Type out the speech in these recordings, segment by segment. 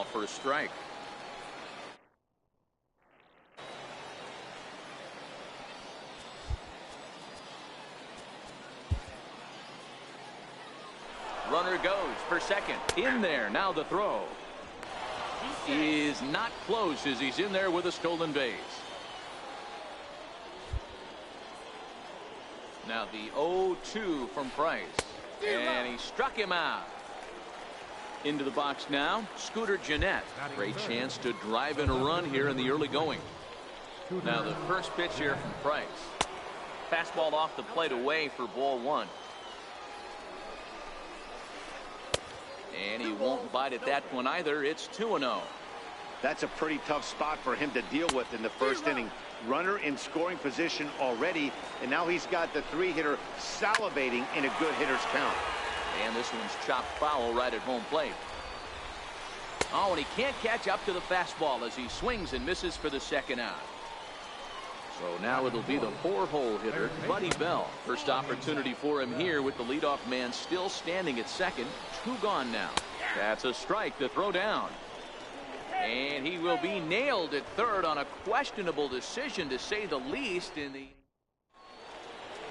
ball for a strike. Runner goes for second. In there. Now the throw is not close as he's in there with a stolen base. Now the 0-2 from Price. And he struck him out. Into the box now, Scooter Gennett. Great chance to drive in a run here in the early going. Now the first pitch here from Price. Fastball off the plate away for ball one. And he won't bite at that one either. It's 2-0. That's a pretty tough spot for him to deal with in the first inning. Runner in scoring position already, and now he's got the three-hitter salivating in a good hitter's count. And this one's chopped foul right at home plate. Oh, and he can't catch up to the fastball as he swings and misses for the second out. So now it'll be the 4-hole hitter, Buddy Bell. First opportunity for him here with the leadoff man still standing at second. 2 gone now. That's a strike to throw down. And he will be nailed at third on a questionable decision, to say the least. In the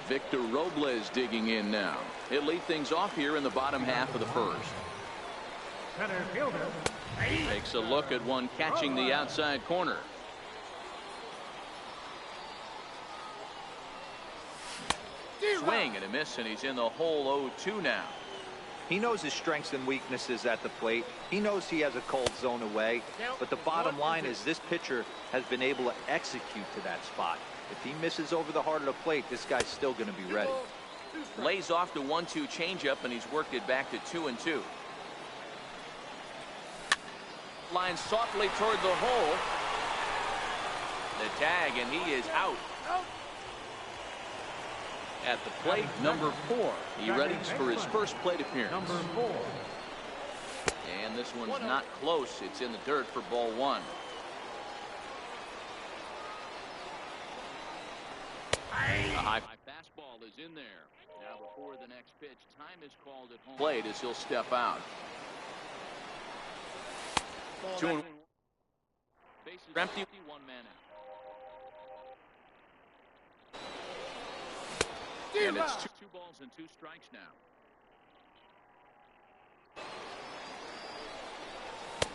Victor Robles digging in now. He'll lead things off here in the bottom half of the first. Takes a look at one catching the outside corner. Swing and a miss, and he's in the hole 0-2 now. He knows his strengths and weaknesses at the plate. He knows he has a cold zone away. But the bottom line is this pitcher has been able to execute to that spot. If he misses over the heart of the plate, this guy's still going to be ready. Lays off the 1-2 changeup, and he's worked it back to 2-2. Lines softly toward the hole. The tag, and he is out. At the plate, number 4. He readies for his first plate appearance. Number 4. And this one's not close. It's in the dirt for ball 1. A high fastball is in there. Now before the next pitch, time is called at home plate as he'll step out. 2-1. Bases empty. 1 man out. And it's 2 balls and 2 strikes now.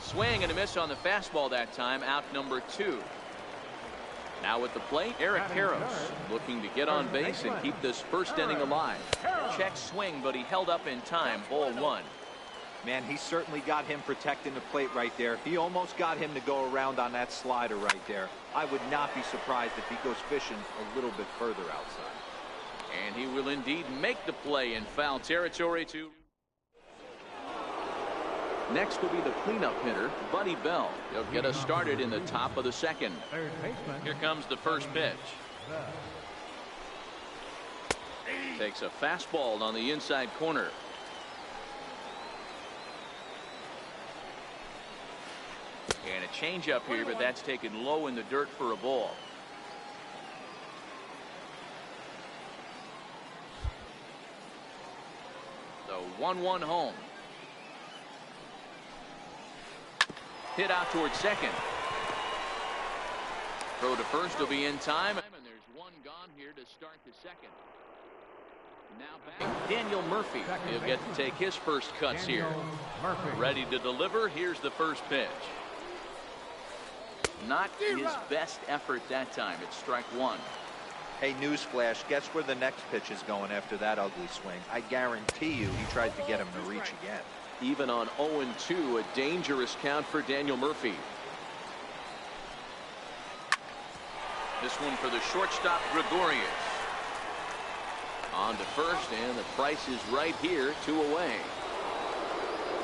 Swing and a miss on the fastball that time. Out number 2. Now at the plate, Eric Karros looking to get on base and keep this first inning alive. Check swing, but he held up in time. Ball 1. Man, he certainly got him protecting the plate right there. He almost got him to go around on that slider right there. I would not be surprised if he goes fishing a little bit further outside. And he will indeed make the play in foul territory too. Next will be the cleanup hitter, Buddy Bell. He'll get us started in the top of the second. Here comes the first pitch. Takes a fastball on the inside corner. And a changeup here, but that's taken low in the dirt for a ball. So 1-1 home. Hit out towards second. Throw to first will be in time. And there's 1 gone here to start the second. Now back Daniel Murphy. He'll get to take his first cuts here. Ready to deliver. Here's the first pitch. Not his best effort that time. It's strike 1. Hey, newsflash, guess where the next pitch is going after that ugly swing? I guarantee you he tries to get him to reach again. Even on 0-2, a dangerous count for Daniel Murphy. This one for the shortstop, Gregorius. On to first, and the price is right here, 2 away.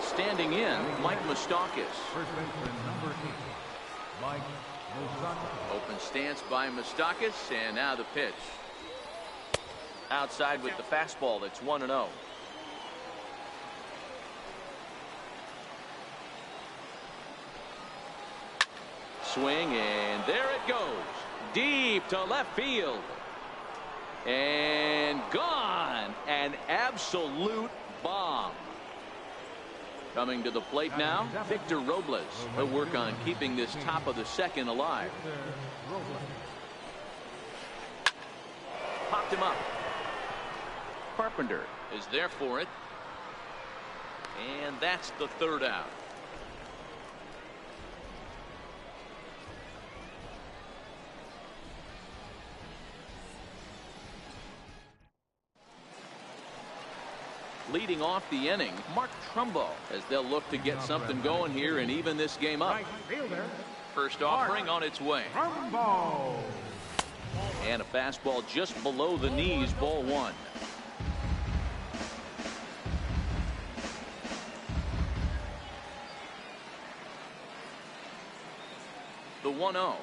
Standing in, Mike Moustakas. First baseman, number 8, Mike Moustakas. Open stance by Moustakas, and now the pitch. Outside with the fastball. That's 1-0. Swing, and there it goes. Deep to left field. And gone. An absolute bomb. Coming to the plate now, Victor Robles. He'll work on keeping this top of the second alive. Popped him up. Carpenter is there for it. And that's the third out. Leading off the inning, Mark Trumbo, as they'll look to get something going here and even this game up. First offering on its way. And a fastball just below the knees, ball one. The 1-0.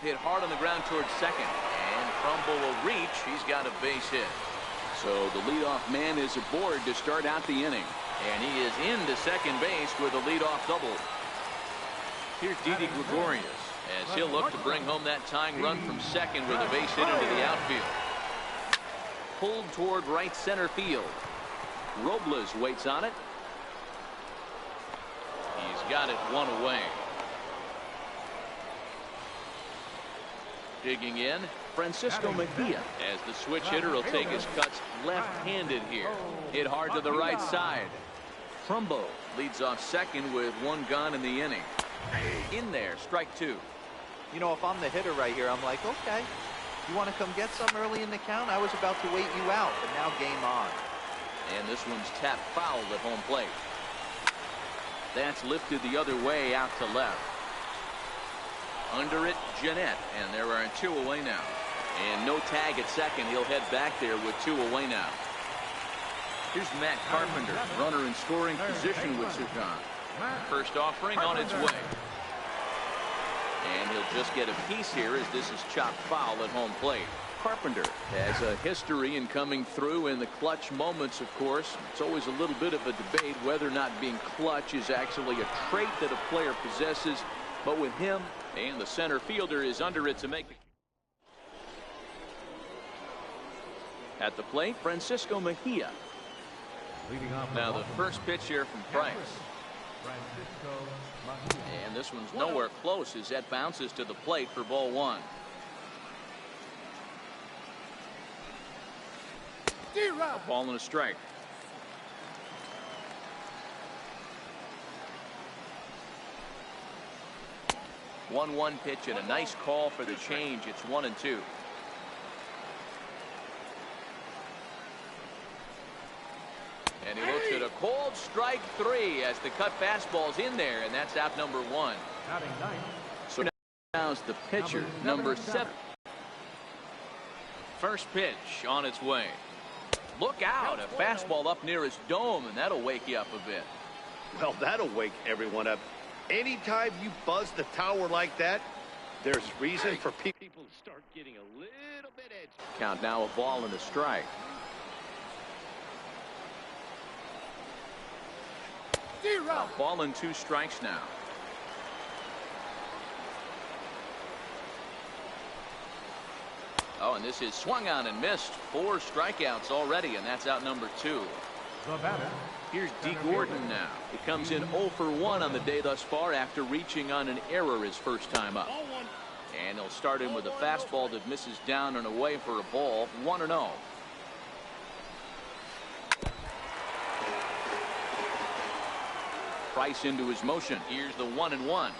Hit hard on the ground towards second. And Trumbo will reach. He's got a base hit. So the leadoff man is aboard to start out the inning. And he is into second base with a leadoff double. Here's Didi Gregorius as he'll look to bring home that tying run from second with a base hit into the outfield. Pulled toward right center field. Robles waits on it. He's got it one away. Digging in, Francisco Mejia, as the switch hitter will take his cuts left-handed here. Hit hard to the right side. Trumbo leads off second with one gone in the inning. In there, strike two. You know, if I'm the hitter right here, I'm like, okay, you want to come get some early in the count? I was about to wait you out, but now game on. And this one's tapped foul at home plate. That's lifted the other way out to left. Under it, Jeanette, and there are two away now. And no tag at second. He'll head back there with two away now. Here's Matt Carpenter, runner in scoring position with Sukan. First offering on its way. And he'll just get a piece here as this is chopped foul at home plate. Carpenter has a history in coming through in the clutch moments, of course. It's always a little bit of a debate whether or not being clutch is actually a trait that a player possesses. But with him, and the center fielder is under it to make the... At the plate, Francisco Mejia. Now the first pitch here from Price. And this one's nowhere close as that bounces to the plate for ball one. A ball and a strike. One pitch and a nice call for the change. It's 1-2. And he looks at a cold strike three as the cut fastball's in there, and that's out number one. So now's the pitcher, number 7. First pitch on its way. Look out, a fastball up near his dome, and that'll wake you up a bit. Well, that'll wake everyone up. Anytime you buzz the tower like that, there's reason for people to start getting a little bit edgy. Count now, a ball and a strike. A ball and 2 strikes now. Oh, and this is swung on and missed. 4 strikeouts already, and that's out number 2. Here's D. Gordon now. He comes in 0 for 1 on the day thus far after reaching on an error his first time up. And he'll start him with a fastball that misses down and away for a ball. 1-0. Price into his motion. Here's the 1-1.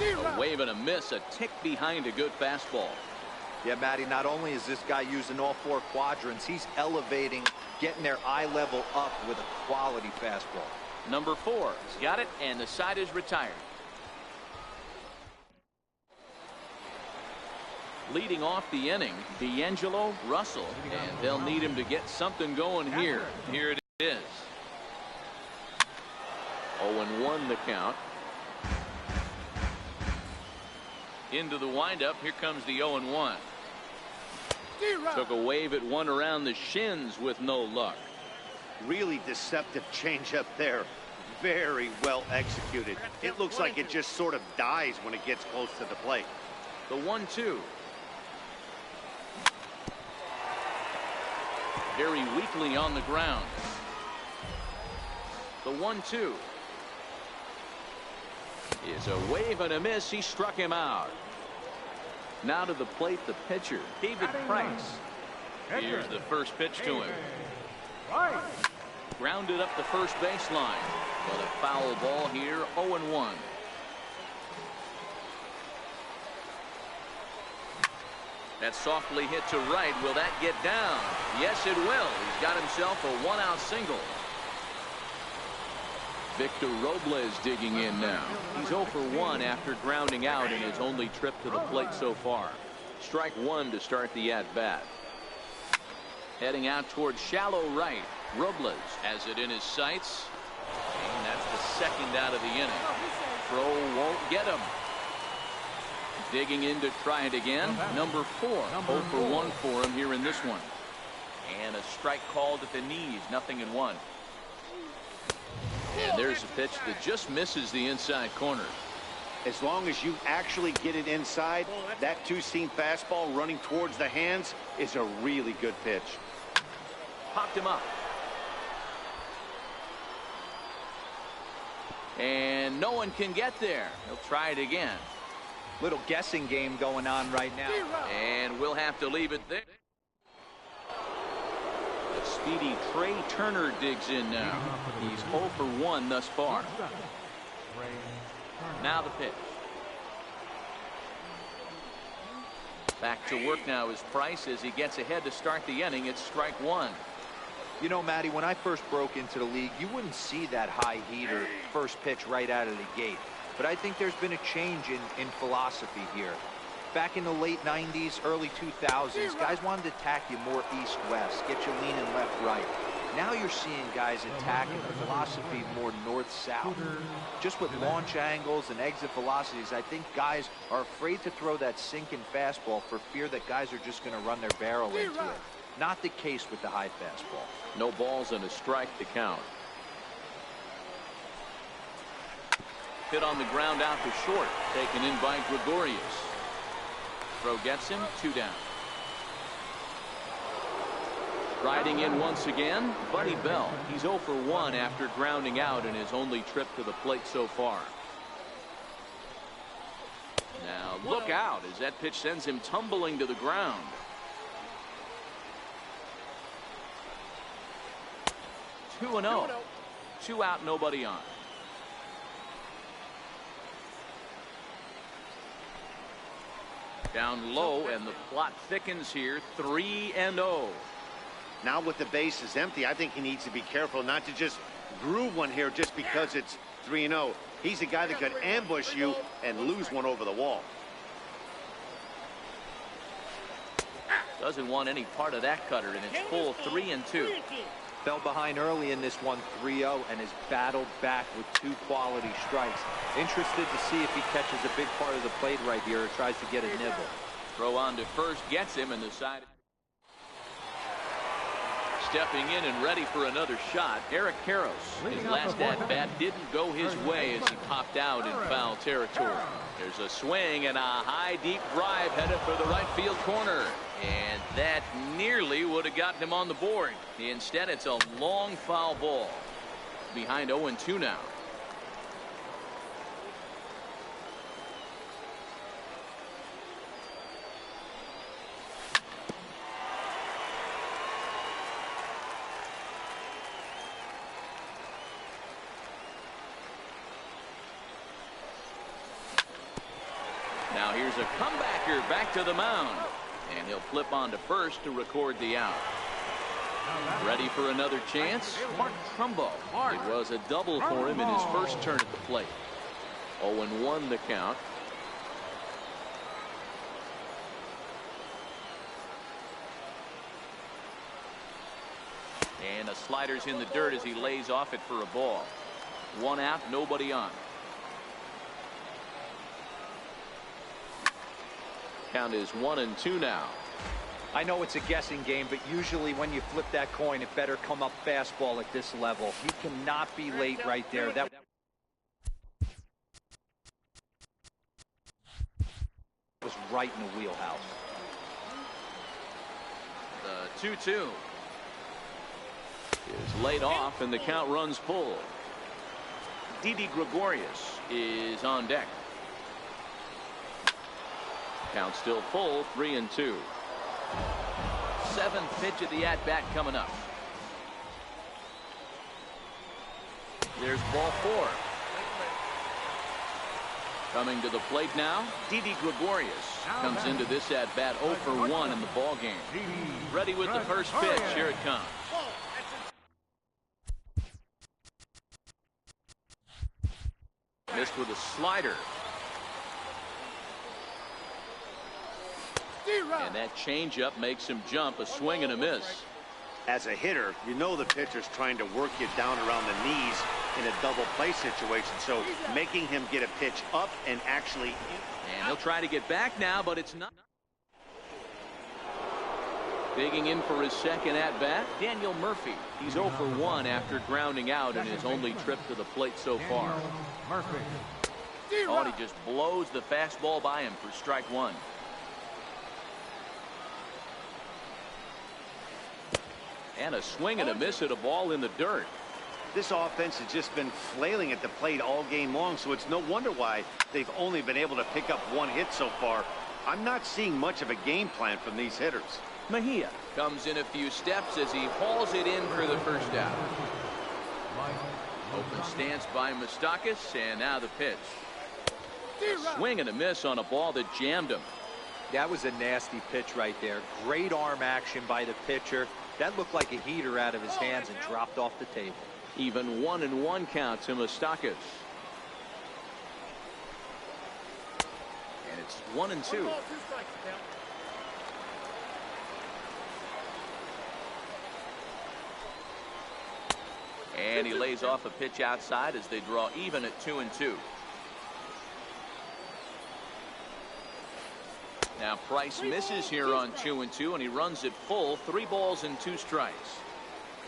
A wave and a miss, a tick behind a good fastball. Yeah, Matty, not only is this guy using all 4 quadrants, he's elevating, getting their eye level up with a quality fastball. Number 4 has got it, and the side is retired. Leading off the inning, D'Angelo Russell, and they'll need him to get something going here. Here it is. 0-1 the count. Into the windup. Here comes the 0-1. Took a wave at one around the shins with no luck. Really deceptive changeup there. Very well executed. It looks like it just sort of dies when it gets close to the plate. The 1-2. very weakly on the ground. The 1-2 is a wave and a miss. He struck him out. Now to the plate, the pitcher, David Price. Here's the first pitch to him. Grounded up the first baseline, but a foul ball here. 0-1. That's softly hit to right. Will that get down? Yes, it will. He's got himself a one-out single. Victor Robles digging in now. He's 0 for 1 after grounding out in his only trip to the plate so far. Strike one to start the at-bat. Heading out towards shallow right. Robles has it in his sights. And that's the second out of the inning. Throw won't get him. Digging in to try it again. Number 4. 0 for 1 for him here in this one. And a strike called at the knees. 0-1. And there's a pitch that just misses the inside corner. As long as you actually get it inside, that two-seam fastball running towards the hands is a really good pitch. Popped him up. And no one can get there. He'll try it again. Little guessing game going on right now. And we'll have to leave it there. The speedy Trey Turner digs in now. He's 0 for 1 thus far. Now the pitch. Back to work now is Price as he gets ahead to start the inning. It's strike one. You know, Matty, when I first broke into the league, you wouldn't see that high heater first pitch right out of the gate. But I think there's been a change in philosophy here. Back in the late 90s, early 2000s, guys wanted to attack you more east-west, get you leaning left-right. Now you're seeing guys attacking the philosophy more north-south. Just with launch angles and exit velocities, I think guys are afraid to throw that sinking fastball for fear that guys are just going to run their barrel into it. Not the case with the high fastball. No balls and a strike to count. Hit on the ground out to short. Taken in by Gregorius. Throw gets him. 2 down. Riding in once again, Buddy Bell. He's 0 for 1 after grounding out in his only trip to the plate so far. Now look out as that pitch sends him tumbling to the ground. Two 2-0. 2 out, nobody on. Down low, and the plot thickens here. 3-0. Now with the bases empty, I think he needs to be careful not to just groove one here just because it's 3-0. He's a guy that could ambush you and lose one over the wall. Doesn't want any part of that cutter, and it's full 3-2. Fell behind early in this one 3-0 and has battled back with 2 quality strikes. Interested to see if he catches a big part of the plate right here or tries to get a nibble. Throw on to first gets him, and the side. Stepping in and ready for another shot, Eric Karros. His last at-bat didn't go his way as he popped out in foul territory. There's a swing and a high, deep drive headed for the right field corner. And that nearly would have gotten him on the board. Instead, it's a long foul ball. Behind 0-2 now. Now here's a comebacker back to the mound. And he'll flip on to first to record the out. Ready for another chance? Mark Trumbo. It was a double for him in his first turn at the plate. 0-1 the count. And a slider's in the dirt as he lays off it for a ball. 1 out, nobody on. Count is 1-2 now. I know it's a guessing game, but usually when you flip that coin, it better come up fastball at this level. He cannot be late right there. That was right in the wheelhouse. The 2-2. is laid off and the count runs full. Didi Gregorius is on deck. Count still full, 3-2. Seventh pitch of the at-bat coming up. There's ball 4. Coming to the plate now, Didi Gregorius comes into this at-bat 0 for 1 in the ball game. Ready with the first pitch. Here it comes. Missed with a slider. And that changeup makes him jump. A swing and a miss. As a hitter, you know the pitcher's trying to work you down around the knees in a double play situation. So making him get a pitch up and actually. And he'll try to get back now, but it's not. Digging in for his second at-bat, Daniel Murphy. He's 0 for 1 after grounding out in his only trip to the plate so far. Oh, he just blows the fastball by him for strike 1. And a swing and a miss at a ball in the dirt. This offense has just been flailing at the plate all game long, so it's no wonder why they've only been able to pick up 1 hit so far. I'm not seeing much of a game plan from these hitters. Mejia comes in a few steps as he hauls it in for the first out. Open stance by Moustakas, and now the pitch. A swing and a miss on a ball that jammed him. That was a nasty pitch right there. Great arm action by the pitcher. That looked like a heater out of his hands and dropped off the table. Even 1-1 count to Moustakas. And it's 1-2. And he lays off a pitch outside as they draw even at 2-2. Now Price misses here on 2-2, and he runs it full. 3 balls and 2 strikes.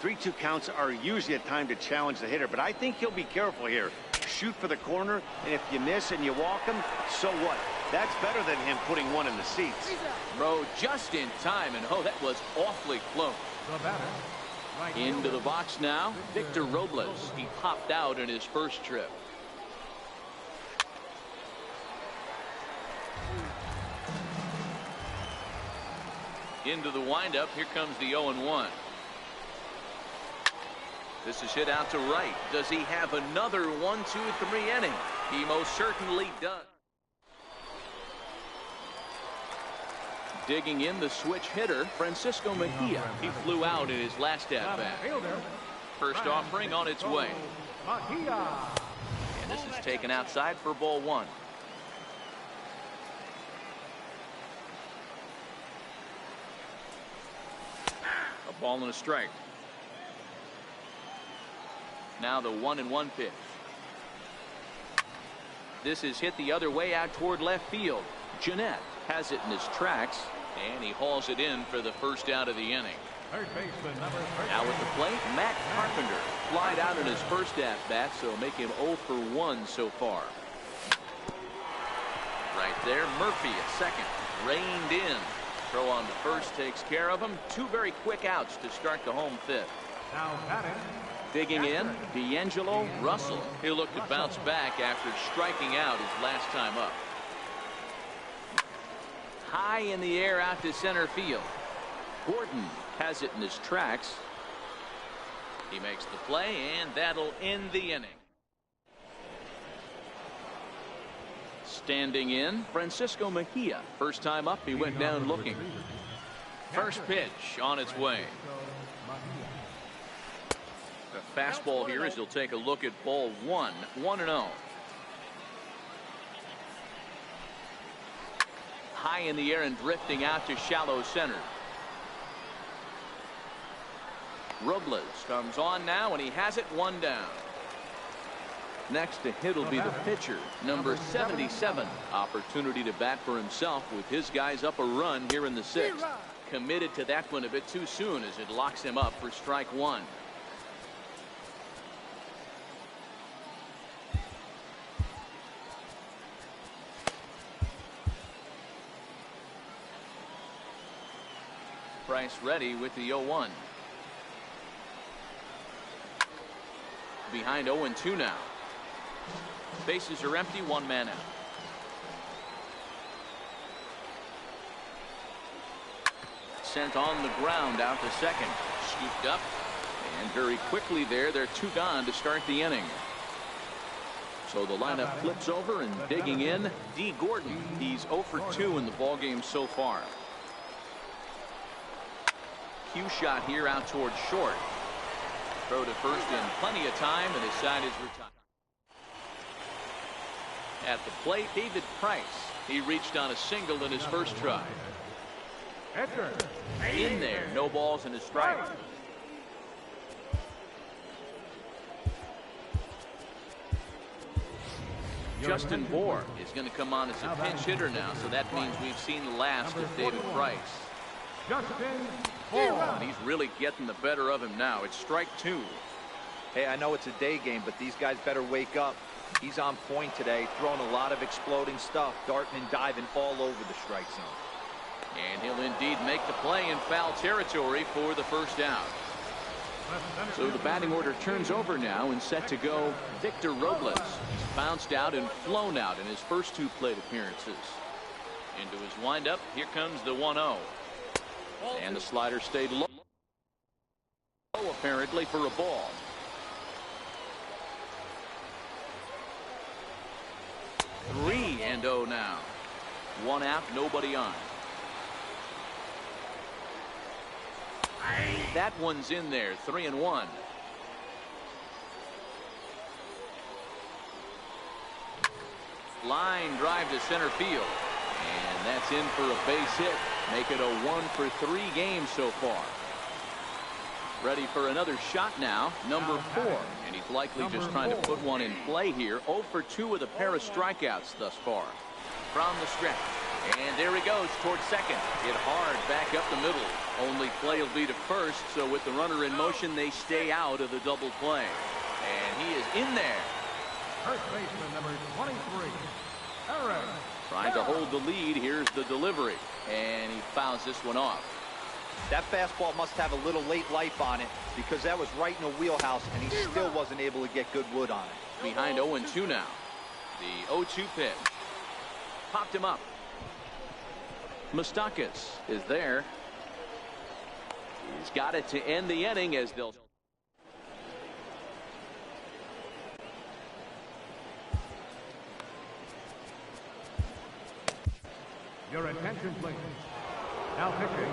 3-2 counts are usually a time to challenge the hitter, but I think he'll be careful here. Shoot for the corner, and if you miss and you walk him, so what? That's better than him putting 1 in the seats. Throw just in time, and oh, that was awfully close. Into the box now, Victor Robles. He popped out in his first trip. Into the windup. Here comes the 0-1. This is hit out to right. Does he have another 1-2-3 inning? He most certainly does. Digging in, the switch hitter, Francisco Mejia. He flew out in his last at-bat. First offering on its way. And this is taken outside for ball 1. A ball and a strike. Now the 1-1 pitch. This is hit the other way out toward left field. Jeanette has it in his tracks, and he hauls it in for the first out of the inning. Now at the plate, Matt Carpenter flied out in his first at-bat, so make him 0 for 1 so far. Right there, Murphy at second, reined in. Throw on to first takes care of him. 2 very quick outs to start the home fifth. Digging in, D'Angelo Russell. He'll look to bounce back after striking out his last time up. High in the air out to center field. Gordon has it in his tracks. He makes the play, and that'll end the inning. Standing in, Francisco Mejia. First time up, he went down looking. First pitch on its way. A fastball here as he'll take a look at ball 1. 1-0. High in the air and drifting out to shallow center. Robles comes on now, and he has it 1 down. Next to hit will be the pitcher, number 77. Opportunity to bat for himself with his guys up a run here in the 6th. Committed to that one a bit too soon as it locks him up for strike 1. Price ready with the 0-1. behind 0-2 now. Bases are empty, one man out. Sent on the ground out to second. Scooped up. And very quickly there, they're two gone to start the inning. So the lineup flips over and digging in, D. Gordon. He's 0 for 2 in the ballgame so far. Cue shot here out towards short. Throw to first in plenty of time, and his side is retired. At the plate, David Price. He reached on a single in his first try. In there, no balls and a strike. Justin Bohr is going to come on as a pinch hitter now, so that means we've seen the last of David Price. And he's really getting the better of him now. It's strike 2. Hey, I know it's a day game, but these guys better wake up. He's on point today, throwing a lot of exploding stuff, darting and diving all over the strike zone. And he'll indeed make the play in foul territory for the first out. So the batting order turns over now, and set to go Victor Robles. He's bounced out and flown out in his first 2 plate appearances. Into his windup, here comes the 1-0. And the slider stayed low, apparently, for a ball. Three and 0 now. One out, nobody on. That one's in there, 3-1. Line drive to center field. And that's in for a base hit. Make it a 1 for 3 game so far. Ready for another shot now, number 4. And he's likely just trying to put one in play here. 0 for 2 with a pair of strikeouts thus far. From the stretch. And there he goes towards second. Hit hard back up the middle. Only play will be to first, so with the runner in motion, they stay out of the double play. And he is in there. First baseman number 23, Aaron. Trying to hold the lead. Here's the delivery. And he fouls this one off. That fastball must have a little late life on it, because that was right in the wheelhouse, and he still wasn't able to get good wood on it. Behind 0-2 now. The 0-2 pitch. Popped him up. Moustakas is there. He's got it to end the inning as they'll. Your attention, please. Now pitching.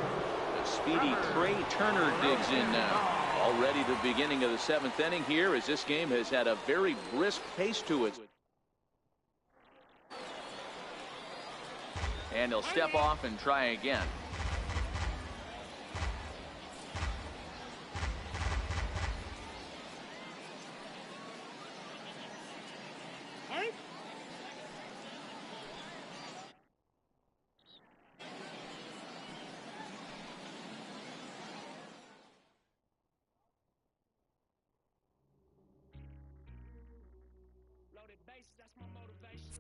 The speedy Trey Turner digs in now. Already the beginning of the 7th inning here, as this game has had a very brisk pace to it. And he'll step off and try again. Loaded bases, that's my motivation.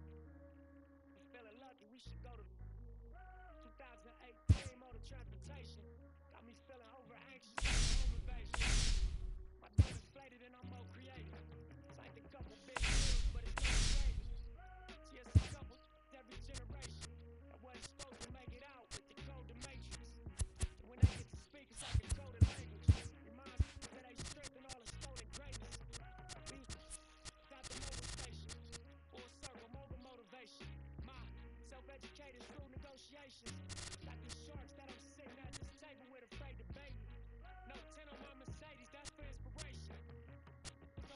I'm feeling lucky, we should go to 2018 motor transportation. Got me feeling over anxious, motivation. My thoughts inflated and I'm more creative. It's like a couple big deals, but it's no strangers. See, it's a couple every generation that wasn't supposed to make it out with the code to matrix. And when they get to speak, it's like a coded language. Reminds me that they strengthen all the stolen greatness. We got the motivation. Full circle, motivation. My self-educated through negotiations. Got these sharks that I'm sitting at this table with afraid to bait. No 10 on my Mercedes, that's for inspiration. So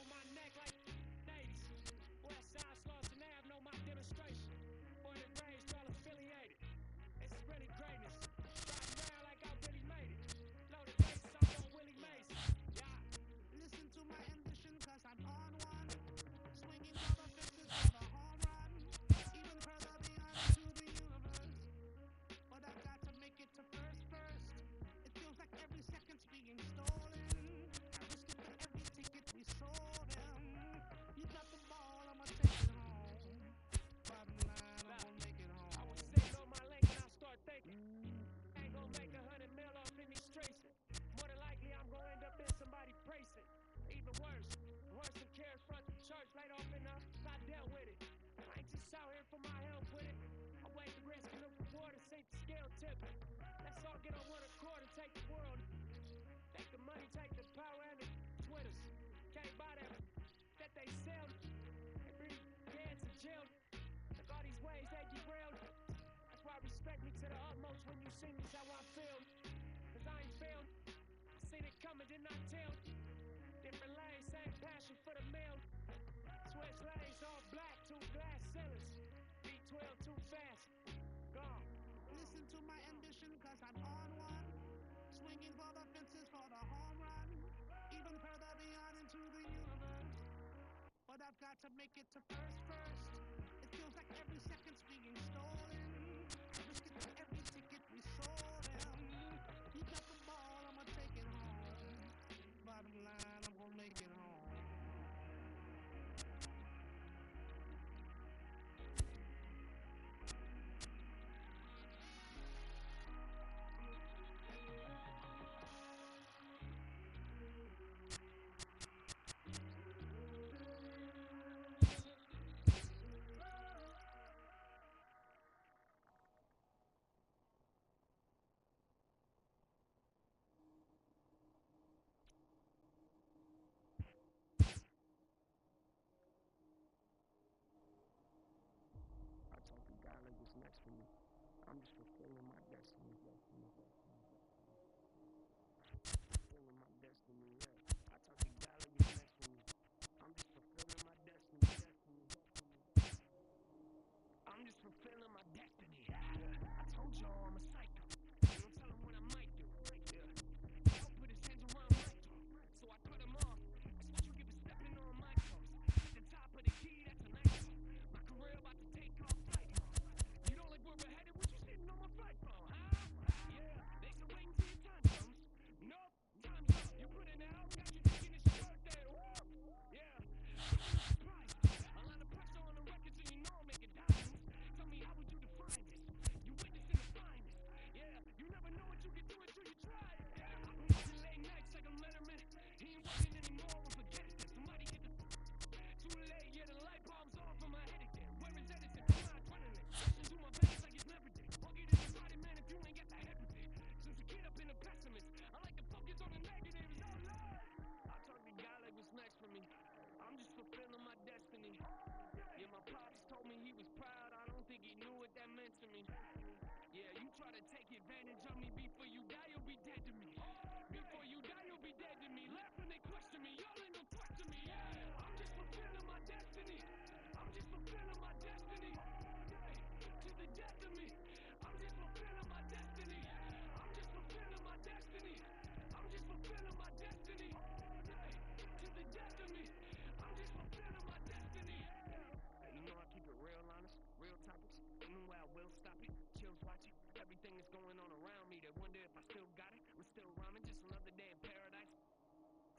scale tipping. Let's all get on one accord and take the world. Take the money, take the power, and the Twitters. Can't buy that they sell. They bring kids to jail. Look all these ways they derailed. That's why respect me to the utmost when you see me's how I feel. Cause I ain't failed. I seen it coming, did not tell. Different lanes, same passion for the meal. Switch lanes, all black, 2 glass ceilings. B12 too fast. Gone. Listen to my ambition, cause I'm on one. Swinging for the fences for the home run. Even further beyond into the universe. But I've got to make it to first. It feels like every second's being stolen. Risk it for every ticket we sold him. You got the ball, I'ma take it home. Bottom line, I'm gonna make it home. I told the guy that was next to me, I'm just fulfilling my destiny. Fulfilling my destiny, yeah. I told the guy that was next to me, I'm just fulfilling my destiny. I'm just fulfilling my destiny. I told y'all I'm a psycho. You don't tell him what I might do. Yeah. I'll put his hands around my throat. So I cut him off. That's what you get for stepping on my toes. At the top of the key, that's a nice one. My career about to take off flight mode. You don't like where we're headed? What you sitting on my flight phone, huh? Yeah, they can wait until your time comes. Nope, time's up. You put in the hour, got you thinking it's your birthday. Woo! Yeah, surprise. A lot of pressure on the record, so you know I'm making diamonds. Tell me, how would you define this? You witnessing the finest. Yeah, you never know what you can do until you try it. I've been working late nights like a letterman. He ain't working anymore, we'll forget it. Somebody hit the too late, yeah, the light bulb's off in my head again. Where is Edison? I'm not adrenaline. Rushing through my veins like it's never did. Buggy to the body, man, if you ain't got the empathy. Since a kid, I've been a pessimist. I like to focus on the negatives. Oh, Lord. I told the guy that was next for me, I'm just fulfilling my destiny. Yeah, my pops told me he was proud. I don't think he knew what that meant to me. Yeah, you try to take advantage of me. Before you die, you'll be dead to me. Before you die, you'll be dead to me. Laugh when they question me. Y'all ain't no threat to me. Yeah, I'm just fulfilling my destiny. I'm just fulfilling my destiny. To the death of me. I'm just fulfilling my destiny. I'm just fulfilling my destiny. I'm just fulfilling my destiny. To the death of me. I'm just fulfilling my destiny. Hey, you know I keep it real honest, real topics. Even where I will stop it. Chills watching everything that's going on around me. They wonder if I still got it. We're still rhyming, just another day in paradise.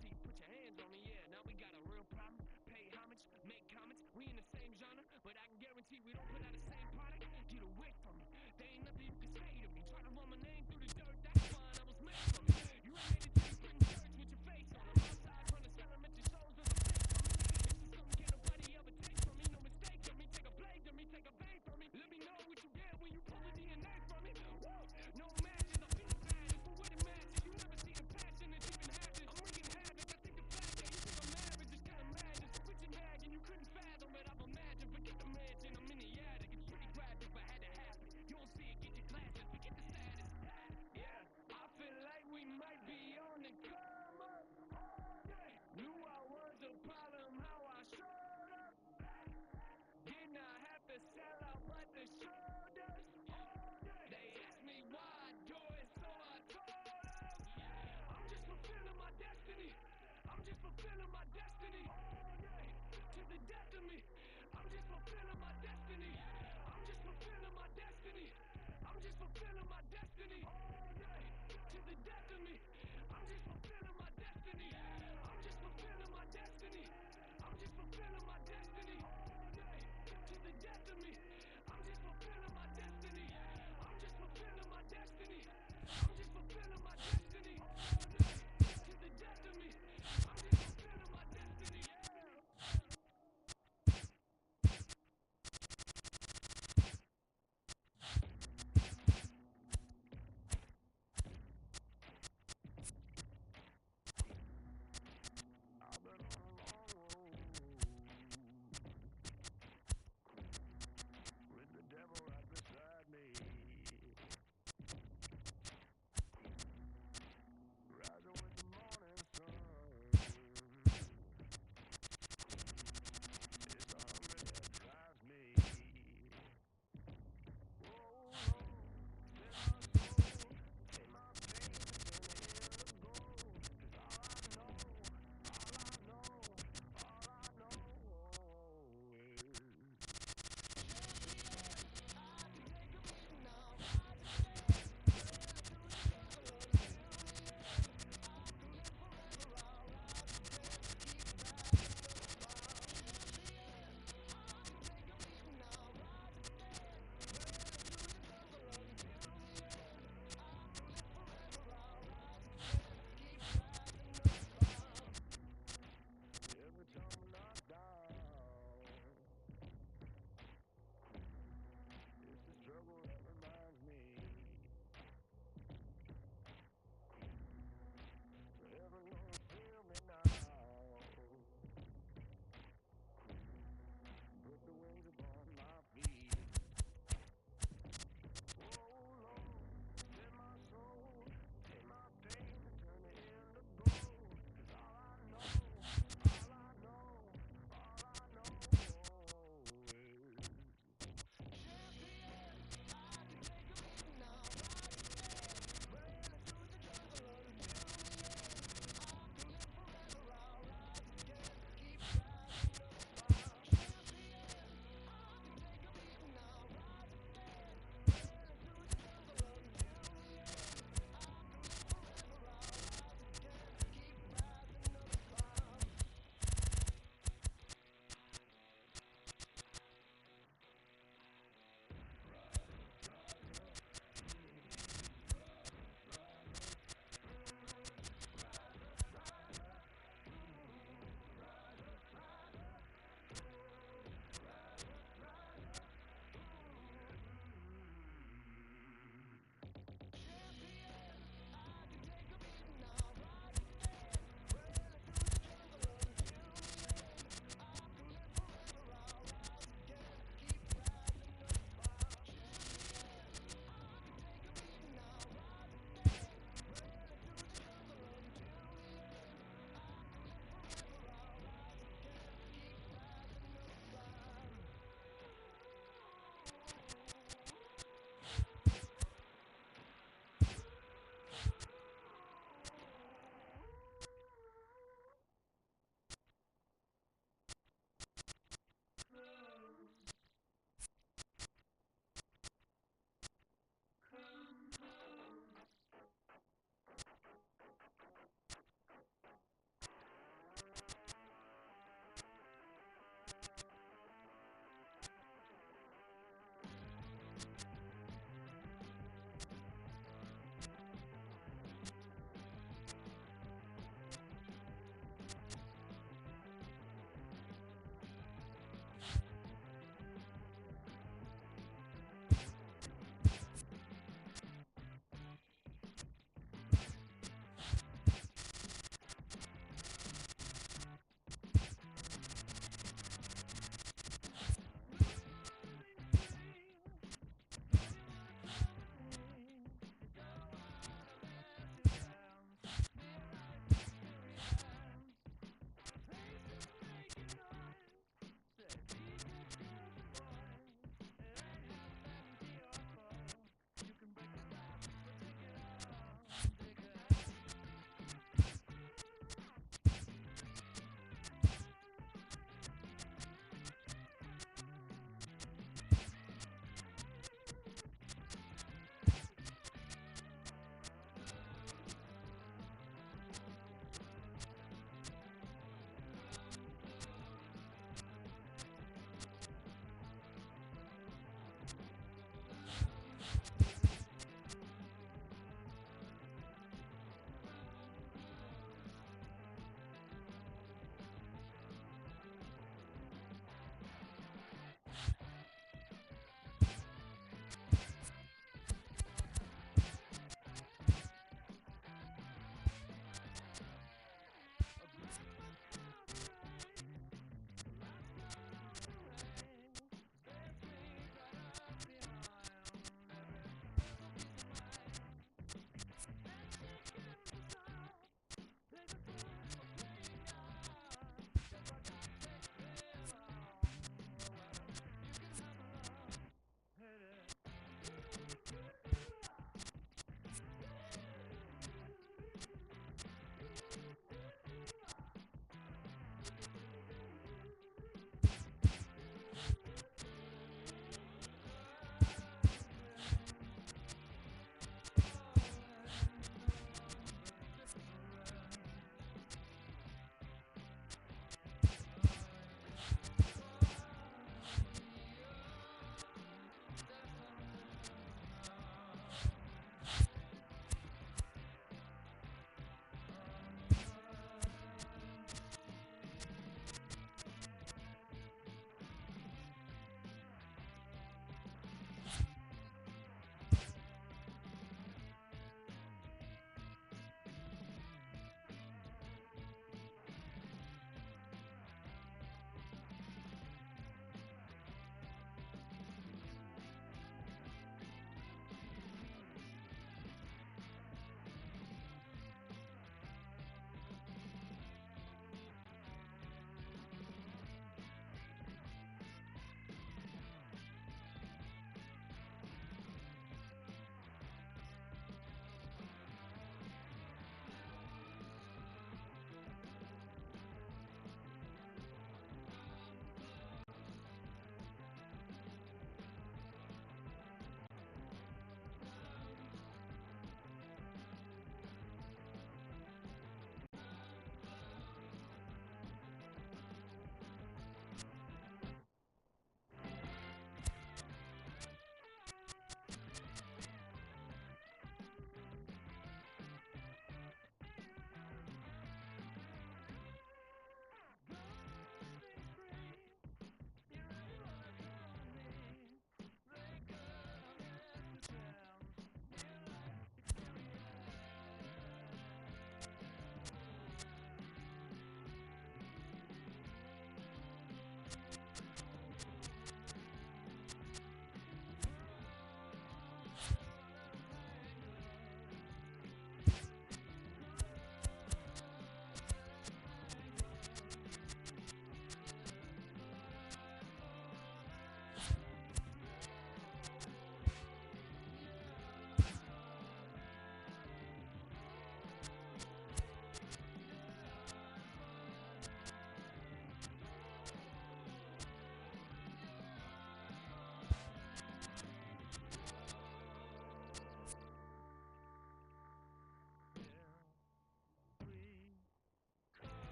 See, you put your hands on me, yeah. Now we got a real problem. Pay homage, make comments. We in the same genre, but I can guarantee we don't put out the same product. Get away from me. There ain't nothing you can say to me. Try to run my name through the dirt, that's fine. I was made from it. You ain't made it to the printing church with your face on. I'm outside trying to sell them at your shows as a fake from me. This is something can't nobody ever take from me. No mistake from me. Take a blade to me, take a vein from me. Let me know what you get when you pull the DNA from me. Whoa, no matches, I feel bad. It's for what it matches. You never see the passion that's even happened. I'm wreaking havoc. I think the fact that you think I'm average is kind of madness. I quit your mag and you couldn't fathom it. I've imagined. Forget the mansion, I'm in the attic. It's pretty graphic, but had to happen. You don't see it, get your glasses. Forget the status. Yeah, I feel like we might be on the come up. Knew I was a problem, how I showed up. Did not have to sell out, but the shoulders. They asked me why I do it, so I told them. I'm just fulfilling my destiny. I'm just fulfilling my destiny. To the death of me. I'm just fulfilling my destiny. I'm just fulfilling my destiny. I'm just fulfilling my destiny. To the death of me. I'm just fulfilling my destiny. I'm just fulfilling my destiny. I'm just fulfilling my destiny. To the death of me. I'm just fulfilling my destiny. I'm just fulfilling my destiny. I'm just fulfilling my destiny. To the death of me. I'm just fulfilling my destiny.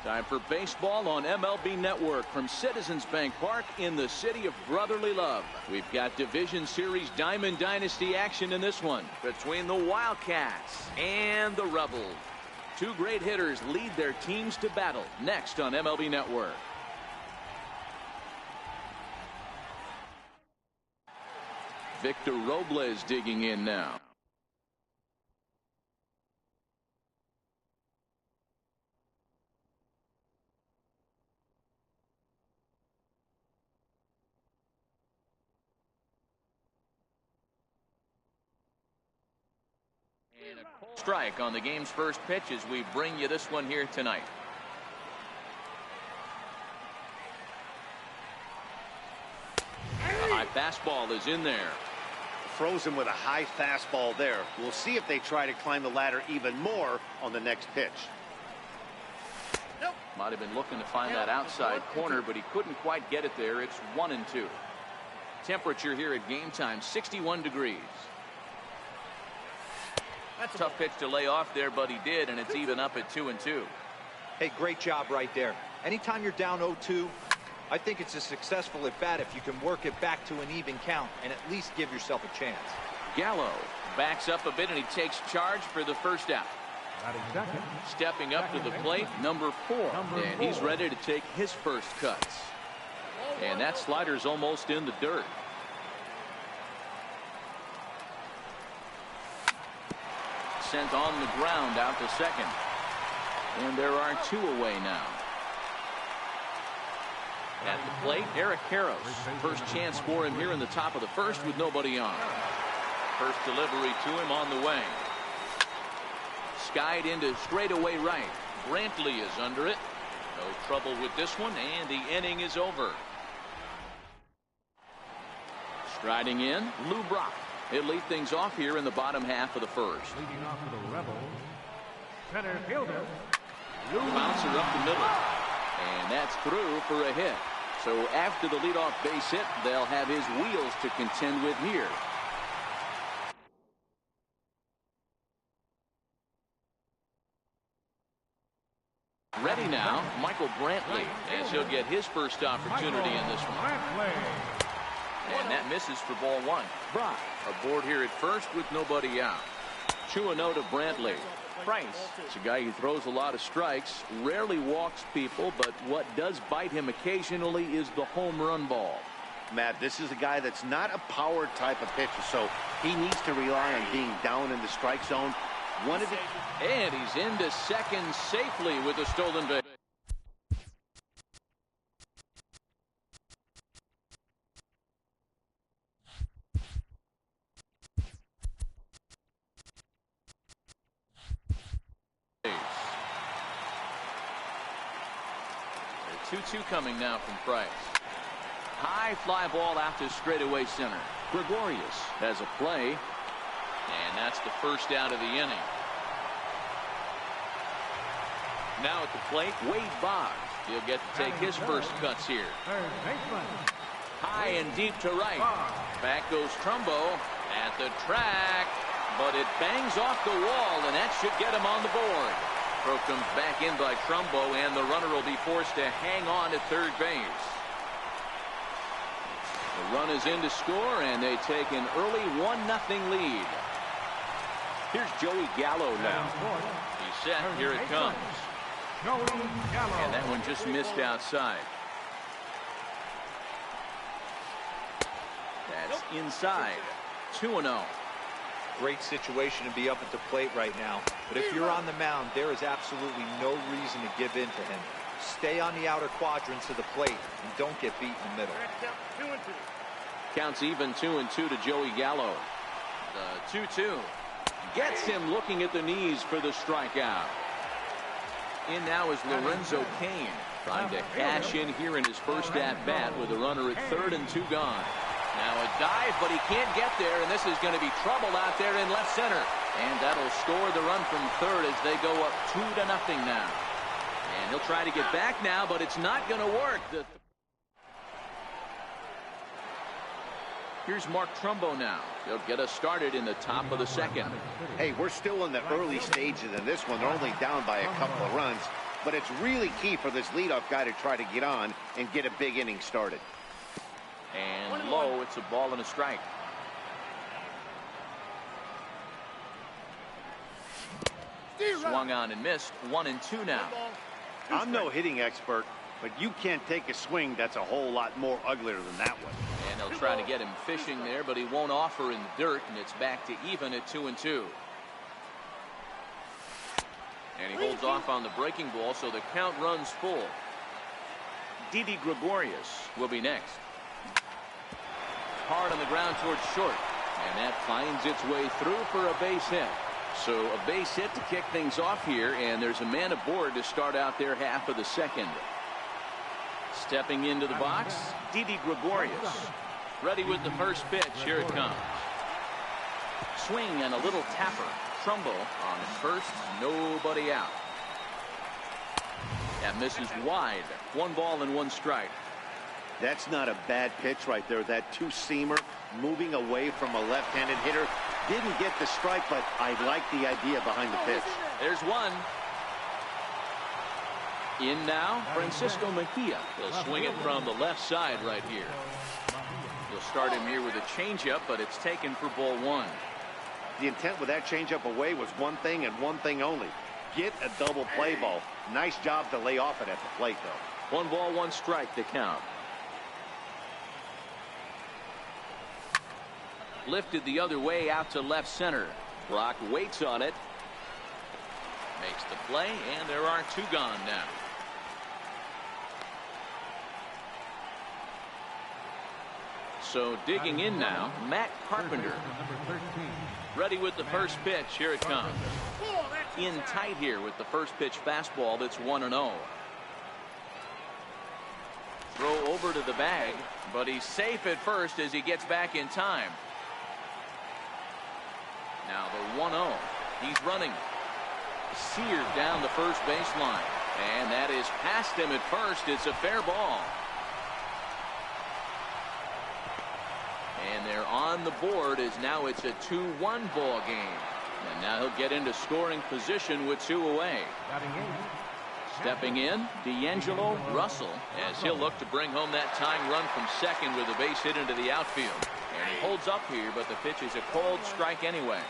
Time for baseball on MLB Network from Citizens Bank Park in the city of brotherly love. We've got Division Series Diamond Dynasty action in this one between the Wildcats and the Rebels. Two great hitters lead their teams to battle next on MLB Network. Victor Robles digging in now. And a cold strike on the game's first pitch as we bring you this one here tonight. A high fastball is in there. Frozen with a high fastball there. We'll see if they try to climb the ladder even more on the next pitch. Might have been looking to find that outside corner, but he couldn't quite get it there. It's 1-2. Temperature here at game time, 61 degrees. That's a tough pitch to lay off there, but he did, and it's even up at 2-2. Hey, great job right there. Anytime you're down 0-2, I think it's a successful at bat if you can work it back to an even count and at least give yourself a chance. Gallo backs up a bit, and he takes charge for the first out. Stepping up to the plate, number 4. And he's ready to take his first cuts. And that slider's almost in the dirt. Sent on the ground out to second. And there are 2 away now. At the plate, Eric Karros. First chance for him here in the top of the first with nobody on. First delivery to him on the way. Skied into straightaway right. Brantley is under it. No trouble with this one, and the inning is over. Striding in, Lou Brock. He'll lead things off here in the bottom half of the first. Leading off for the Rebels, center fielder. Bouncer up the middle. And that's through for a hit. So after the leadoff base hit, they'll have his wheels to contend with here. Ready now, Michael Brantley, as he'll get his first opportunity in this one. And that misses for ball 1. Brock aboard here at first with nobody out. 2-0 to Brantley. Price is a guy who throws a lot of strikes, rarely walks people, but what does bite him occasionally is the home run ball. Matt, this is a guy that's not a power type of pitcher, so he needs to rely on being down in the strike zone. And he's into second safely with a stolen base. The 2-2 coming now from Price. High fly ball out to straightaway center. Gregorius has a play, and that's the first out of the inning. Now at the plate, Wade Boggs. He'll get to take his first cuts here. High and deep to right. Back goes Trumbo at the track, but it bangs off the wall, and that should get him on the board. Throw comes back in by Trumbo, and the runner will be forced to hang on at third base. The run is in to score, and they take an early 1-0 lead. Here's Joey Gallo now. He's set. Here it comes. And that one just missed outside. That's inside. 2-0. Great situation to be up at the plate right now. But if you're on the mound, there is absolutely no reason to give in to him. Stay on the outer quadrants of the plate and don't get beat in the middle. Counts even 2-2 to Joey Gallo. The 2-2 gets him looking at the knees for the strikeout. In now is Lorenzo Cain, trying to cash in here in his first at-bat with a runner at third and 2 gone. Now a dive, but he can't get there, and this is going to be trouble out there in left center. And that'll score the run from third as they go up 2-0 now. And he'll try to get back now, but it's not going to work. Here's Mark Trumbo now. He'll get us started in the top of the second. Hey, we're still in the early stages of this one. They're only down by a couple of runs. but it's really key for this leadoff guy to try to get on and get a big inning started. And low, it's a ball and a strike. Swung on and missed. 1-2 now. I'm no hitting expert, but you can't take a swing that's a whole lot more uglier than that one. And they'll try to get him fishing there, but he won't offer in the dirt, and it's back to even at 2-2. And he holds off on the breaking ball, so the count runs full. Didi Gregorius will be next. Hard on the ground towards short, and that finds its way through for a base hit. So a base hit to kick things off here, and there's a man aboard to start out their half of the second. Stepping into the box, Didi Gregorius. Ready with the first pitch. Here it comes. Swing and a little tapper. Trumbo on first, nobody out. That misses wide. 1 ball and 1 strike. That's not a bad pitch right there. That two-seamer moving away from a left-handed hitter. Didn't get the strike, but I like the idea behind the pitch. There's one. In now, Francisco Mejia. He'll swing it from the left side right here. He'll start him here with a changeup, but it's taken for ball 1. The intent with that changeup away was one thing and one thing only. Get a double play ball. Nice job to lay off it at the plate, though. 1 ball, 1 strike to count. Lifted the other way out to left center. Brock waits on it. Makes the play, and there are 2 gone now. So digging in now, Matt Carpenter. Ready with the first pitch. Here it comes. In tight here with the first pitch fastball that's 1-0. Throw over to the bag, but he's safe at first as he gets back in time. Now the 1-0. He's running. Seared down the first baseline. And that is past him at first. It's a fair ball. And they're on the board as now it's a 2-1 ball game. And now he'll get into scoring position with 2 away. Stepping in, D'Angelo Russell, as he'll look to bring home that tying run from second with a base hit into the outfield. And he holds up here, but the pitch is a cold strike anyway.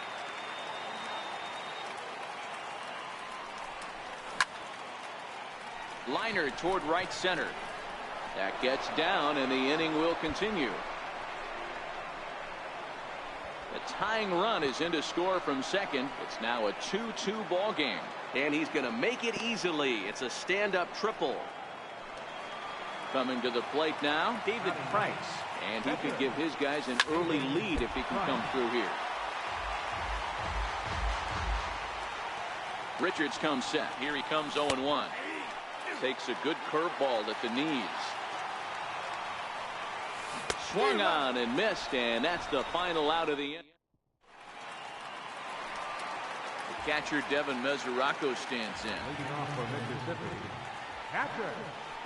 Liner toward right center. That gets down, and the inning will continue. The tying run is in to score from second. It's now a 2-2 ball game, and he's going to make it easily. It's a stand-up triple. Coming to the plate now, David Price, and he could give his guys an early lead if he can come through here. Richards comes set. Here he comes 0-1. Takes a good curveball at the knees. Swung on and missed, and that's the final out of the inning. The catcher Devin Mesoraco stands in.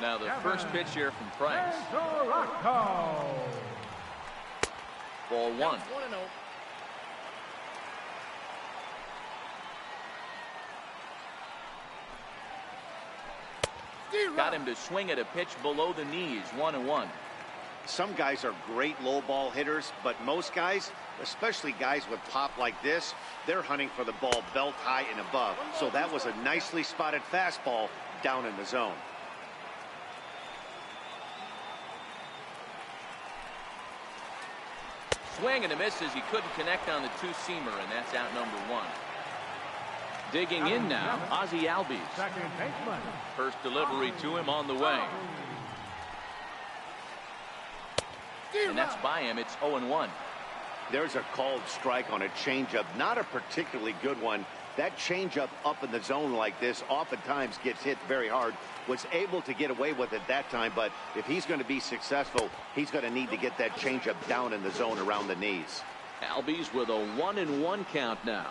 Now the first pitch here from Price. Ball 1. Got him to swing at a pitch below the knees. 1-1. Some guys are great low ball hitters, but most guys, especially guys with pop like this, they're hunting for the ball belt high and above. So that was a nicely spotted fastball down in the zone. Swing and a miss as he couldn't connect on the two-seamer, and that's out number 1. Digging in now, Ozzie Albies. First delivery to him on the way. And that's by him. It's 0-1. There's a called strike on a changeup. Not a particularly good one. That changeup up in the zone like this oftentimes gets hit very hard. Was able to get away with it that time, but if he's going to be successful, he's going to need to get that changeup down in the zone around the knees. Albies with a 1-1 count now.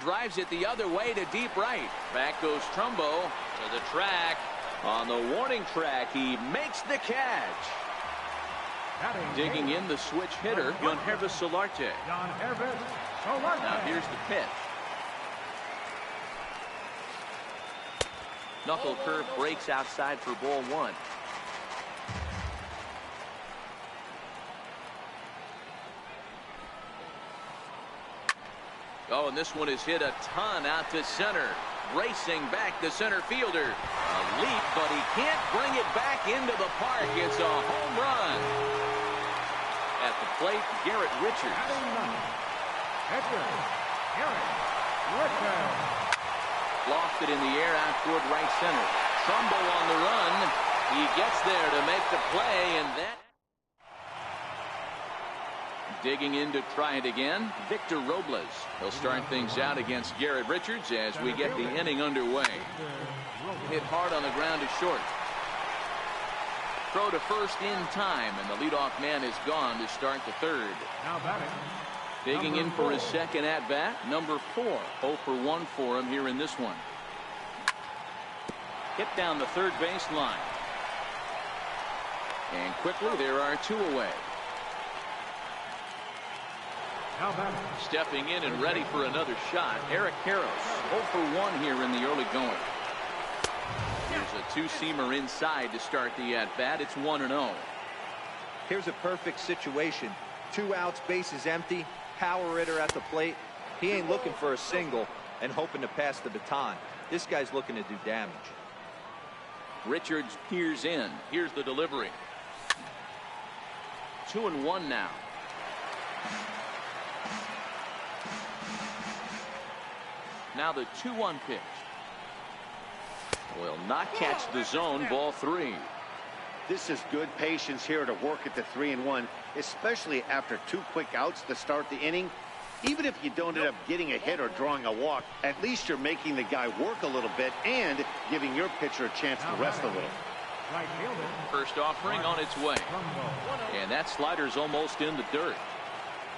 Drives it the other way to deep right. Back goes Trumbo to the track. On the warning track, he makes the catch. Digging in the switch hitter, Jon Hervis Solarte. Now here's the pitch. Knuckle curve breaks outside for ball one. Oh, and this one is hit a ton out to center. Racing back the center fielder. A leap, but he can't bring it back into the park. It's a home run. At the plate, Garrett Richards. Lofted in the air out toward right center. Trumbo on the run. He gets there to make the play, and that. Digging in to try it again, Victor Robles. He'll start things out against Garrett Richards as we get the inning underway. Hit hard on the ground to short. Throw to first in time, and the leadoff man is gone to start the third. Now batting. Digging in for his second at-bat, number 4. 0 for 1 for him here in this one. Hit down the third base line. And quickly, there are 2 away. Now batting. Stepping in and ready for another shot, Eric Karros. 0 for 1 here in the early going. Here's a two-seamer inside to start the at-bat. It's 1-0. Here's a perfect situation. 2 outs, bases empty. Power hitter at the plate. He ain't looking for a single and hoping to pass the baton. This guy's looking to do damage. Richards peers in. Here's the delivery. 2-1 now. Now the 2-1 pitch. Will not catch the zone. Ball 3. This is good patience here to work at the 3-1, especially after 2 quick outs to start the inning. Even if you don't end up getting a hit or drawing a walk, at least you're making the guy work a little bit and giving your pitcher a chance to rest a little. Right fielder. First offering on its way. And that slider's almost in the dirt.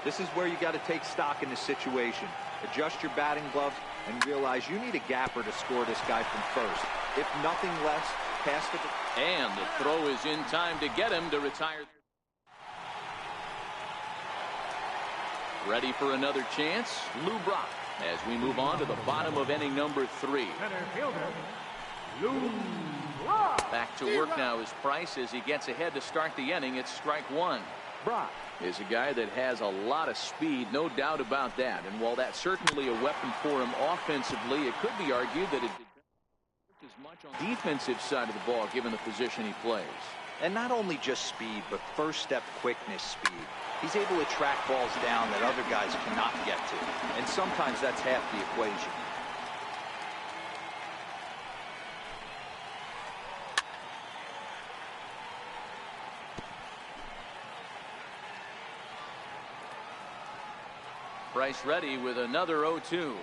This is where you got to take stock in the situation. Adjust your batting gloves and realize you need a gapper to score this guy from first. If nothing less, pass the... And the throw is in time to get him to retire. Ready for another chance, Lou Brock, as we move on to the bottom of inning number 3. Center fielder. Lou Brock. Back to work now is Price as he gets ahead to start the inning. It's strike 1. Brock is a guy that has a lot of speed, no doubt about that. And while that's certainly a weapon for him offensively, it could be argued that it did as much on the defensive side of the ball given the position he plays. And not only just speed, but first step quickness speed. He's able to track balls down that other guys cannot get to. And sometimes that's half the equation. Price ready with another 0-2.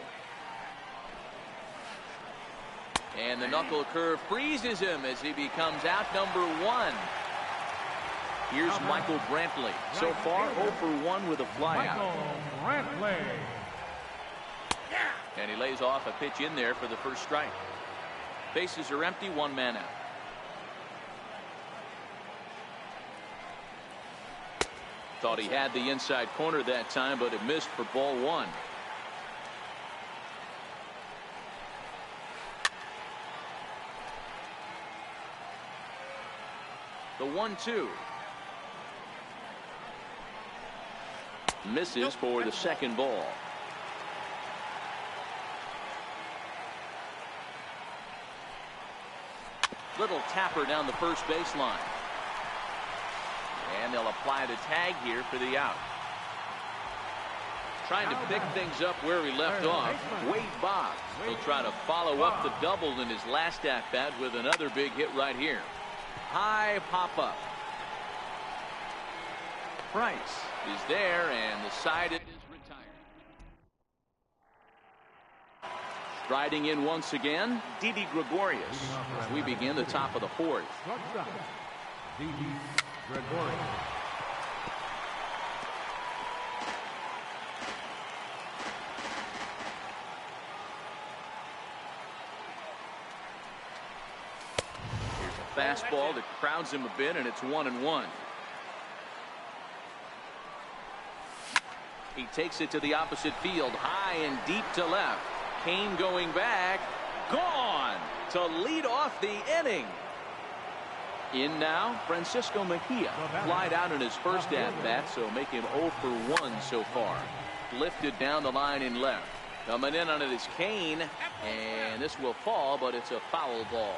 And the knuckle curve freezes him as he becomes out number 1. Here's Michael Brantley. So far 0 for 1 with a flyout. Brantley. And he lays off a pitch in there for the first strike. Bases are empty, 1 man out. Thought he had the inside corner that time, but it missed for ball 1. The 1-2. Misses for the second ball. Little tapper down the first baseline. And they'll apply the tag here for the out. Trying to pick things up where he left off. Wade Boggs will try to follow up the double in his last at-bat with another big hit right here. High pop-up. Price is there, and the side is retired. Striding in once again, Didi Gregorius as we begin the top of the 4th. Didi Gregorius. Fastball that crowds him a bit, and it's 1-1. He takes it to the opposite field, high and deep to left. Kane going back, Gone to lead off the inning. In now, Francisco Mejia. Flied out in his first at-bat, so make him 0 for 1 so far. Lifted down the line in left. Coming in on it is Kane, and this will fall, but it's a foul ball.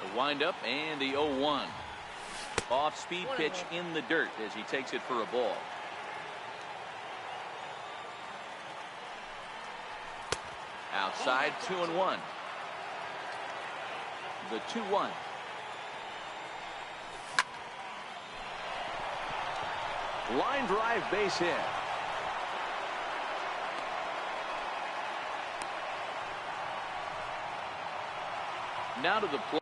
The windup and the 0-1. Off-speed pitch in the dirt as he takes it for a ball. Outside, 2-1. The 2-1. Line drive, base hit. Now to the plate.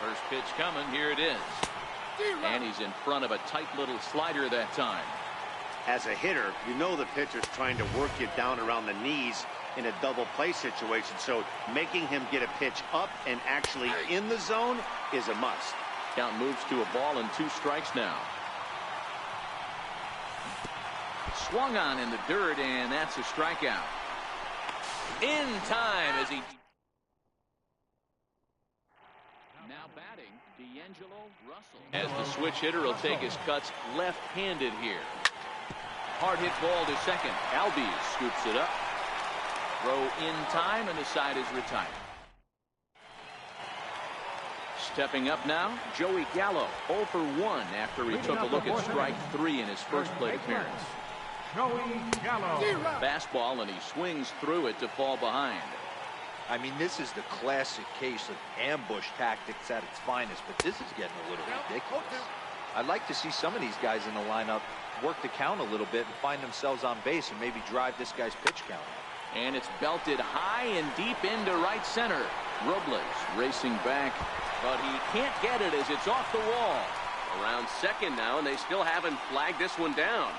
First pitch coming. Here it is. And he's in front of a tight little slider that time. As a hitter, you know the pitcher's trying to work you down around the knees in a double play situation. So making him get a pitch up and actually in the zone is a must. Count moves to a ball and 2 strikes now. Swung on in the dirt, and that's a strikeout. In time as he... Now batting, D'Angelo Russell. As the switch hitter will take his cuts left-handed here. Hard hit ball to second. Albies scoops it up. Throw in time, and the side is retired. Stepping up now, Joey Gallo, 0 for 1 after he took a look at strike 3 in his first plate appearance. Joey Gallo. Fastball, and he swings through it to fall behind. I mean, this is the classic case of ambush tactics at its finest, but this is getting a little ridiculous. I'd like to see some of these guys in the lineup work the count a little bit and find themselves on base and maybe drive this guy's pitch count. And it's belted high and deep into right center. Robles racing back, but he can't get it as it's off the wall. Around second now, and they still haven't flagged this one down.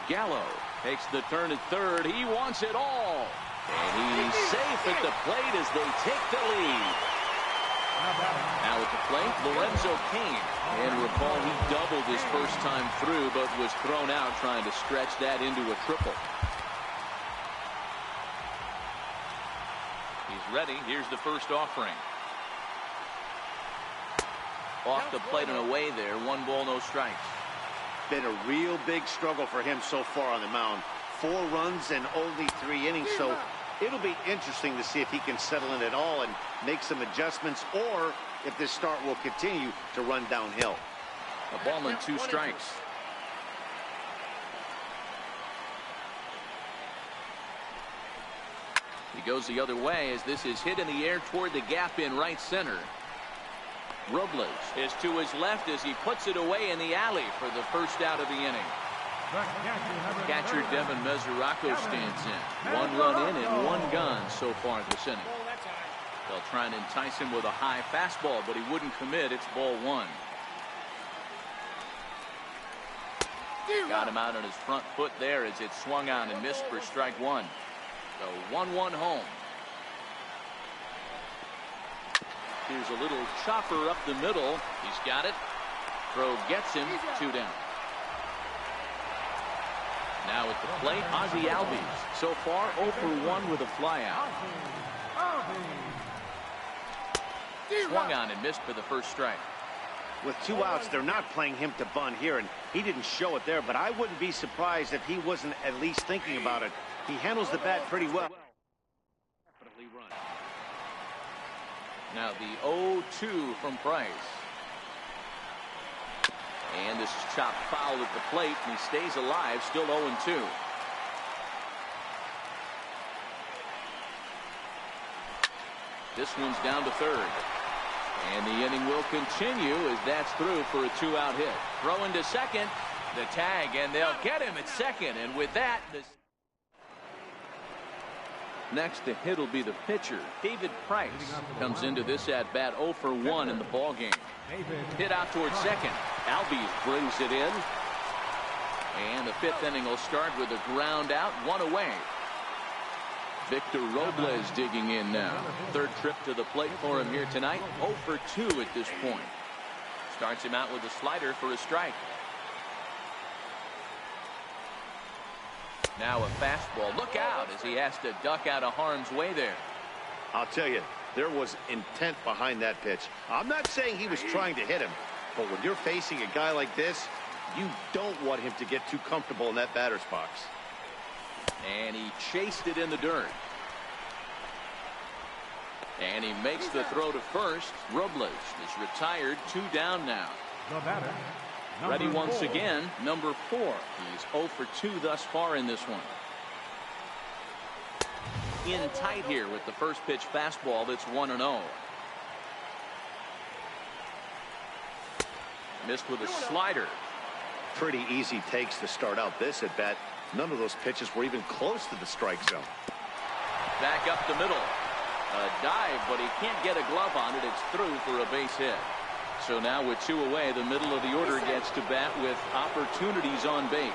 Gallo takes the turn at third. He wants it all. And he's safe at the plate as they take the lead. Now at the plate, Lorenzo Cain. And recall, he doubled his first time through, but was thrown out trying to stretch that into a triple. He's ready. Here's the first offering. Off the plate and away there. 1 ball, no strikes. Been a real big struggle for him so far on the mound. 4 runs and only 3 innings, so it'll be interesting to see if he can settle in at all and make some adjustments, or if this start will continue to run downhill. A ball and 2 strikes. He goes the other way as this is hit in the air toward the gap in right center. Robles is to his left as he puts it away in the alley for the first out of the inning. Catcher Devin Mesoraco stands in. 1 run in and 1 gone so far this inning. They'll try and entice him with a high fastball, but he wouldn't commit. It's ball 1. Got him out on his front foot there as it swung on and missed for strike 1. So 1-1 home. Here's a little chopper up the middle. He's got it. Throw gets him. 2 down. Now at the plate, Ozzie Albies. So far 0 for 1 with a flyout. Swung on and missed for the first strike. With 2 outs, they're not playing him to bunt here, and he didn't show it there, but I wouldn't be surprised if he wasn't at least thinking about it. He handles the bat pretty well. Now the 0-2 from Price. And this is chopped foul at the plate, and he stays alive, still 0-2. This one's down to third. And the inning will continue as that's through for a 2-out hit. Throw into second, the tag, and they'll get him at second. And with that, next to hit will be the pitcher, David Price. Comes into this at-bat 0 for 1 in the ballgame. Hit out towards second. Albies brings it in. And the 5th inning will start with a ground out, 1 away. Victor Robles digging in now. Third trip to the plate for him here tonight. 0 for 2 at this point. Starts him out with a slider for a strike. Now a fastball. Look out as he has to duck out of harm's way there. I'll tell you, there was intent behind that pitch. I'm not saying he was trying to hit him, but when you're facing a guy like this, you don't want him to get too comfortable in that batter's box. And he chased it in the dirt. And he makes the throw to first. Robles is retired. 2 down now. The batter, Ready once 4. again, number 4. He's 0 for 2 thus far in this one. In tight here with the first pitch fastball that's 1-0. Missed with a slider. Pretty easy takes to start out this at bat. None of those pitches were even close to the strike zone. Back up the middle. A dive, but he can't get a glove on it. It's through for a base hit. So now with 2 away, the middle of the order gets to bat with opportunities on base.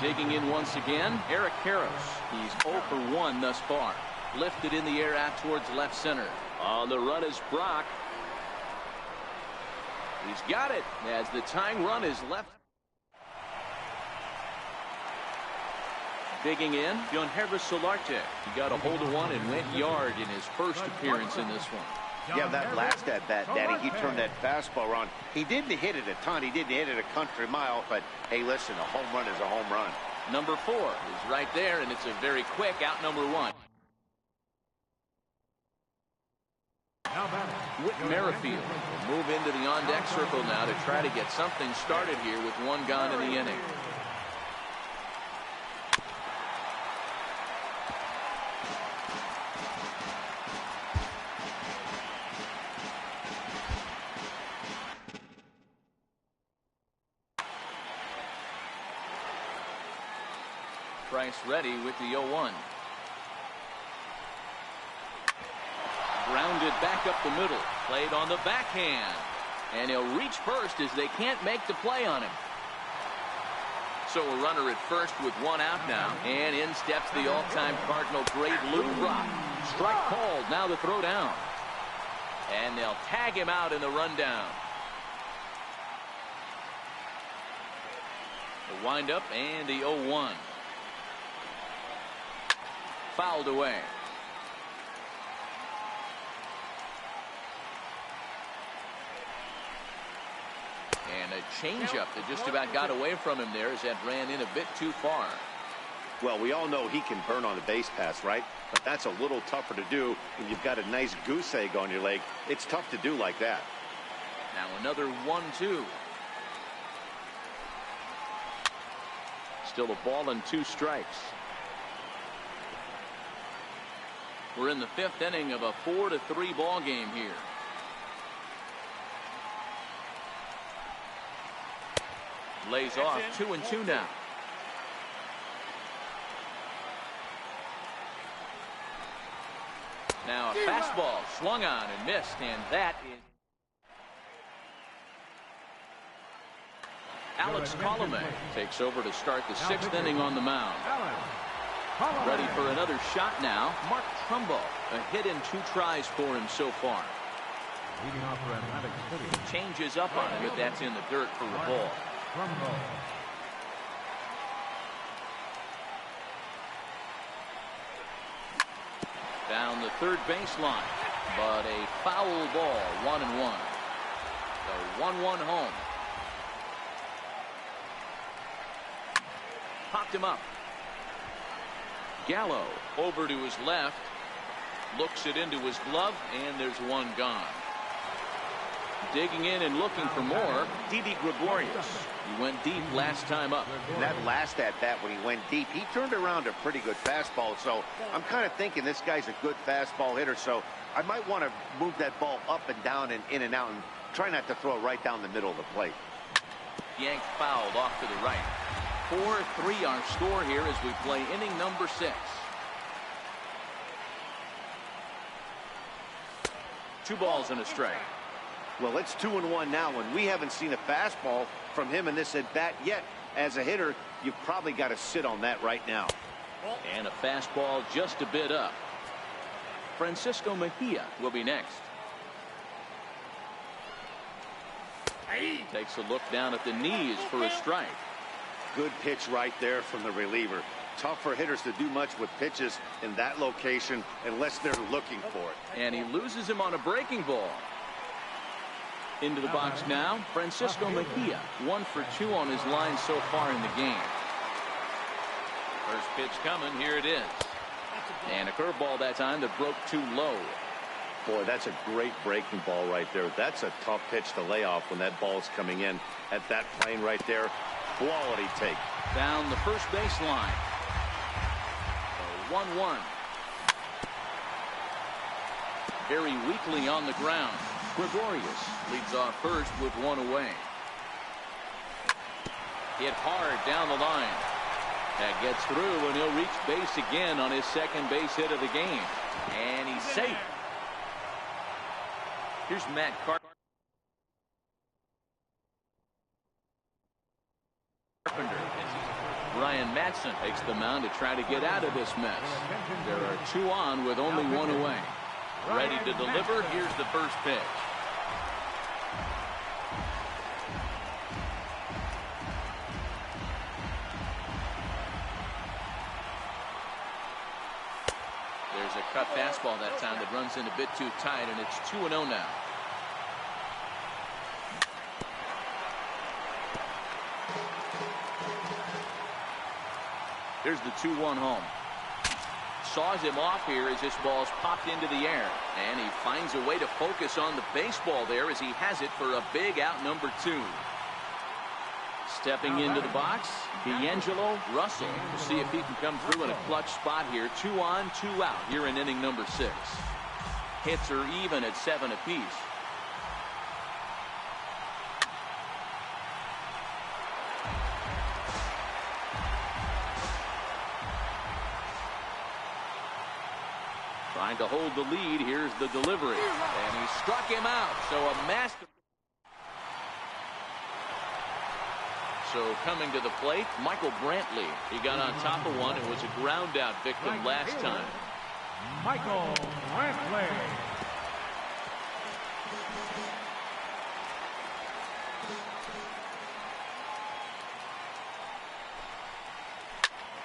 Digging in once again, Eric Karros. He's 0 for 1 thus far. Lifted in the air out towards left center. On the run is Brock. He's got it as the tying run is left. Digging in, Jonhervis Solarte. He got a hold of one and went yard in his first appearance in this one. Yeah, that last at bat, Danny, he turned that fastball around. He didn't hit it a ton. He didn't hit it a country mile. But, hey, listen, a home run is a home run. Number 4 is right there, and it's a very quick out number 1. Whit Merrifield will move into the on-deck circle now to try to get something started here with 1 gone in the inning. Price ready with the 0-1. Grounded back up the middle. Played on the backhand. And he'll reach first as they can't make the play on him. So a runner at first with 1 out now. And in steps the all-time Cardinal great Lou Brock. Strike called. Now the throw down. And they'll tag him out in the rundown. The windup and the 0-1. Fouled away. And a changeup that just about got away from him there as that ran in a bit too far. Well, we all know he can burn on the base pass, right? But that's a little tougher to do when you've got a nice goose egg on your leg. It's tough to do like that. Now another 1-2. Still a ball and 2 strikes. We're in the 5th inning of a 4-3 ball game here. Lays off 2-2 now. Now a fastball swung on and missed, and that is Alex Colomé takes over to start the 6th inning on the mound. Ready for another shot now. Mark Trumbo. A hit in 2 tries for him so far. Leading off for Atlantic City. Changes up on him, but that's in the dirt for a ball. Down the third baseline, but a foul ball. 1-1. The 1-1 home. Popped him up. Gallo over to his left, looks it into his glove, and there's 1 gone. Digging in and looking for more, Didi Gregorius. He went deep last time up. That last at bat when he went deep, he turned around a pretty good fastball. So I'm kind of thinking this guy's a good fastball hitter. So I might want to move that ball up and down and in and out and try not to throw it right down the middle of the plate. Yanked fouled off to the right. 4-3 our score here as we play inning number 6. 2 balls and a strike. Well, it's 2-1 now, and we haven't seen a fastball from him in this at bat yet. As a hitter, you've probably got to sit on that right now. And a fastball just a bit up. Francisco Mejia will be next. Takes a look down at the knees for a strike. Good pitch right there from the reliever. Tough for hitters to do much with pitches in that location unless they're looking for it. And he loses him on a breaking ball. Into the box now, Francisco Mejia. 1 for 2 on his line so far in the game. First pitch coming. Here it is. And a curveball that time that broke too low. Boy, that's a great breaking ball right there. That's a tough pitch to lay off when that ball's coming in at that plane right there. Quality take. Down the first baseline. 1-1. Very weakly on the ground. Gregorius leads off first with 1 away. Hit hard down the line. That gets through, and he'll reach base again on his second base hit of the game. And he's safe. Here's Matt Carpenter. Ryan Madsen takes the mound to try to get out of this mess. There are 2 on with only 1 away. Ready to deliver. Here's the first pitch. There's a cut fastball that time that runs in a bit too tight, and it's 2-0 now. Here's the 2-1 home. Saws him off here as this ball's popped into the air. And he finds a way to focus on the baseball there as he has it for a big out number 2. Stepping into the box, D'Angelo Russell. We'll see if he can come through in a clutch spot here. 2 on, 2 out here in inning number 6. Hits are even at 7 apiece. Trying to hold the lead. Here's the delivery. And he struck him out. So a master. So coming to the plate, Michael Brantley. He got on top of one. It was a ground out victim last time. Michael Brantley.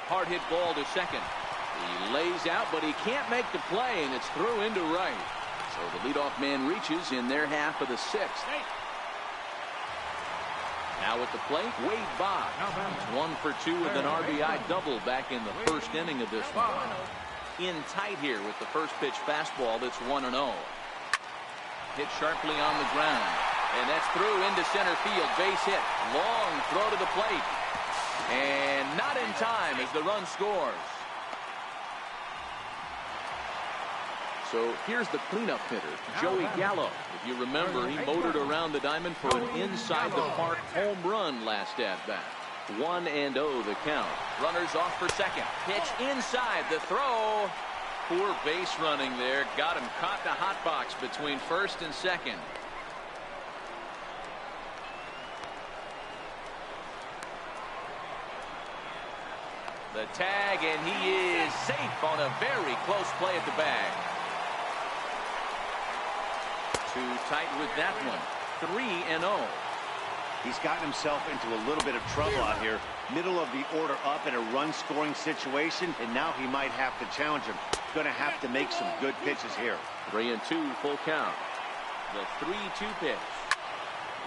Hard hit ball to second. He lays out, but he can't make the play, and it's through into right. So the leadoff man reaches in their half of the 6th. Now at the plate, Wade Boggs. 1 for 2 with an RBI double back in the first inning of this one. In tight here with the first pitch fastball that's 1-0. Hit sharply on the ground. And that's through into center field. Base hit. Long throw to the plate. And not in time as the run scores. So here's the cleanup hitter, Joey Gallo. If you remember, he motored around the diamond for an inside-the-park home run last at-bat. 1-0 the count. Runners off for second. Pitch inside the throw. Poor base running there. Got him caught the hot box between first and second. The tag, and he is safe on a very close play at the bag. Too tight with that one. 3-0. He's gotten himself into a little bit of trouble out here. Middle of the order up in a run-scoring situation, and now he might have to challenge him. Going to have to make some good pitches here. 3-2 full count. The 3-2 pitch.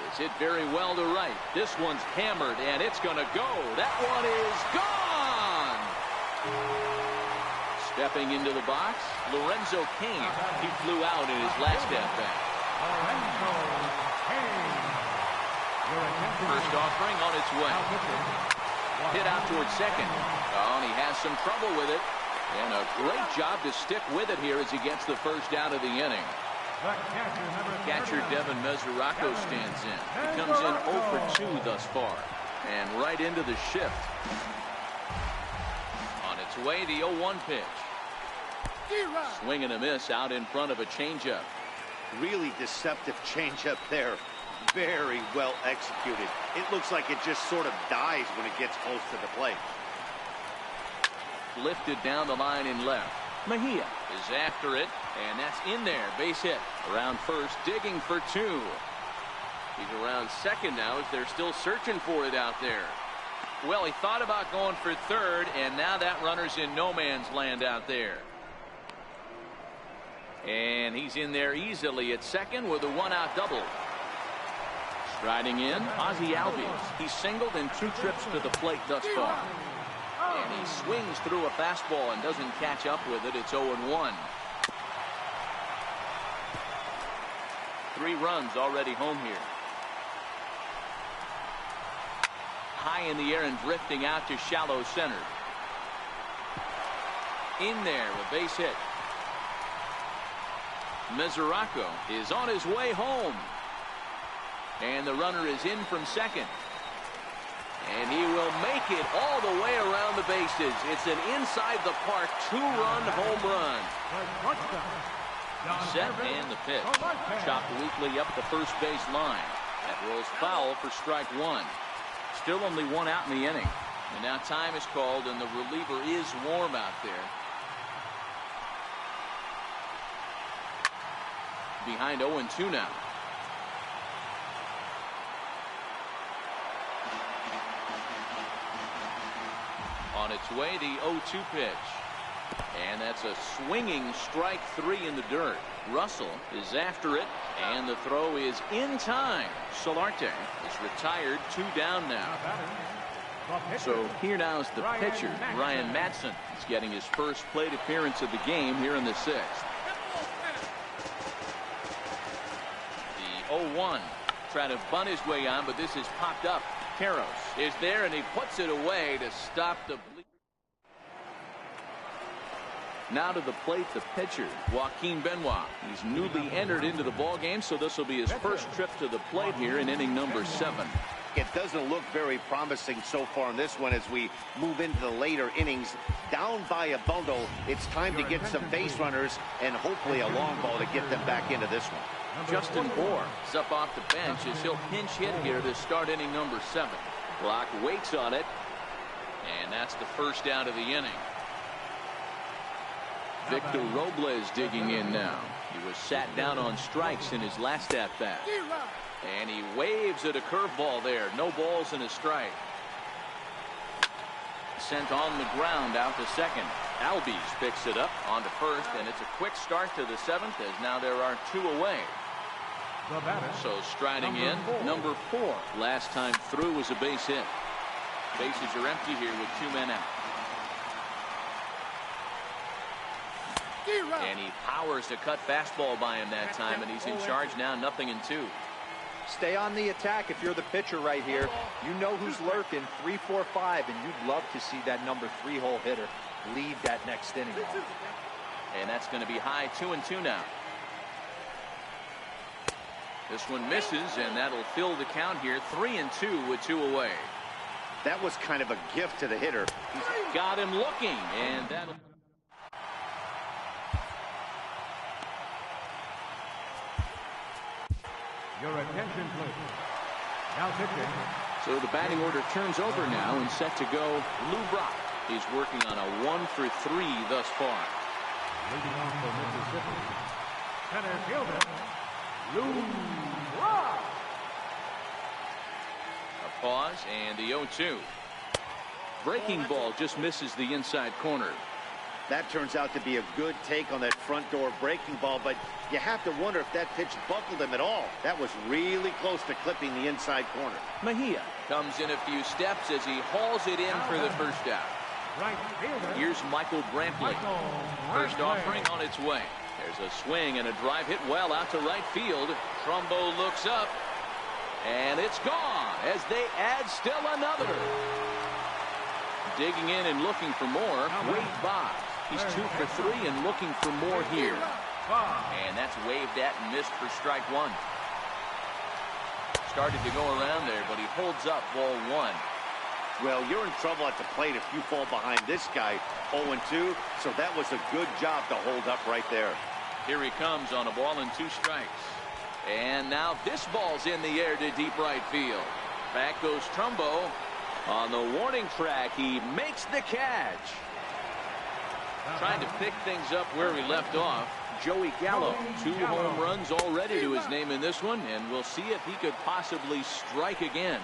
It's hit very well to right. This one's hammered, and it's going to go. That one is gone. Stepping into the box, Lorenzo Cain. He flew out in his last at-bat. First offering on its way. Hit out towards second. Oh, and he has some trouble with it. And a great job to stick with it here as he gets the first out of the inning. Catcher Devin Mesoraco stands in. He comes in 0 for 2 thus far. And right into the shift. On its way, the 0-1 pitch. Swing and a miss out in front of a changeup. Really deceptive changeup there. Very well executed. It looks like it just sort of dies when it gets close to the plate. lifted down the line in left. Mejia is after it, and that's in there. Base hit. Around first, digging for 2. He's around second now as they're still searching for it out there. Well, he thought about going for third, and now that runner's in no man's land out there. And he's in there easily at second with a 1-out double. Striding in, Ozzie Albies. He's singled in 2 trips to the plate thus far. And he swings through a fastball and doesn't catch up with it. It's 0-1. 3 runs already home here. High in the air and drifting out to shallow center. In there with base hit. Mesoraco is on his way home. And the runner is in from second. And he will make it all the way around the bases. It's an inside the park 2-run home run. Set and the pitch. Chopped weakly up the first base line. That rolls foul for strike 1. Still only 1 out in the inning. And now time is called and the reliever is warm out there. Behind 0-2 now. On its way, the 0-2 pitch. And that's a swinging strike 3 in the dirt. Russell is after it, and the throw is in time. Solarte is retired, 2 down now. So here now is the pitcher, Ryan Madsen. He's getting his first plate appearance of the game here in the 6th. The 0-1. Trying to bunt his way on, but this has popped up. Karros is there, and he puts it away to stop the bleed. Now to the plate, the pitcher, Joaquin Benoit. He's newly entered into the ballgame, so this will be his first trip to the plate here in inning number 7. It doesn't look very promising so far in this one as we move into the later innings. Down by a bundle, it's time to get some base runners and hopefully a long ball to get them back into this one. Justin Bour is up off the bench as he'll pinch hit here to start inning number 7. Block waits on it, and that's the first out of the inning. Victor Robles digging in now. He was sat down on strikes in his last at-bat. And he waves at a curveball there. No balls and a strike. Sent on the ground out to second. Albies picks it up onto first, and it's a quick start to the 7th as now there are 2 away. So striding in, number 4. Last time through was a base hit. Bases are empty here with 2 men out. And he powers a cut fastball by him that time, and he's in charge now, 0-2. Stay on the attack if you're the pitcher right here. You know who's lurking, 3, 4, 5, and you'd love to see that number 3-hole hitter lead that next inning. And that's going to be high, 2-2 now. This one misses, and that'll fill the count here, 3-2 with 2 away. That was kind of a gift to the hitter. He's got him looking, and that'll... Your attention, please. Now pitching. So the batting order turns over now and set to go. Lou Brock. He's working on a 1 for 3 thus far. Leading off for Mississippi. Center fielder, Lou Brock. A pause and the 0-2. Breaking ball just misses the inside corner. That turns out to be a good take on that front door breaking ball, but you have to wonder if that pitch buckled him at all. That was really close to clipping the inside corner. Mejia comes in a few steps as he hauls it in for the first out. Right fielder. Here's Michael Brantley. First offering on its way. There's a swing and a drive hit well out to right field. Trumbo looks up, and it's gone as they add still another. Digging in and looking for more, Wade Boggs. He's 2 for 3 and looking for more here. And that's waved at and missed for strike 1. Started to go around there, but he holds up ball 1. Well, you're in trouble at the plate if you fall behind this guy 0-2, so that was a good job to hold up right there. Here he comes on a ball and 2 strikes. And now this ball's in the air to deep right field. Back goes Trumbo. On the warning track, he makes the catch. Trying to pick things up where we left off. Joey Gallo, 2 home runs already to his name in this one, and we'll see if he could possibly strike again.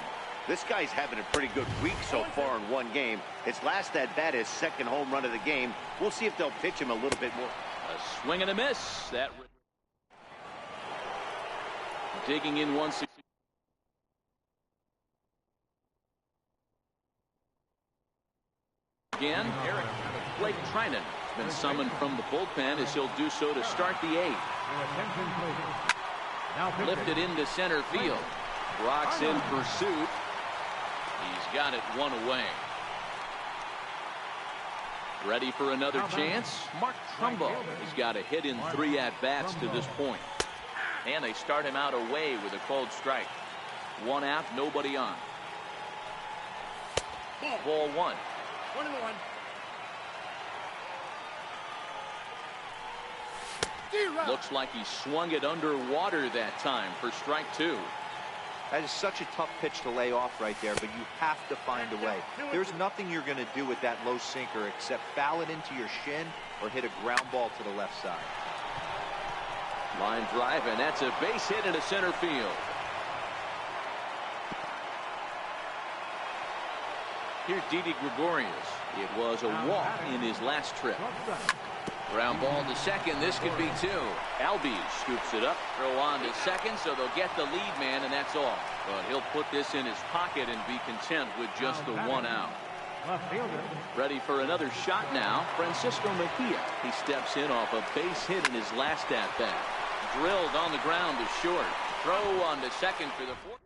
This guy's having a pretty good week so far in one game. His last at bat, his 2nd home run of the game. We'll see if they'll pitch him a little bit more. A swing and a miss. That digging in once again. Blake Trinan has been summoned from the bullpen as he'll do so to start the 8th. Lifted into center field. Brock's in pursuit. He's got it 1 away. Ready for another chance. Mark Trumbo has got a hit in 3 at-bats to this point. And they start him out away with a cold strike. 1 out, nobody on. Ball 1. 1-1. Looks like he swung it underwater that time for strike 2. That is such a tough pitch to lay off right there, but you have to find a way. There's nothing you're going to do with that low sinker except foul it into your shin or hit a ground ball to the left side. Line drive, and that's a base hit into center field. Here's Didi Gregorius. It was a walk in his last trip. Ground ball to second. This could be 2. Albies scoops it up. Throw on to second, so they'll get the lead man, and that's all. But he'll put this in his pocket and be content with just the 1 out. Ready for another shot now. Francisco Mejia. He steps in off a base hit in his last at-bat. Drilled on the ground to short. Throw on to second for the 4th.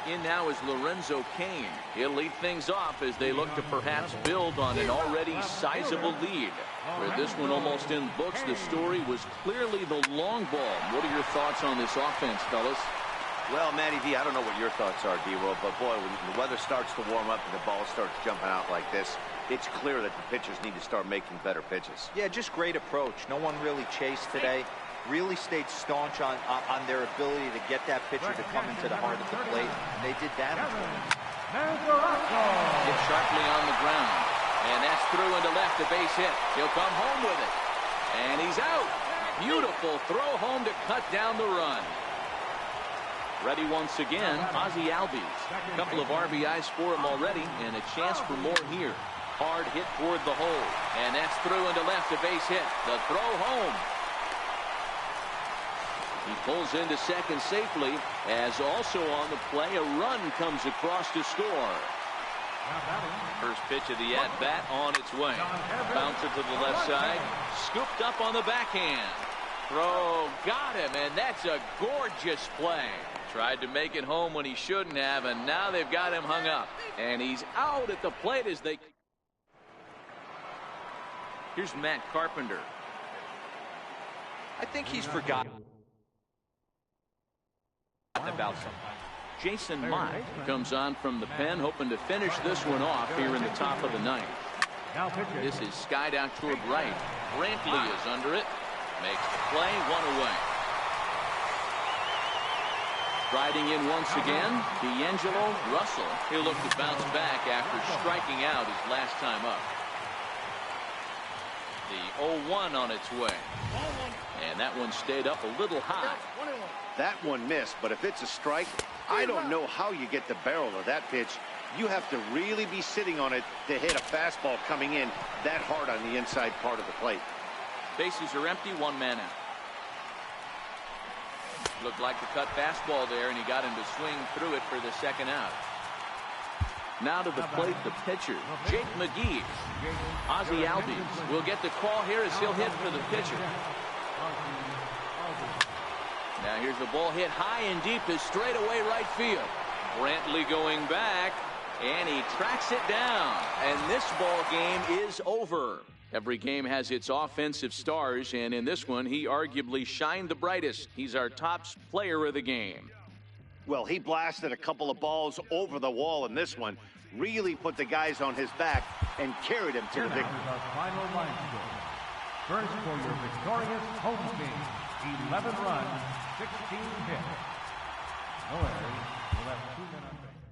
In now is Lorenzo Cain. He'll lead things off as they look to perhaps build on an already sizable lead. Where this one almost in books, the story was clearly the long ball. What are your thoughts on this offense, fellas? Well, Matty V, I don't know what your thoughts are, D-Roll, but boy, when the weather starts to warm up and the ball starts jumping out like this, it's clear that the pitchers need to start making better pitches. Yeah, just great approach. No one really chased today. Really stayed staunch on their ability to get that pitcher to come into the heart of the plate, and they did damage for him. Hit sharply on the ground, and that's through into left, a base hit. He'll come home with it, and he's out. Beautiful throw home to cut down the run. Ready once again, Ozzie Albies. A couple of RBIs for him already, and a chance for more here. Hard hit toward the hole, and that's through into left, a base hit. The throw home. He pulls into second safely, as also on the play, a run comes across to score. First pitch of the at-bat on its way. Bouncer to the left side, scooped up on the backhand. Throw, got him, and that's a gorgeous play. Tried to make it home when he shouldn't have, and now they've got him hung up. And he's out at the plate as they... Here's Matt Carpenter. I think he's forgotten about something. Jason Mott comes on from the pen, hoping to finish this one off here in the top of the 9th. This is skied out toward right. Brantley is under it. Makes the play, 1 away. Riding in once again, D'Angelo Russell. He'll look to bounce back after striking out his last time up. The 0-1 on its way. And that one stayed up a little high. That one missed, but if it's a strike, I don't know how you get the barrel of that pitch. You have to really be sitting on it to hit a fastball coming in that hard on the inside part of the plate. Bases are empty, 1 man out. Looked like the cut fastball there, and he got him to swing through it for the 2nd out. Now to the plate, the pitcher, Jake McGee. Ozzie Albies will get the call here as he'll hit for the pitcher. Now here's the ball hit high and deep to straightaway right field. Brantley going back, and he tracks it down. And this ball game is over. Every game has its offensive stars, and in this one, he arguably shined the brightest. He's our top player of the game. Well, he blasted a couple of balls over the wall in this one, really put the guys on his back and carried him to the victory. Final line score. First for your victorious home team, 11 runs, 16 hits. No errors. We'll have 2 men on base.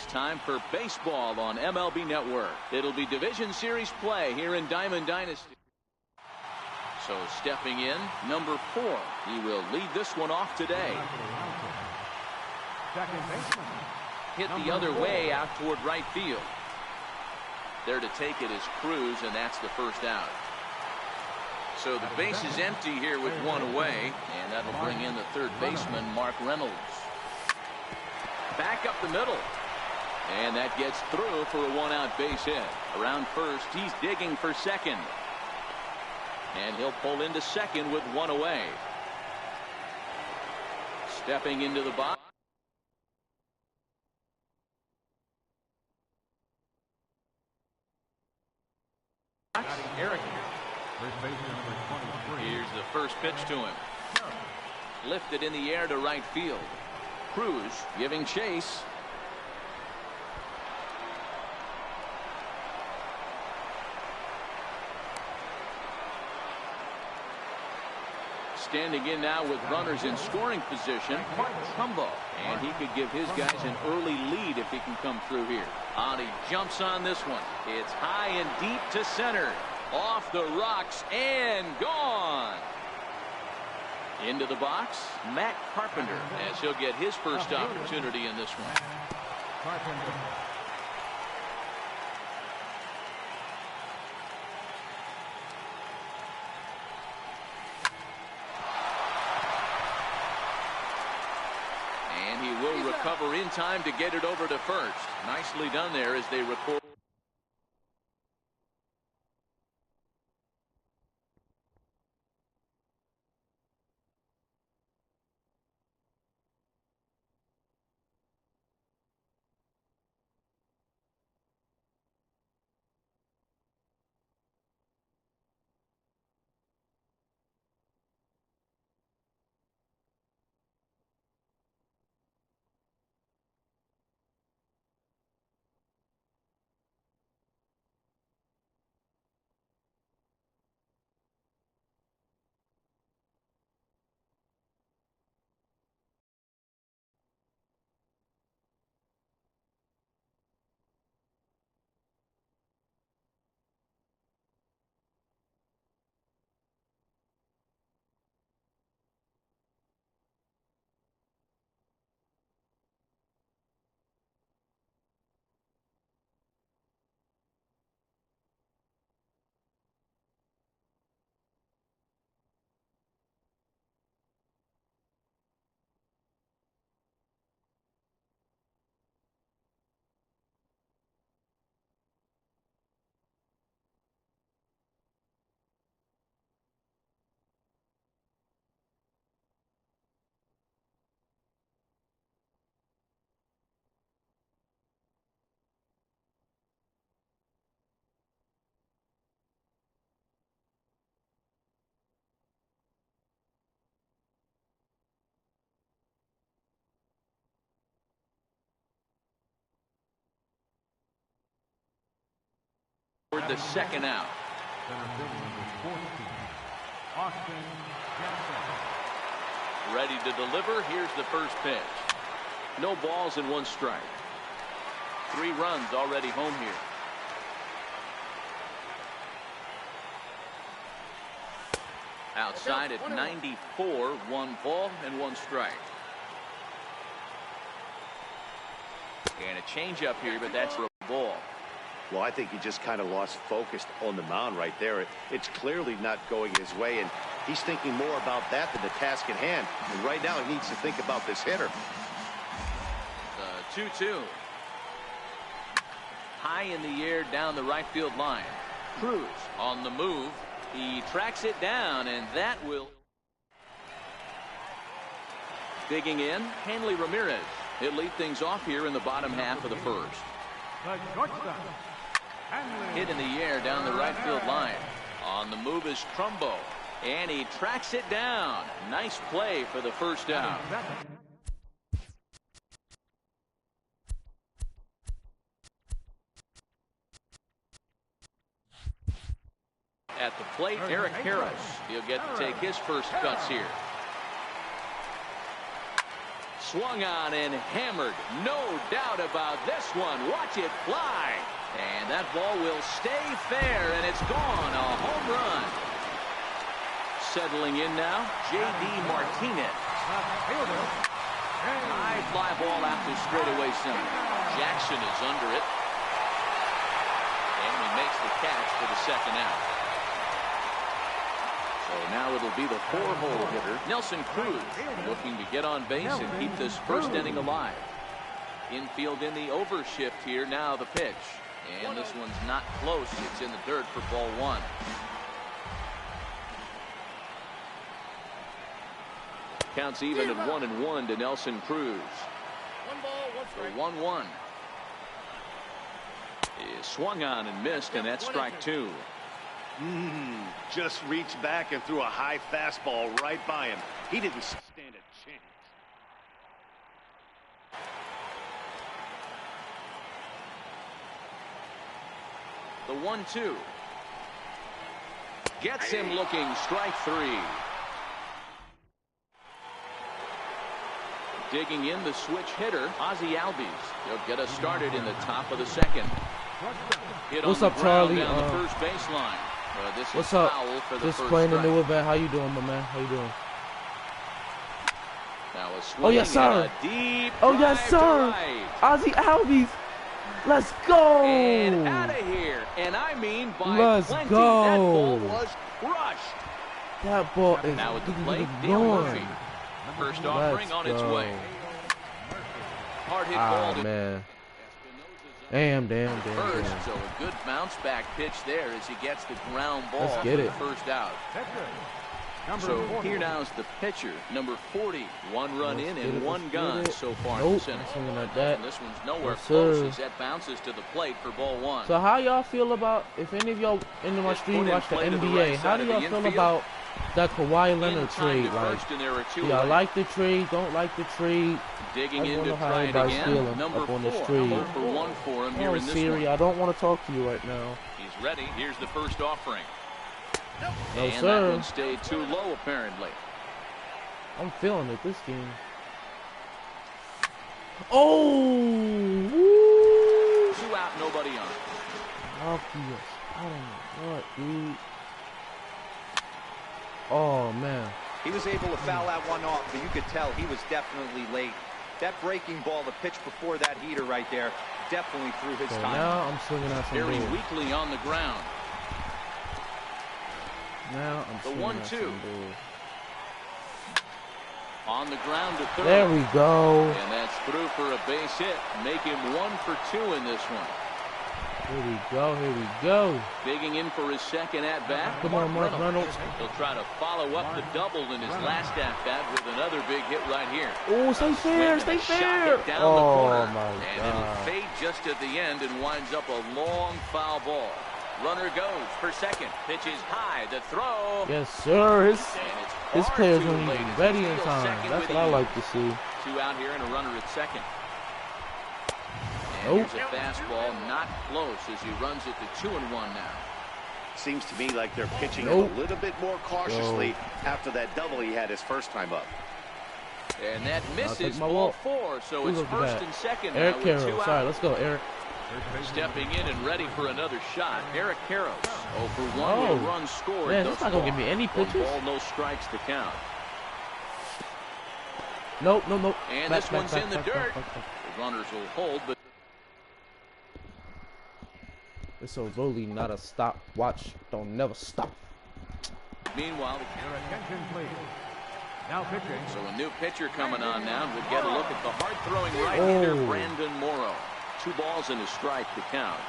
time for baseball on MLB Network. It'll be Division Series play here in Diamond Dynasty. So stepping in, number 4. He will lead this one off today. Second baseman. Hit the other way out toward right field. There to take it is Cruz, and that's the first out. So the base is empty here with one away, and that'll bring in the third baseman, Mark Reynolds. Back up the middle. And that gets through for a one-out base hit. Around first, he's digging for second. And he'll pull into second with one away. Stepping into the box. Eric. First baseman number 23. Here's the first pitch to him. Lifted in the air to right field. Cruz giving chase. Standing in now with runners in scoring position, Trumbo. And he could give his guys an early lead if he can come through here. And he jumps on this one. It's high and deep to center. Off the rocks and gone. Into the box, Matt Carpenter, as he'll get his first opportunity in this one. Carpenter. And he will recover in time to get it over to first. Nicely done there as they record. For the second out. Center field number 14. Austin Jensen. Ready to deliver. Here's the first pitch. No balls and one strike. 3 runs already home here. Outside at 94, 1 ball and 1 strike. And a changeup here, but that's a ball. Well, I think he just kind of lost focus on the mound right there. It's clearly not going his way, and he's thinking more about that than the task at hand. And right now he needs to think about this hitter. 2-2. High in the air down the right field line. Cruz on the move. He tracks it down, and that will. Digging in, Hanley Ramirez. He'll lead things off here in the bottom half of the first. The shortstop. Hit in the air down the right field line. On the move is Trumbo. And he tracks it down. Nice play for the first out. At the plate, Eric Harris. He'll get to take his first cuts here. Swung on and hammered. No doubt about this one. Watch it fly. And that ball will stay fair, and it's gone. A home run. Settling in now, J.D. Martinez. High fly ball out to straightaway center. Jackson is under it. And he makes the catch for the second out. So now it'll be the 4-hole hitter, Nelson Cruz, looking to get on base and keep this first inning alive. Infield in the overshift here. Now the pitch. And this one's not close. It's in the dirt for ball one. Counts even at 1-1 to Nelson Cruz. 1-1. Is swung on and missed, and that's strike two. Just reached back and threw a high fastball right by him. He didn't stand a chance. The 1-2. Gets him looking. Strike three. Digging in the switch hitter, Ozzie Albies. He'll get us started in the top of the second. Hit What's on up, the ground Charlie? down the first baseline. This What's is up? foul for the Just first playing the strike. new event. How you doing, my man? How you doing? Now a Oh, yes, swing and sir. a deep Oh, yes, drive sir. to right. Ozzie Albies. Let's go. And out of here. And I mean by Let's plenty. go. That ball was crushed. That ball is Now at the plate, Dale gone. Murphy. First offering on its way. Hard hit ball to man. Damn. first. So a good bounce back pitch there as he gets the ground ball Let's get for it. the first out. So here now is the pitcher, number 40. One run in and one gone so far in Nope, this inning. something like that. And this one's nowhere Yes, close sir. as that bounces to the plate for ball one. So how y'all feel about, if any of y'all into my It's stream put in watch the play to the NBA, right how side do of the y'all feel infield. about that Kawhi Leonard In time trade? to Like, first, and there are two do y'all away. like the trade? Don't like the trade? Digging I in wanna to know how try it everybody's again. feeling Number up on this 4. trade. 0 for 1 for him here Oh, in this Siri, one. I don't want to talk to you right now. He's ready. Here's the first offering. No, And sir. that one stayed too low, apparently. I'm feeling it this game. Oh! Woo! 2 out, nobody on. Obvious. I don't know what, dude. Oh, man. He was able to foul that one off, but you could tell he was definitely late. That breaking ball, the pitch before that heater right there, definitely threw his So time. now I'm swinging at some Very balls. weakly on the ground. Now I'm The swinging at 1-2. some balls. On the ground to third. There we go. And that's through for a base hit. Make him 1 for 2 in this one. Here we go. Here we go. Digging in for his second at-bat. Come on, Mark Reynolds. He'll try to follow up the double in his last at-bat with another big hit right here. Oh, stay fair. Stay Shot fair. hit down the Oh, corner. my And it'll God. fade just at the end and winds up a long foul ball. Runner goes for second. Pitch is high. The throw. Yes, sir. And it's His far players too don't late even as ready he in steals time. second That's with what I ease. like to see. 2 out here and a runner at second. And Nope. here's a fastball not close as he runs it to 2-1 now. Seems to me like they're pitching Nope. a little bit more cautiously after that double he had his first time up. And that misses take my ball walk. 4, so Ooh, it's look at first that. and second Eric now with 2 Carroll. out. Sorry, let's go, Eric. Stepping in and ready for another shot. Eric Karros. 0 for 1 Oh. with a run scored. Man, thus that's not gonna far. give me any 1 pitches. ball, no strikes to count. Nope. And this one's in the dirt. back. The runners will hold, but It's a really not a stop. Watch. Don't never stop. meanwhile, Your attention, please. Now pitching. so a new pitcher coming on now. We'll get a look at the hard-throwing right-hander, Oh. Brandon Morrow. 2 balls and a strike to count.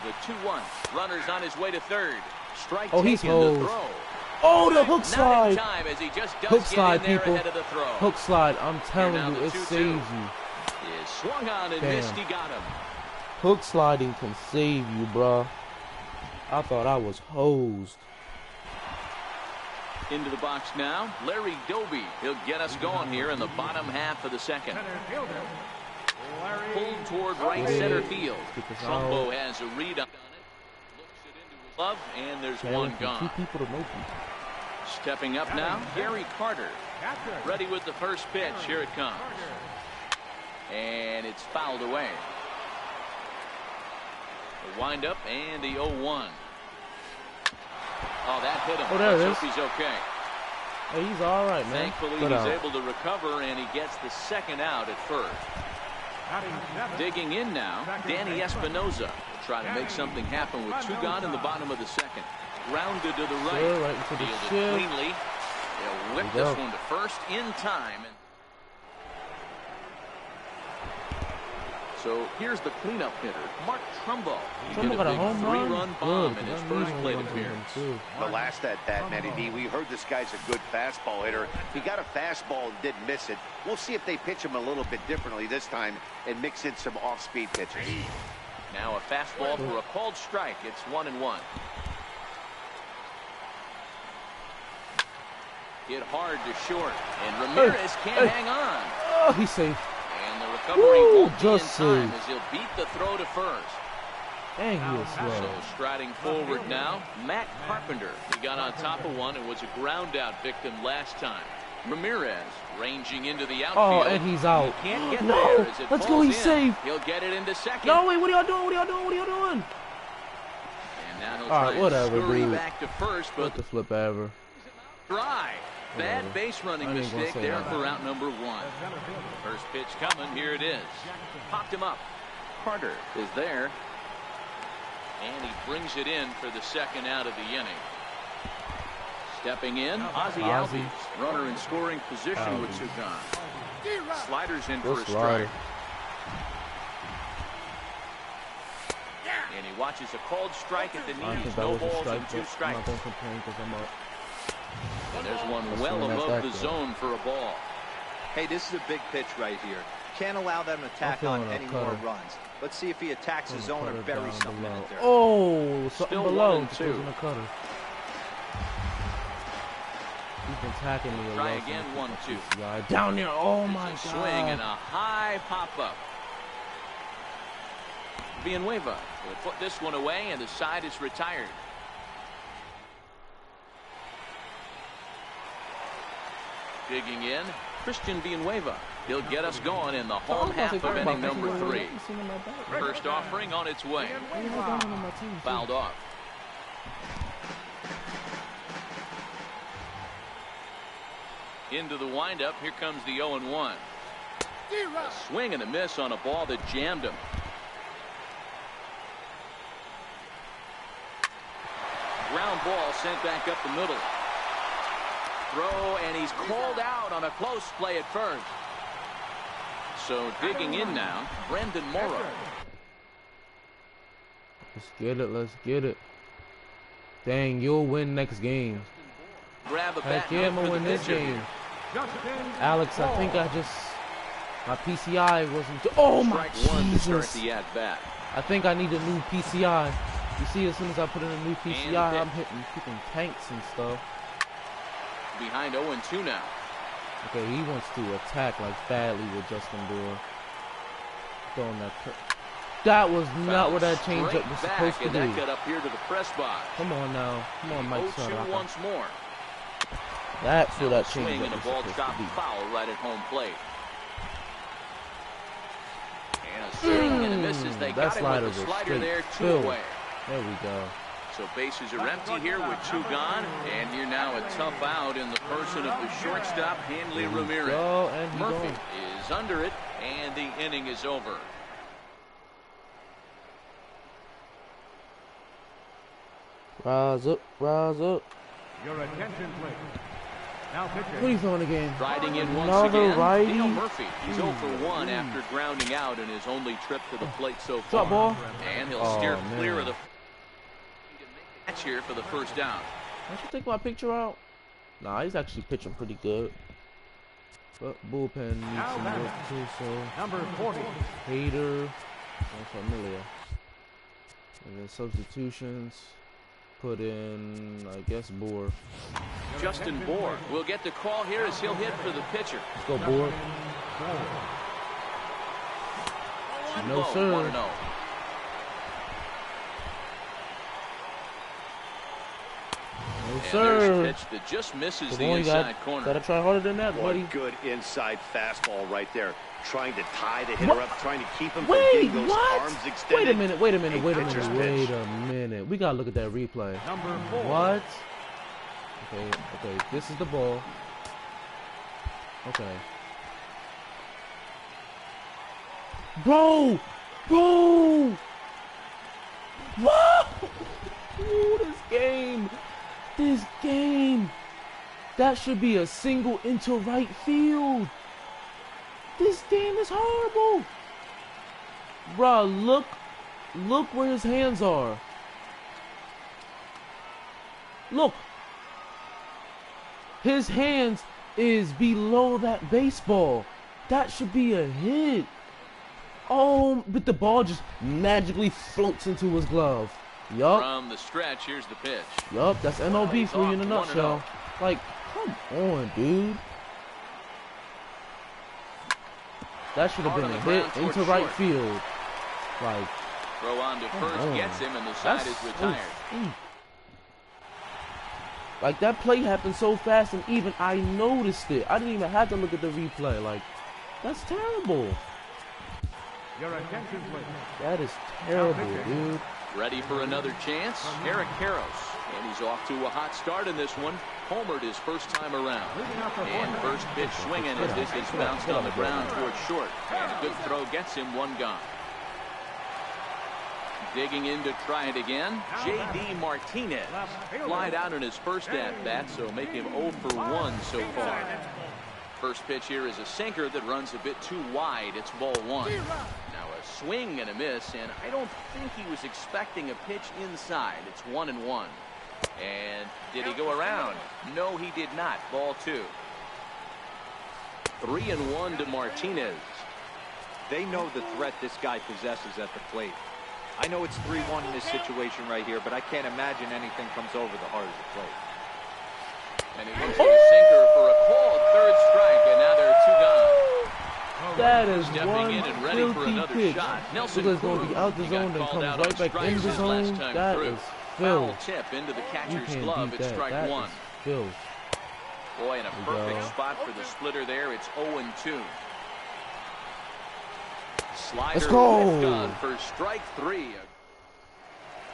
The 2-1. Runner's on his way to third. Strike Oh, he's taken, the hosed. throw. Oh, the hook Not in slide. time as he just does Hook get slide, in there people. ahead of the throw. Hook slide. I'm telling now you, the it 2-2. saves you. Is swung on and Damn. missed. He got him. Hook sliding can save you, bruh. I thought I was hosed. Into the box now, Larry Doby. He'll get us going here in the bottom half of the second. Center fielder, Larry. Pulled toward right Yeah. center field. Get this Trumbo out. has a read on it. Looks it into his glove, and there's Taylor one from gone. Two people to no people. Stepping up now, Gary Carter. Catcher. Ready with the first pitch. Here it comes. And it's fouled away. The windup and the 0-1. Oh, that hit him. Oh, there it Let's is. hope he's okay. Hey, he's all right, man. Thankfully, Good he's out. able to recover, and he gets the second out at first. Digging in now, Danny Espinoza will try to make something happen with two gone in the bottom of the second. Grounded to the right. Sure, right into the Fielded shift. cleanly. They'll whip There this you go. one to first in time. And so here's the cleanup hitter, Mark Trumbo. He hit Trumbo got a big home run? three-run bomb Good, in his 'cause I first need plate one of them appearance. too. The last at that, Matty D, we heard this guy's a good fastball hitter. He got a fastball and didn't miss it. We'll see if they pitch him a little bit differently this time and mix in some off-speed pitches. Now a fastball for a called strike. It's 1-1. Hit hard to short, and Ramirez can't hang on. Oh, he's safe. And the recovery Woo, won't be in just time safe. as he'll beat the throw to first. Dang, he was So slow. striding forward now, Matt Carpenter. He got on top of one and was a ground out victim last time. Ramirez ranging into the outfield. Oh, and he's out. He can't get No, there as it let's go, falls he's in. safe. He'll get it into second. No, wait, what are y'all doing? What are y'all doing? What are y'all doing? And now he'll All try right, and whatever, scurry dude. back to first, but What the flip ever. dry. Bad Whatever. base running I ain't gonna mistake say there that. for out number one. First pitch coming. Here it is. Popped him up. Carter is there. And he brings it in for the second out of the inning. Stepping in, Ozzie Ozzie. Albies. Runner in scoring position with two gone. Sliders in for Good a slider. strike. And he watches a called strike at the I don't knees. think that No was a balls strike, and two but I'm strikes. not going to complain because I'm up. And there's one Let's well swing that above back the there. zone for a ball. Hey, this is a big pitch right here. Can't allow them to tack on feeling a any more cutter. runs. Let's see if he attacks his zone or Cutter buries down something in below. it there. Oh, something Still below. 1-2. Just wasn't a cutter. He's been attacking me a Try lot. again, 1-2. Right down there. Oh my It's a God. swing and a high pop-up. Villanueva will put this one away, and the side is retired. Digging in, Christian Villanueva. He'll get us going in the home half of inning number 3. First offering on its way. Fouled off. Into the windup. Here comes the 0-1. A swing and a miss on a ball that jammed him. Ground ball sent back up the middle. Throw, and he's called out on a close play at first. So digging in now, Brendan Morrow. Let's get it. Let's get it. Dang, you'll win next game. Grab a bat Heck yeah, I'm for gonna the win this pitcher. game. Alex, I think my PCI wasn't. Oh my Strike one to start Jesus! the at-bat. I think I need a new PCI. You see, as soon as I put in a new PCI, pitch. I'm hitting tanks and stuff. Behind 0-2 now. Okay, he wants to attack like badly with Justin Bohr. Throwing that. That was not what that changeup Straight was back, supposed to and that do. got up here to the press box. Come on now. Come on, Mike 0-2 Sutter. once more. That's what Now a that swing changeup and a was ball supposed chopped to be. foul right at home plate. And a swing and a miss as they that got him slider with the was slider straight there, 2 filled. away. There we go. So bases are empty here with 2 gone, and here now a tough out in the person of the shortstop, Hanley Ramirez. Go, and he Murphy going. is under it, and the inning is over. Rise up, rise up. Your attention, please. Now What are pitching. you throwing again? Riding in once Another again, righty. Dale Murphy. He's 0 for 1 after grounding out in his only trip to the plate so far. Drop ball. And he'll Oh, steer man. clear of the match here for the first down. Why don't you take my picture out? Nah, he's actually pitching pretty good. But bullpen needs some work too, so Number 40. Hater and Familia. And then substitutions. Put in, I guess, Bohr. Justin Bohr will get the call here as he'll hit for the pitcher. Let's go, Bohr. No, Low, sir. 1-0. No, And sir. there's a pitch that just misses Come the on, you inside gotta corner. try harder than that, buddy. What good inside fastball right there. trying to tie the hitter up, trying to keep him from Wait, getting those what? arms extended. Wait a minute, wait a pitch. minute. We gotta look at that replay. Number 4. What? Okay, this is the ball. Okay. Bro! What? Ooh, this game. That should be a single into right field. This game is horrible. Bruh, look where his hands are. Look. His hands is below that baseball. That should be a hit. Oh, but the ball just magically floats into his glove. Yup. From the stretch, here's the pitch. Yup, that's MLB for you in a nutshell. Like, come on, dude. That should have been a hit into right field. Like, Throw on to first gets him, and the side is retired. Like, that play happened so fast, and even I noticed it. I didn't even have to look at the replay. Like, that's terrible. Your attention, please. That is terrible, dude. Ready for another chance? Eric Karros. And he's off to a hot start in this one. Homered his first time around. And first pitch swinging as this is bounced on the ground towards short. And a good throw gets him one gone. Digging in to try it again, J.D. Martinez. Flied out in his first at-bat, so make him 0 for 1 so far. First pitch here is a sinker that runs a bit too wide. It's ball 1. Now a swing and a miss, and I don't think he was expecting a pitch inside. It's 1-1. And did he go around? No, he did not. Ball 2. 3-1 to Martinez. They know the threat this guy possesses at the plate. I know it's 3-1 in this situation right here, but I can't imagine anything comes over the heart of the plate. And he looks at a sinker for a called third strike, and now there are 2 gone. That is Stepping one in and ready for filthy another pitch. shot. Nelson Because going to be Cruz. out the He zone got and called comes out right on back in the strikes last zone. time That through. is Foul filth. tip into the You catcher's can't glove. beat It's that. strike That 1. is filth. Boy, in a There you perfect go. spot for the splitter there. It's 0-2. Slider Let's go. whiffed on for strike 3.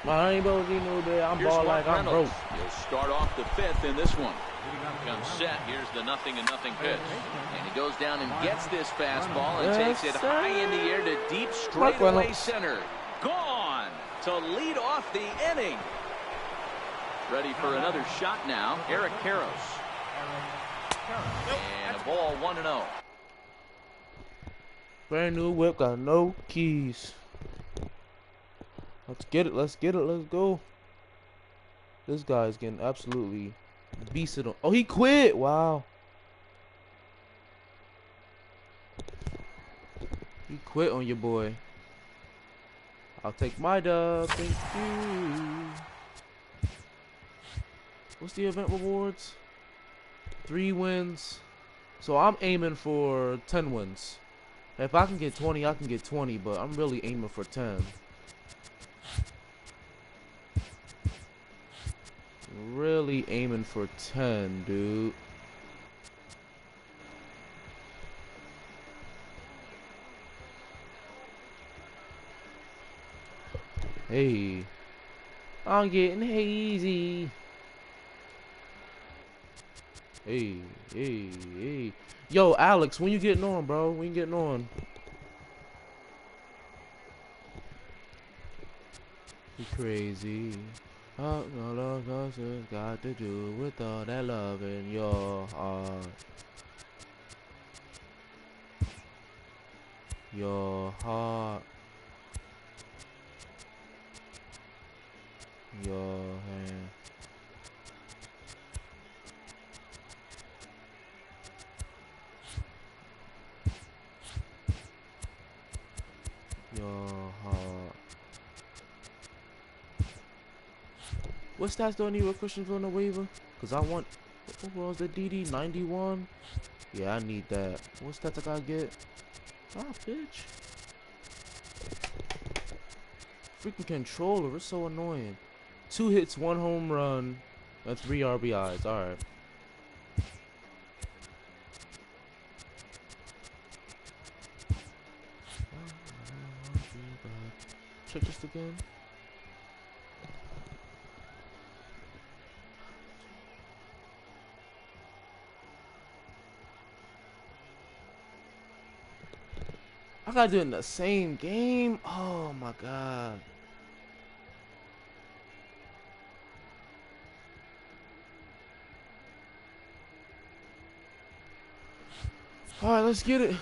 I ain't supposed to know that. I'm Here's ball Mark like I'm Reynolds. broke. He'll start off the 5th in this one. Comes set. Here's the 0-0 pitch. And he goes down and gets this fastball and Yes, takes it sir. high in the air to deep Mark straightaway Reynolds. center. Gone to lead off the inning. Ready for another shot now. Eric Karros. And a ball 1-0. Brand new whip, got no keys. Let's get it, let's go. This guy's getting absolutely beasted on. Oh, he quit. Wow. He quit on your boy. I'll take my dub. Thank you. What's the event rewards? 3 wins. So I'm aiming for 10 wins. If I can get 20, I can get 20, but I'm really aiming for 10. Really aiming for 10, dude. Hey. I'm getting hazy. Hey. Yo, Alex, when you getting on, bro? When you getting on? You crazy. All the got to do with all that love in your heart. Your heart. Your hand. Your heart. What stats do I need with Christian Villanueva? Cause I want, what was the DD 91? Yeah, I need that. What stats I gotta get? Ah, bitch. Freaking controller, it's so annoying. 2 hits, 1 home run, and 3 RBIs. All right. again? I gotta do it in the same game? Oh my god. Alright, let's get it.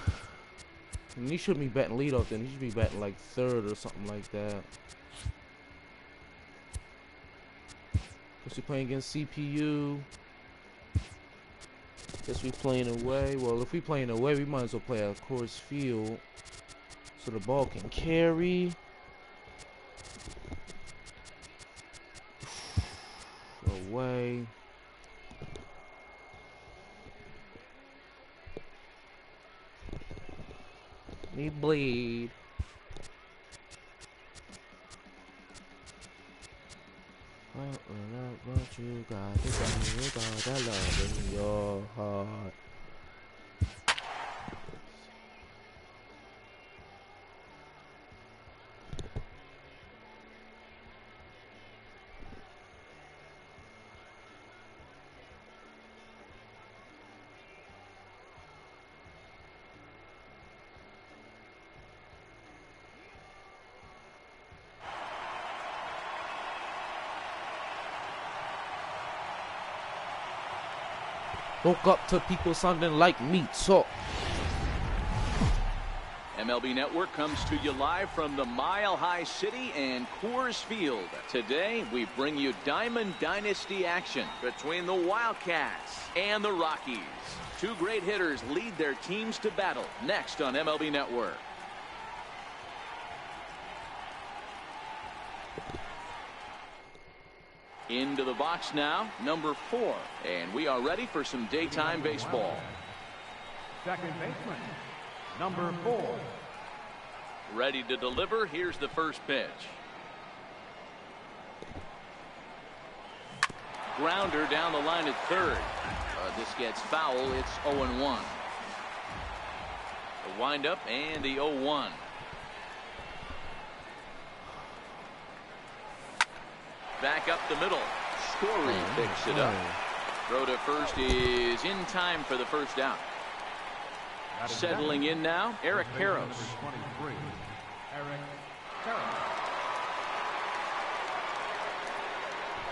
And he shouldn't be batting leadoff then. He should be batting like third or something like that. Guess we playing against CPU. Guess we playing away. Well, if we playing away, we might as well play at Coors Field so the ball can carry. Away. Me bleed. What you got? You got that love in your heart. Woke up to people sounding like meat, so. MLB Network comes to you live from the Mile High City and Coors Field. Today, we bring you Diamond Dynasty action between the Wildcats and the Rockies. Two great hitters lead their teams to battle next on MLB Network. Into the box now, number 4. And we are ready for some daytime baseball. Second baseman, number 4. Ready to deliver. Here's the first pitch. Grounder down the line at third. This gets foul. It's 0-1. The windup and the 0-1. Back up the middle. Story picks it up. Throw to first is in time for the first out. Settling in now, Eric Karros. 23, Eric Karros.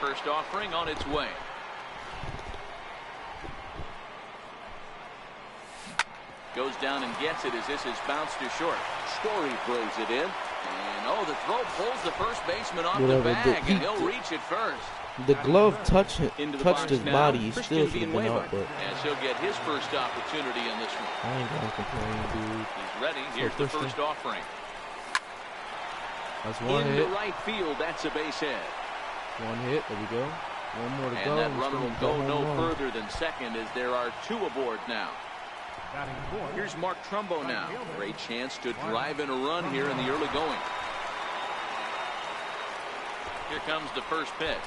First offering on its way. Goes down and gets it as this is bounced to short. Story throws it in. And the throw pulls the first baseman off the bag, and he'll reach it first. The glove touched his body. He still should have been out, but as he'll get his first opportunity in this one. I ain't gonna complain, dude. He's ready. Here's the first offering. That's one hit. Into right field. That's a base hit. One hit. There we go. One more to go. And that runner will go no further than second as there are 2 aboard now. Here's Mark Trumbo now. Great chance to drive in a run here in the early going. Here comes the first pitch.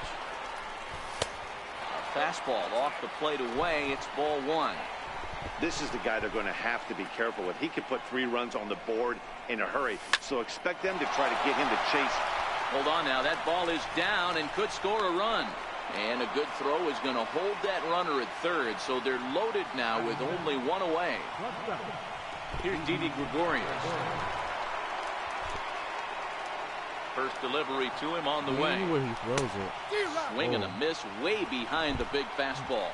A fastball off the plate away. It's ball 1. This is the guy they're going to have to be careful with. He can put 3 runs on the board in a hurry, so expect them to try to get him to chase. Hold on now. That ball is down and could score a run. And a good throw is going to hold that runner at third, so they're loaded now with only 1 away. Here's Didi Gregorius. First delivery to him on the way. Where he throws it. Swing and a miss way behind the big fastball.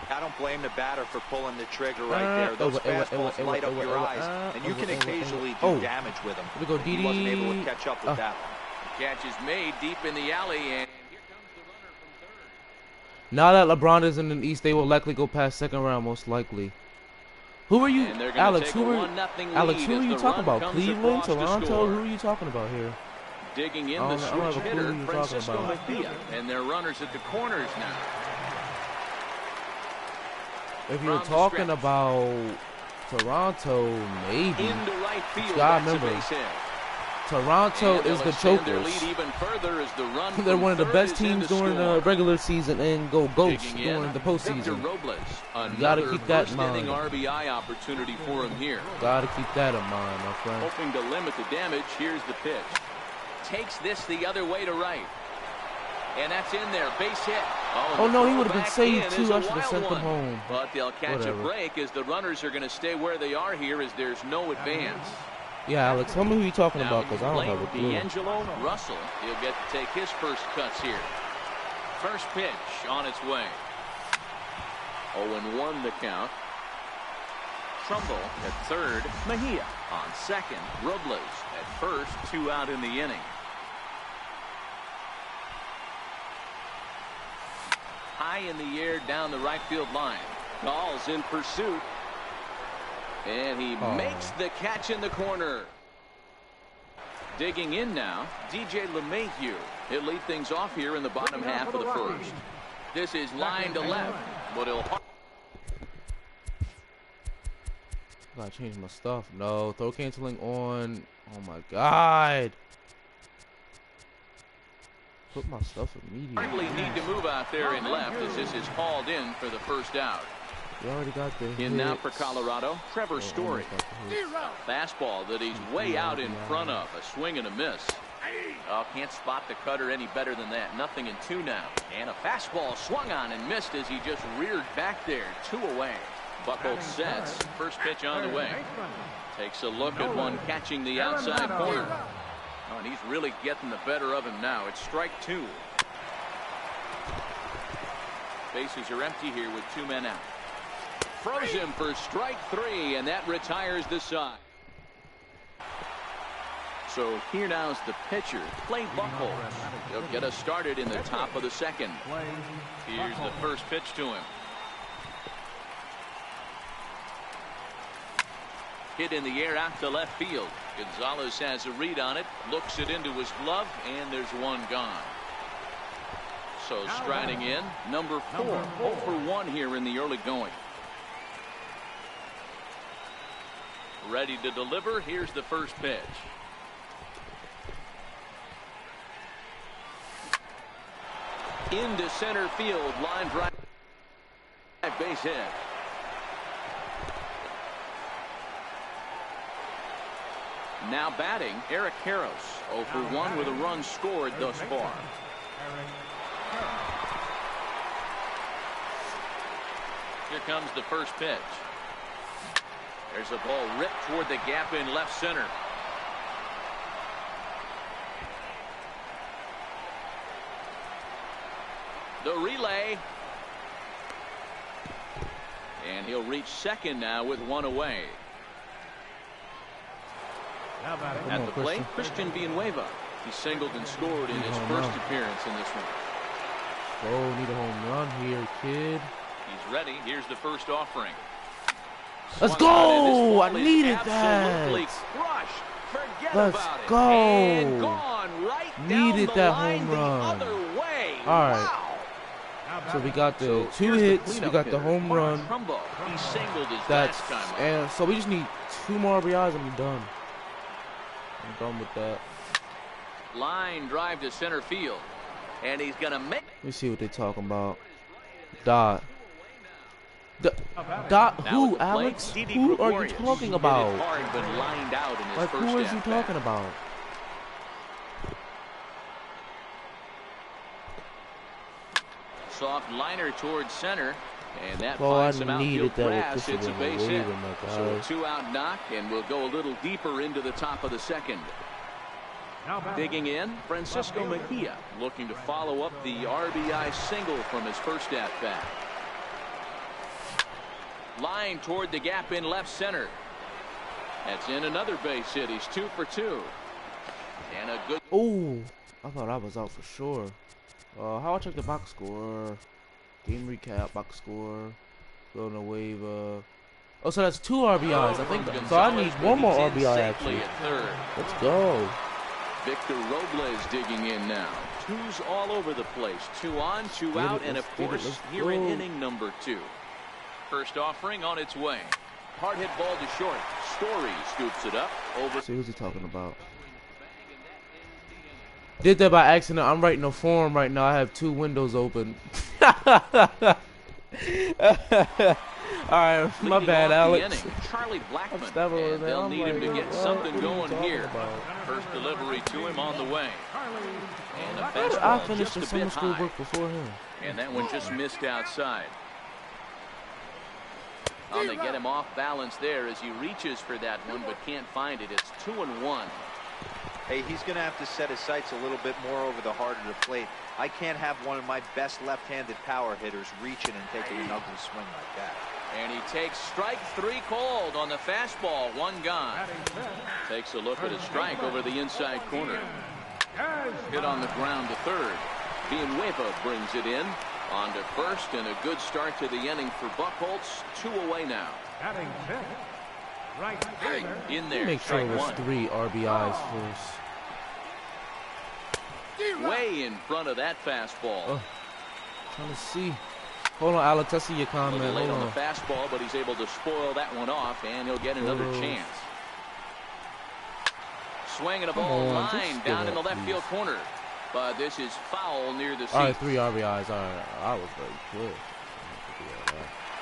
I don't blame the batter for pulling the trigger right there. Those fastballs light up your eyes, and you can occasionally do damage with them. We go, Didi. He wasn't able to catch up with that one. Catch is made deep in the alley, and here comes the runner from third. Now that LeBron is in the East, they will likely go past second round, most likely. Who are you, Alex? Who are you talking about? Cleveland, Toronto? Who are you talking about here? Digging in the switch hitter, Francisco Mejia, and their runners at the corners now. If you're talking about Toronto, maybe. Into right field, you gotta remember, Toronto is the chokers. They're one of the best teams during the regular season and go ghosts during the postseason. You gotta keep that in mind. RBI opportunity for him here. Gotta keep that in mind, my friend. Hoping to limit the damage. Here's the pitch. takes this the other way to right. And that's in there. Base hit. Oh, no, he would have been back saved, in is too. a I should have wild sent him one. home. But they'll catch Whatever. a break as the runners are going to stay where they are here as there's no advance. Yeah, Alex, tell me who you're talking Now about, because I don't have a clue. D'Angelo Russell. He'll get to take his first cuts here. First pitch on its way. 0-1 the count. Trumbull at third. Mejia on second. Robles at first. 2 out in the inning. High in the air down the right field line. Gall's in pursuit. And he makes the catch in the corner. Digging in now, DJ LeMahieu. He'll lead things off here in the bottom half of the first. This is line to left, but he'll... Gotta change my stuff. No, throw canceling on. Oh my God. Put my stuff immediately. Hardly need to move out there in left as this is hauled in for the first out. We already got the In now for Colorado, Trevor Story. Fastball that he's way out in front of. A swing and a miss. Oh, can't spot the cutter any better than that. Nothing in 2 now. And a fastball swung on and missed as he just reared back there. 2 away. Buckle sets. First pitch on the way. Takes a look at one catching the outside corner. Oh, and he's really getting the better of him now. It's strike 2. Bases are empty here with 2 men out. Froze him for strike 3, and that retires the side. So here now's the pitcher, Clay Buckles. He'll get us started in the top of the second. Here's the first pitch to him. Hit in the air out to left field. Gonzalez has a read on it, looks it into his glove, and there's 1 gone. So striding in, number 4, 0 for 1 here in the early going. Ready to deliver. Here's the first pitch. Into center field. Line drive. Base hit. Now batting, Eric Karros. 0 for 1 with a run scored thus far. Here comes the first pitch. There's a ball ripped toward the gap in left center. The relay. And he'll reach second now with 1 away. At the plate, Christian Villanueva. He singled and scored in his first appearance in this one. Oh, need a home run here, kid. He's ready. Here's the first offering. Let's go! I needed absolutely that. Crushed. Forget Let's about it. go. And gone right Needed down the that line home the run. other way. All right. Wow. So we got the So 2 here's the hits, we cleanup got the hitter, home Mark run. Trumbo. He singled his That's last time up. and so we just need 2 more RBIs and I'm done. I'm done with that. Line drive to center field. And he's going to make... Let me see what they're talking about. Dot. Dot who, Alex? Who are you talking about? Hard, but lined out in his Like, first who is you at-bat. talking about? Soft liner towards center. And that Oh, I finds him needed outfield that with grass. Christian It's a base hit. Villanueva, my So a guy. 2-out knock, and we'll go a little deeper into the top of the second. Digging in, Francisco Mejia looking to follow up the RBI single from his first at-bat. Line toward the gap in left center. That's in another base hit. He's 2 for 2. And a good... Oh, I thought I was out for sure. How I check the box score? Game recap, box score, Villanueva. Oh, so that's 2 RBIs. I think so. I need 1 more RBI actually. At third. Let's go. Victor Robles digging in now. 2's all over the place. 2 on, 2 out, and of course here in inning number 2. First offering on its way. Hard hit ball to short. Story scoops it up over. See who's he talking about? Did that by accident. I'm writing a form right now. I have 2 windows open. All right, my Leading bad, off the Alex. inning, Charlie Blackman, I'm stepping over and there. they'll I'm need him to like, get what? something What are you going talking here. about? First delivery to him on the way. And a I fastball finished just the a summer bit school high. work before him. And that one just missed outside. Oh, they get him off balance there as he reaches for that one, but can't find it. It's 2-1. Hey, he's going to have to set his sights a little bit more over the heart of the plate. I can't have one of my best left-handed power hitters reaching and taking an ugly swing like that. And he takes strike 3 called on the fastball. 1 gone. Takes a look at a strike over the inside corner. Hit on the ground to third. Villanueva brings it in. On to first, and a good start to the inning for Buchholz. 2 away now. In there, Make sure strike it was 1. 3 RBIs first. Way in front of that fastball. Trying to see. Hold on, Alex. I see your A comment. little late Hold on on. the fastball, but he's able to spoil that one off, and he'll get another chance. Swinging a ball on, line just down give in the up, left please. field corner. But this is foul near the seats. All right, 3 RBIs. All right, I was very good.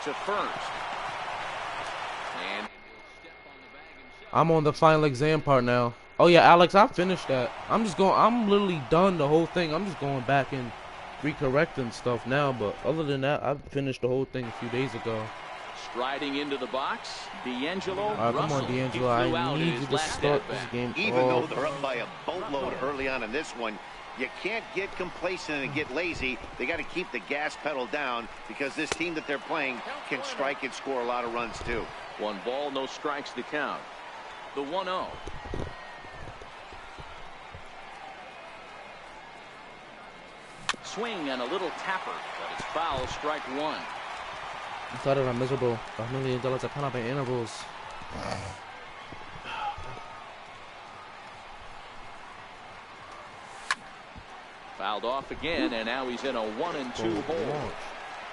To first. And he'll step on the bag himself. I'm on the final exam part now. Oh yeah, Alex, I finished that. I'm literally done the whole thing. I'm just going back and recorrecting stuff now. But other than that, I finished the whole thing a few days ago. Striding into the box, D'Angelo All right, come Russell. on, He D'Angelo. flew I out need his you to last start at-bat. this game. Even though they're up by a boatload early on in this one, you can't get complacent and get lazy. They got to keep the gas pedal down because this team that they're playing can strike and score a lot of runs too. 1 ball, no strikes to count. The 1-0. Swing and a little tapper, but it's foul, strike 1. I started on miserable. $1 million I count up in intervals. Fouled off again, and now he's in a 1-2 hole.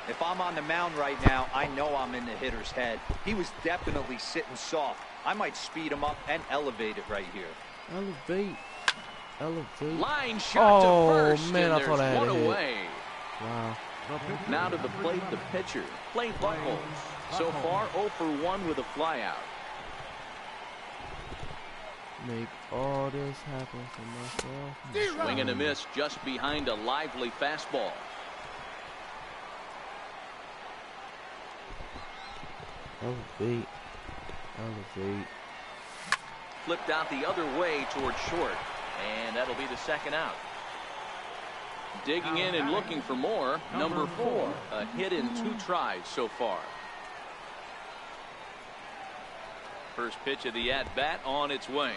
If I'm on the mound right now, I know I'm in the hitter's head. He was definitely sitting soft. I might speed him up and elevate it right here. Elevate. Line shot to first, man, and I thought I there's had 1 a hit. away. Wow. Now to the plate, the pitcher, Clay Buchholz. So far, 0 for 1 with a flyout. Make all this happen for myself. Swing and a miss just behind a lively fastball. Elevate. Flipped out the other way toward short, and that'll be the second out. Digging in and looking for more, number 4, a hit in 2 tries so far. First pitch of the at-bat on its way.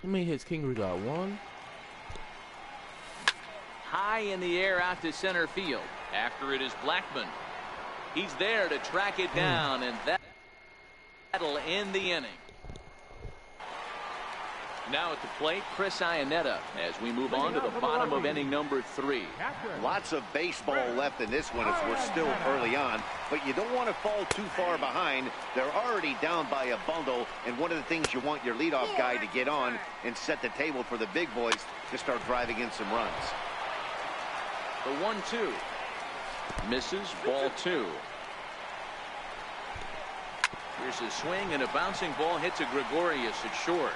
How many hits Kingery got? 1? High in the air out to center field. After it is Blackman. He's there to track it down, and that'll end the inning. Now at the plate, Chris Iannetta as we move on to the bottom of inning number 3. Lots of baseball left in this one as we're still early on, but you don't want to fall too far behind. They're already down by a bundle, and one of the things you want your leadoff guy to get on and set the table for the big boys to start driving in some runs. The 1-2. Misses, ball 2. Here's a swing, and a bouncing ball hits a Gregorius at short.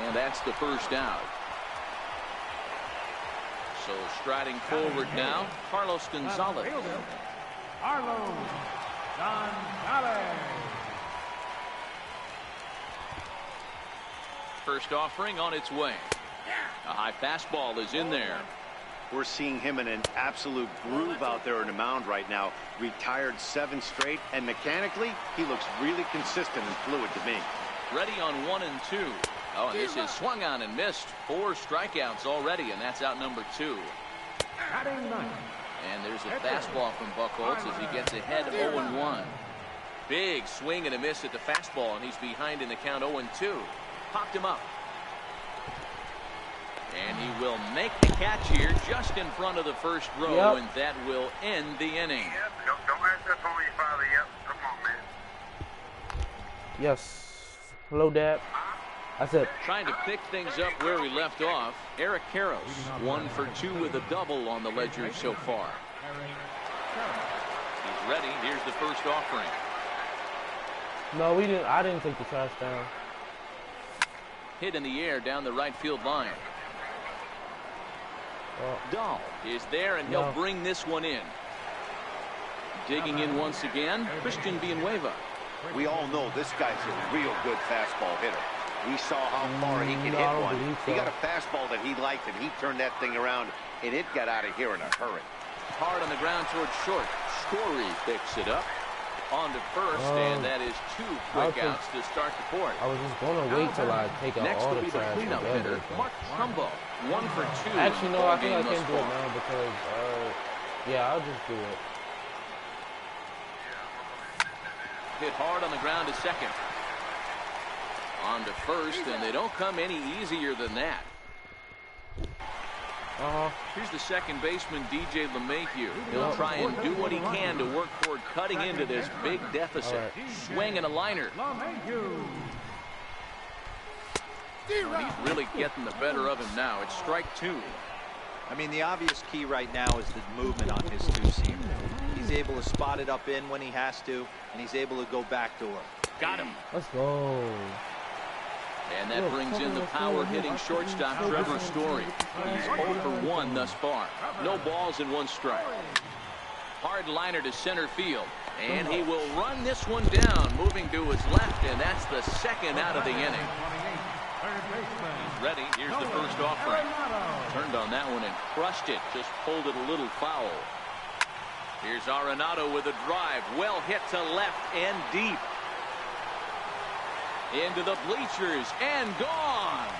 And that's the first out. So striding forward now, Carlos Gonzalez. Carlos Gonzalez. First offering on its way. A high fastball is in there. We're seeing him in an absolute groove out there on the mound right now. Retired 7 straight, and mechanically, he looks really consistent and fluid to me. Ready on 1 and 2. Oh, and this is swung on and missed. 4 strikeouts already, and that's out number 2. And there's a fastball from Buchholz as he gets ahead 0-1. Big swing and a miss at the fastball, and he's behind in the count 0-2. Popped him up. And he will make the catch here just in front of the first row, and that will end the inning. Yep, don't ask that for your father. Yep, come on, man. Yes. Hello, Dad. I said. Trying to pick things up where we left off. Eric Karros, 1 for 2 with a double on the ledger so far. He's ready. Here's the first offering. No, we didn't. I didn't take the trash down. Hit in the air down the right field line. Dahl is there, and he'll bring this one in. Digging in once again, Christian Villanueva. We all know this guy's a real good fastball hitter. We saw how far he can hit one. He got a fastball that he liked, and he turned that thing around, and it got out of here in a hurry. Hard on the ground towards short. Story picks it up. On to first, and that is 2 quick outs to start the fourth. I was just going to wait till I take out Next all will the be the trash. cleanup hitter, Mark Trumbo. 1 for 2. Actually, no, I think I can do it now because, yeah, I'll just do it. Hit hard on the ground to second. On to first, and they don't come any easier than that. Here's the second baseman, DJ LeMahieu. He'll try and do what he can to work toward cutting into this big deficit. Swing and a liner. He's really getting the better of him now. It's strike 2. I mean, the obvious key right now is the movement on his two-seamer. He's able to spot it up in when he has to, and he's able to go backdoor. Got him. Let's go. And that brings in the power-hitting shortstop, Trevor Story. He's 0 for 1 thus far. No balls and 1 strike. Hard liner to center field. And he will run this one down, moving to his left, and that's the second out of the inning. He's ready. Here's the first offering. Turned on that one and crushed it. Just pulled it a little foul. Here's Arenado with a drive. Well hit to left and deep. Into the bleachers and gone.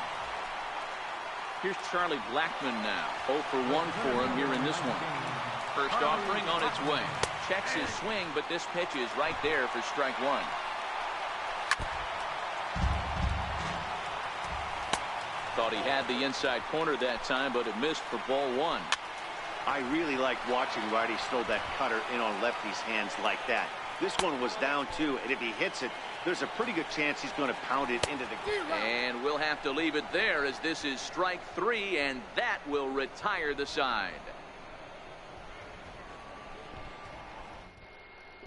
Here's Charlie Blackmon now. 0 for 1 for him here in this one. First offering on its way. Checks his swing, but this pitch is right there for strike 1. Thought he had the inside corner that time, but it missed for ball 1. I really like watching righties throw that cutter in on lefties' hands like that. This one was down 2, and if he hits it, there's a pretty good chance he's going to pound it into the... And we'll have to leave it there as this is strike 3, and that will retire the side.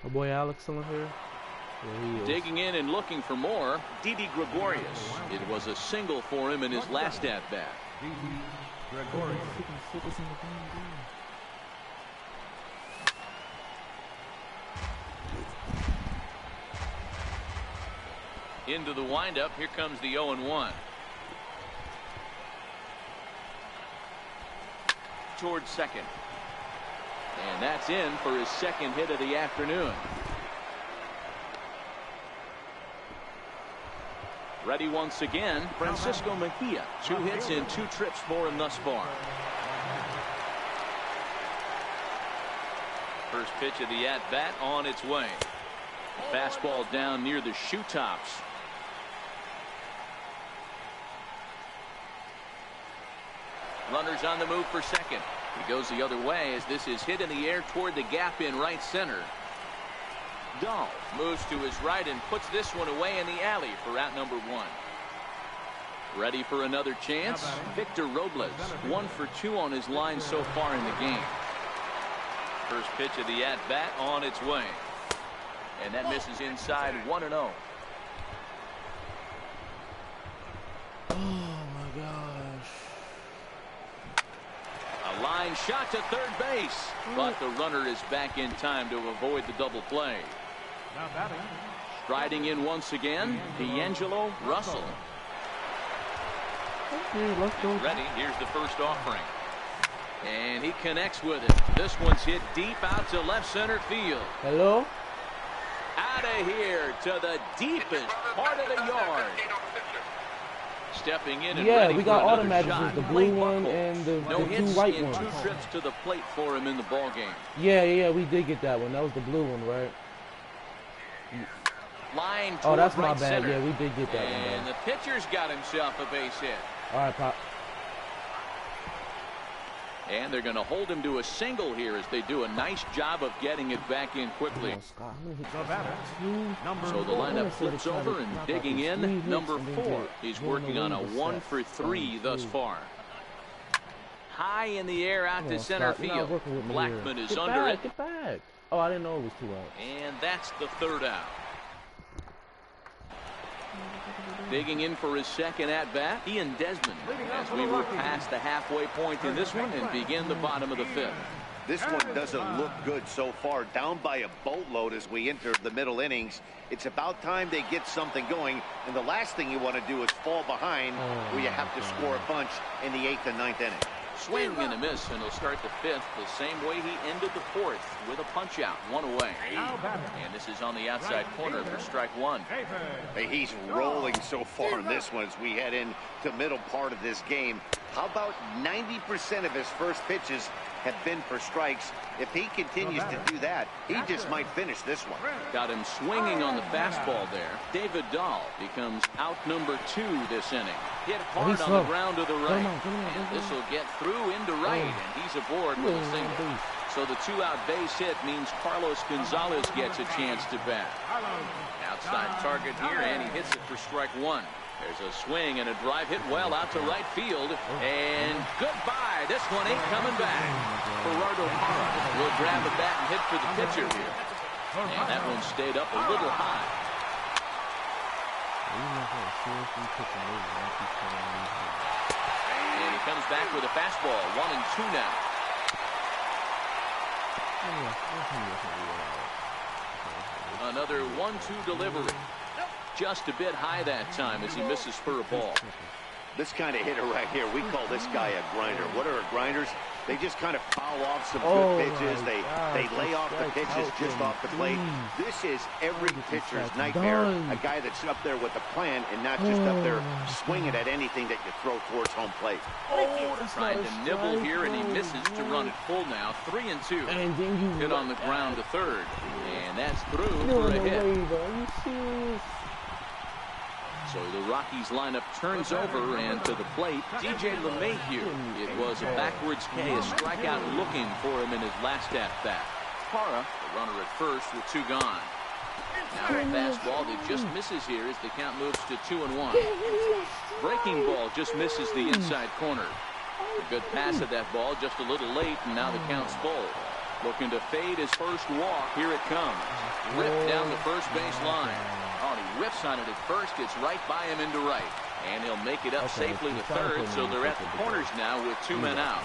My boy Alex still in here. Yeah, digging in and looking for more, Didi Gregorius. It was a single for him in his last at-bat. Gregorius. Into the windup. Here comes the 0-1. Towards second. And that's in for his second hit of the afternoon. Ready once again, Francisco Mejia. 2 hits and 2 trips for him thus far. First pitch of the at-bat on its way. Fastball down near the shoe tops. Runners on the move for second. He goes the other way as this is hit in the air toward the gap in right center. Dahl moves to his right and puts this one away in the alley for out number 1. Ready for another chance? Victor Robles, 1 for 2 on his line so far in the game. First pitch of the at-bat on its way. And that misses inside 1-0. Oh my gosh. A line shot to third base, but the runner is back in time to avoid the double play. Striding in once again, D'Angelo Russell. Ready, here's the first offering. And he connects with it. This one's hit deep out to left center field. Hello? Out of here to the deepest part of the yard. Stepping in and yeah, ready we got for another automatic, shot. the blue one and the 2 white ones. 2 trips to the plate for him in the ball game. Yeah, we did get that one. That was the blue one, right? Line oh, that's my right bad. center. Yeah, we did get that one. And the pitcher's got himself a base hit. All right, Pop. And they're going to hold him to a single here as they do a nice job of getting it back in quickly. So the lineup flips over and digging in, number 4. He's working on a 1 for 3 thus far. High in the air out to center field. Blackmon is under it. Get back. Oh, I didn't know it was 2 outs. And that's the 3rd out. Digging in for his second at-bat, Ian Desmond, as we move past the halfway point in this one and begin the bottom of the 5th. This one doesn't look good so far. Down by a boatload as we enter the middle innings. It's about time they get something going, and the last thing you want to do is fall behind where you have to score a bunch in the 8th and 9th inning. Swing and a miss, and he'll start the 5th the same way he ended the 4th, with a punch out, 1 away. And this is on the outside corner for strike 1. Hey, he's rolling so far in this one as we head into the middle part of this game. How about 90% of his first pitches have been for strikes? If he continues to do that, he just might finish this one. Got him swinging on the fastball there. David Dahl becomes out number 2 this inning. Hit hard on the ground to the right. And this will get through into right, and he's aboard with a single. So the 2-out base hit means Carlos Gonzalez gets a chance to bat. Outside target here, and he hits it for strike 1. There's a swing and a drive hit well out to right field. And goodbye. This one ain't coming back. Gerardo Parra will grab the bat and hit for the pitcher here. And that one stayed up a little high. And he comes back with a fastball. 1-2 now. Another 1-2 delivery. Just a bit high that time as he misses for a ball. This kind of hitter right here, we call this guy a grinder. What are grinders? They just kind of foul off some good pitches. They lay off the pitches just off the plate. This is every pitcher's nightmare. A guy that's up there with a plan and not just up there swinging at anything that you throw towards home plate. Trying to nibble here, and he misses to run it full now. 3-2. Hit on the ground to third. And that's through for a hit. So the Rockies lineup turns over, and to the plate, DJ LeMahieu. It was a backwards K, a strikeout looking for him in his last at-bat. Parra, the runner at first with 2 gone. Now a fastball that just misses here as the count moves to 2-1. Breaking ball just misses the inside corner. A good pass at that ball, just a little late, and now the count's full. Looking to fade his first walk. Here it comes. Ripped down the first base line. Oh, he rips on it at first, gets right by him into right. And he'll make it up safely to third, so they're at the corners now with 2 men out.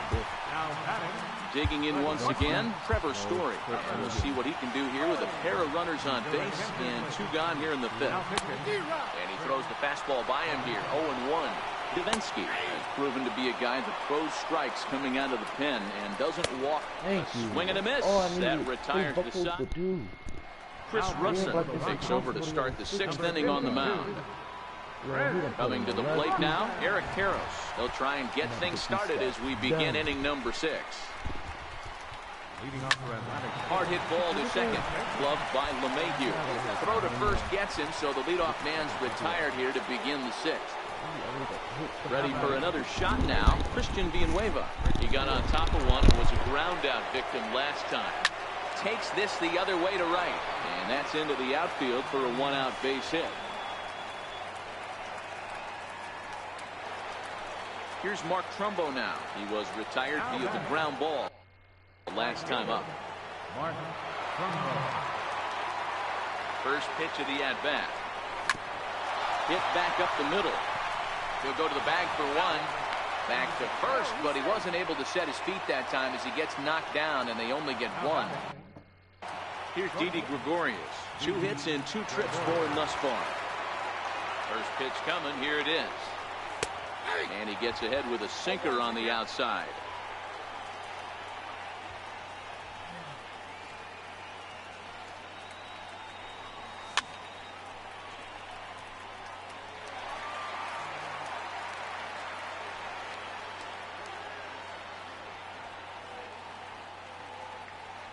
Digging in once again, Trevor Story. And we'll see what he can do here with a pair of runners on base and 2 gone here in the 5th. And he throws the fastball by him here, 0-1. Davinsky has proven to be a guy that throws strikes coming out of the pen and doesn't walk. Swing and a miss. That retires the side. Chris Russin takes over to start the 6th inning on the mound. Coming to the plate now, Eric Karros. They'll try and get things started as we begin inning number 6. Hard hit ball to second, gloved by LeMahieu. Throw to first gets him, so the leadoff man's retired here to begin the 6th. Ready for another shot now, Christian Villanueva. He got on top of one and was a ground out victim last time. Takes this the other way to right, and that's into the outfield for a 1-out base hit. Here's Mark Trumbo now. He was retired via the ground ball last time up. Mark Trumbo. First pitch of the at-bat. Hit back up the middle. He'll go to the bag for 1. Back to first, but he wasn't able to set his feet that time as he gets knocked down, and they only get 1. Here's Didi Gregorius. 2 hits and 2 trips for him thus far. First pitch coming. Here it is. And he gets ahead with a sinker on the outside.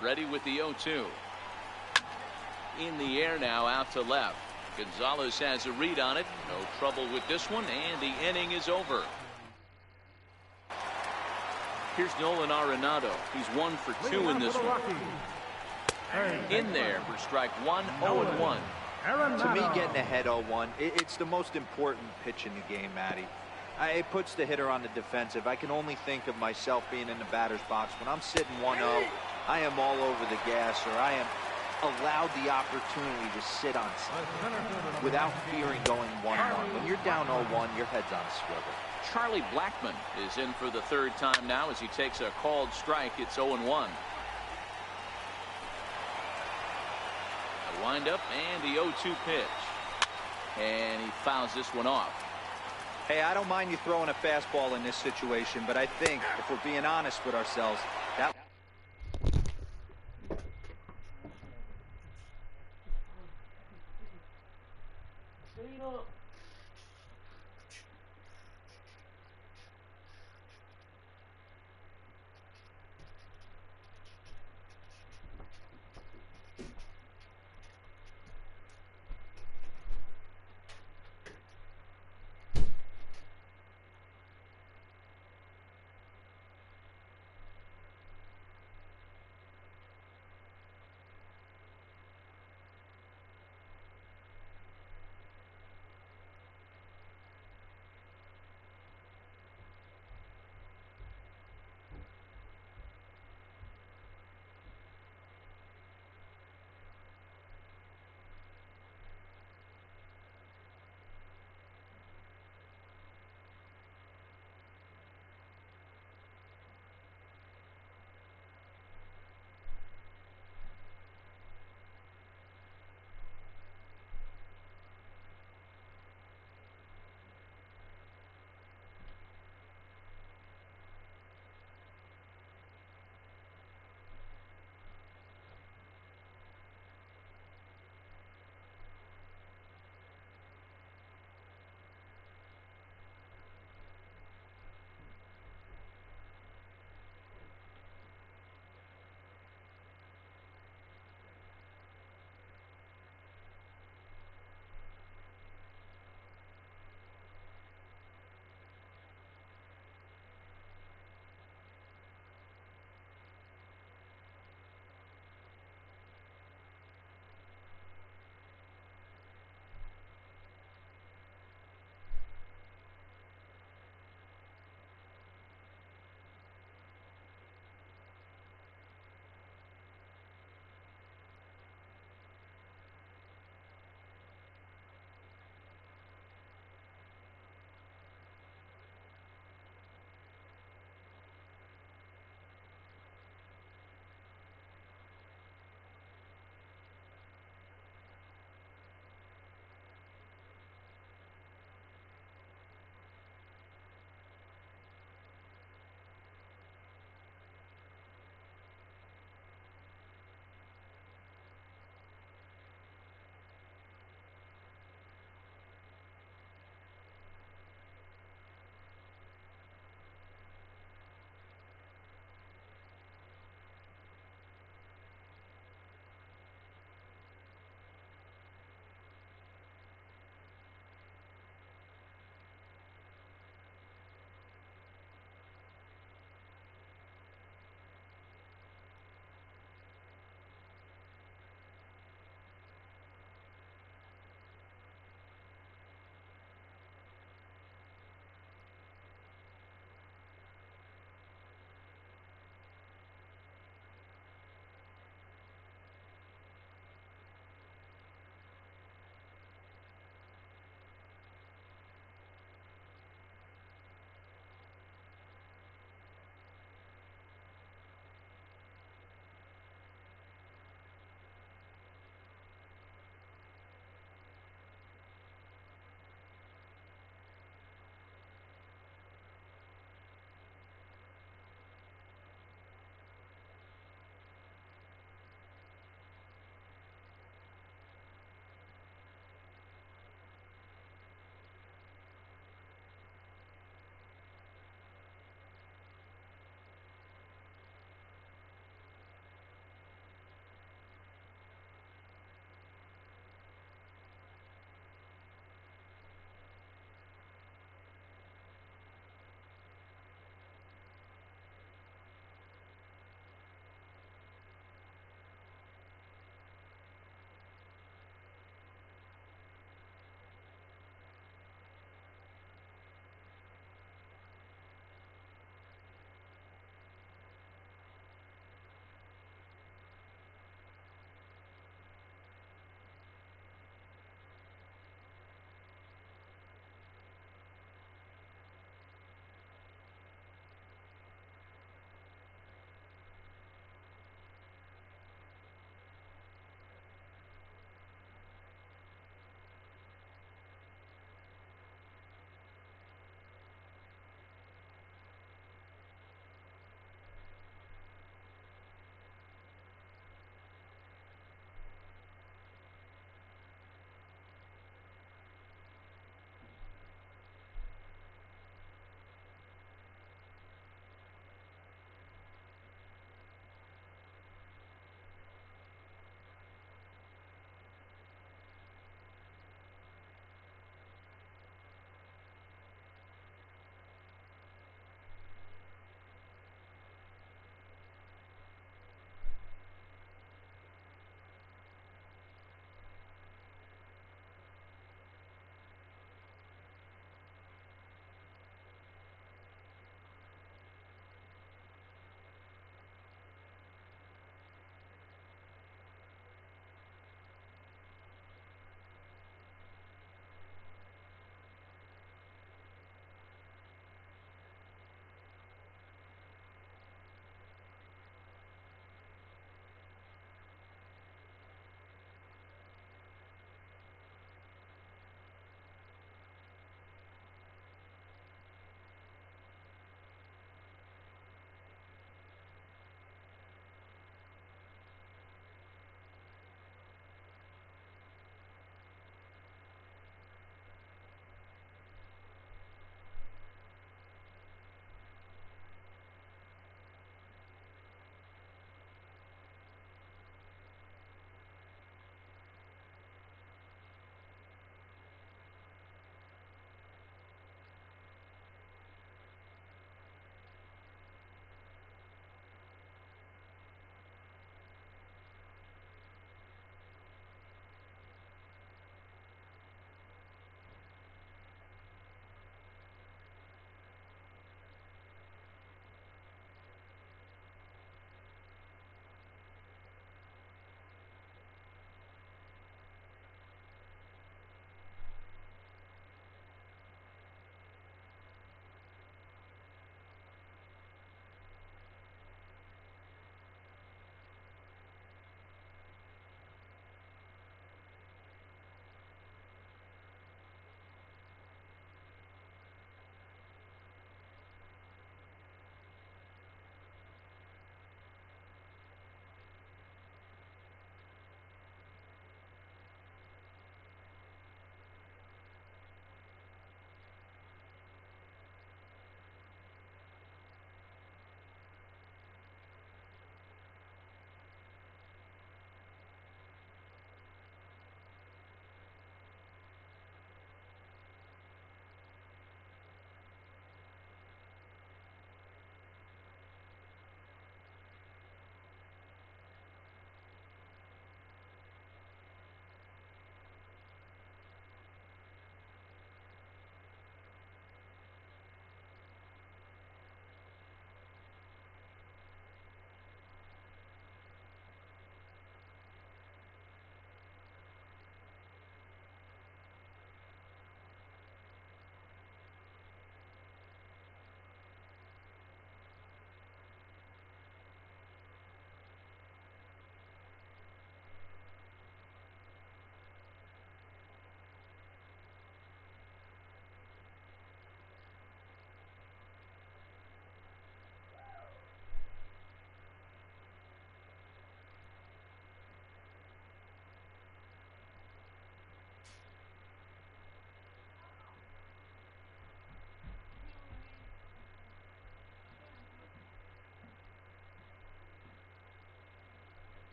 Ready with the 0-2. In the air now, out to left. Gonzalez has a read on it. No trouble with this one, and the inning is over. Here's Nolan Arenado. He's 1 for 2 in this one. In there for strike 1, 0-1. To me, getting ahead 0-1, it's the most important pitch in the game, Matty. It puts the hitter on the defensive. I can only think of myself being in the batter's box. When I'm sitting 1-0, I am all over the gas, or I am allowed the opportunity to sit on something without fearing going 1-1. When you're down 0-1, your head's on a swivel. Charlie Blackmon is in for the third time now as he takes a called strike. It's 0-1. A windup and the 0-2 pitch. And he fouls this one off. Hey, I don't mind you throwing a fastball in this situation, but I think if we're being honest with ourselves, that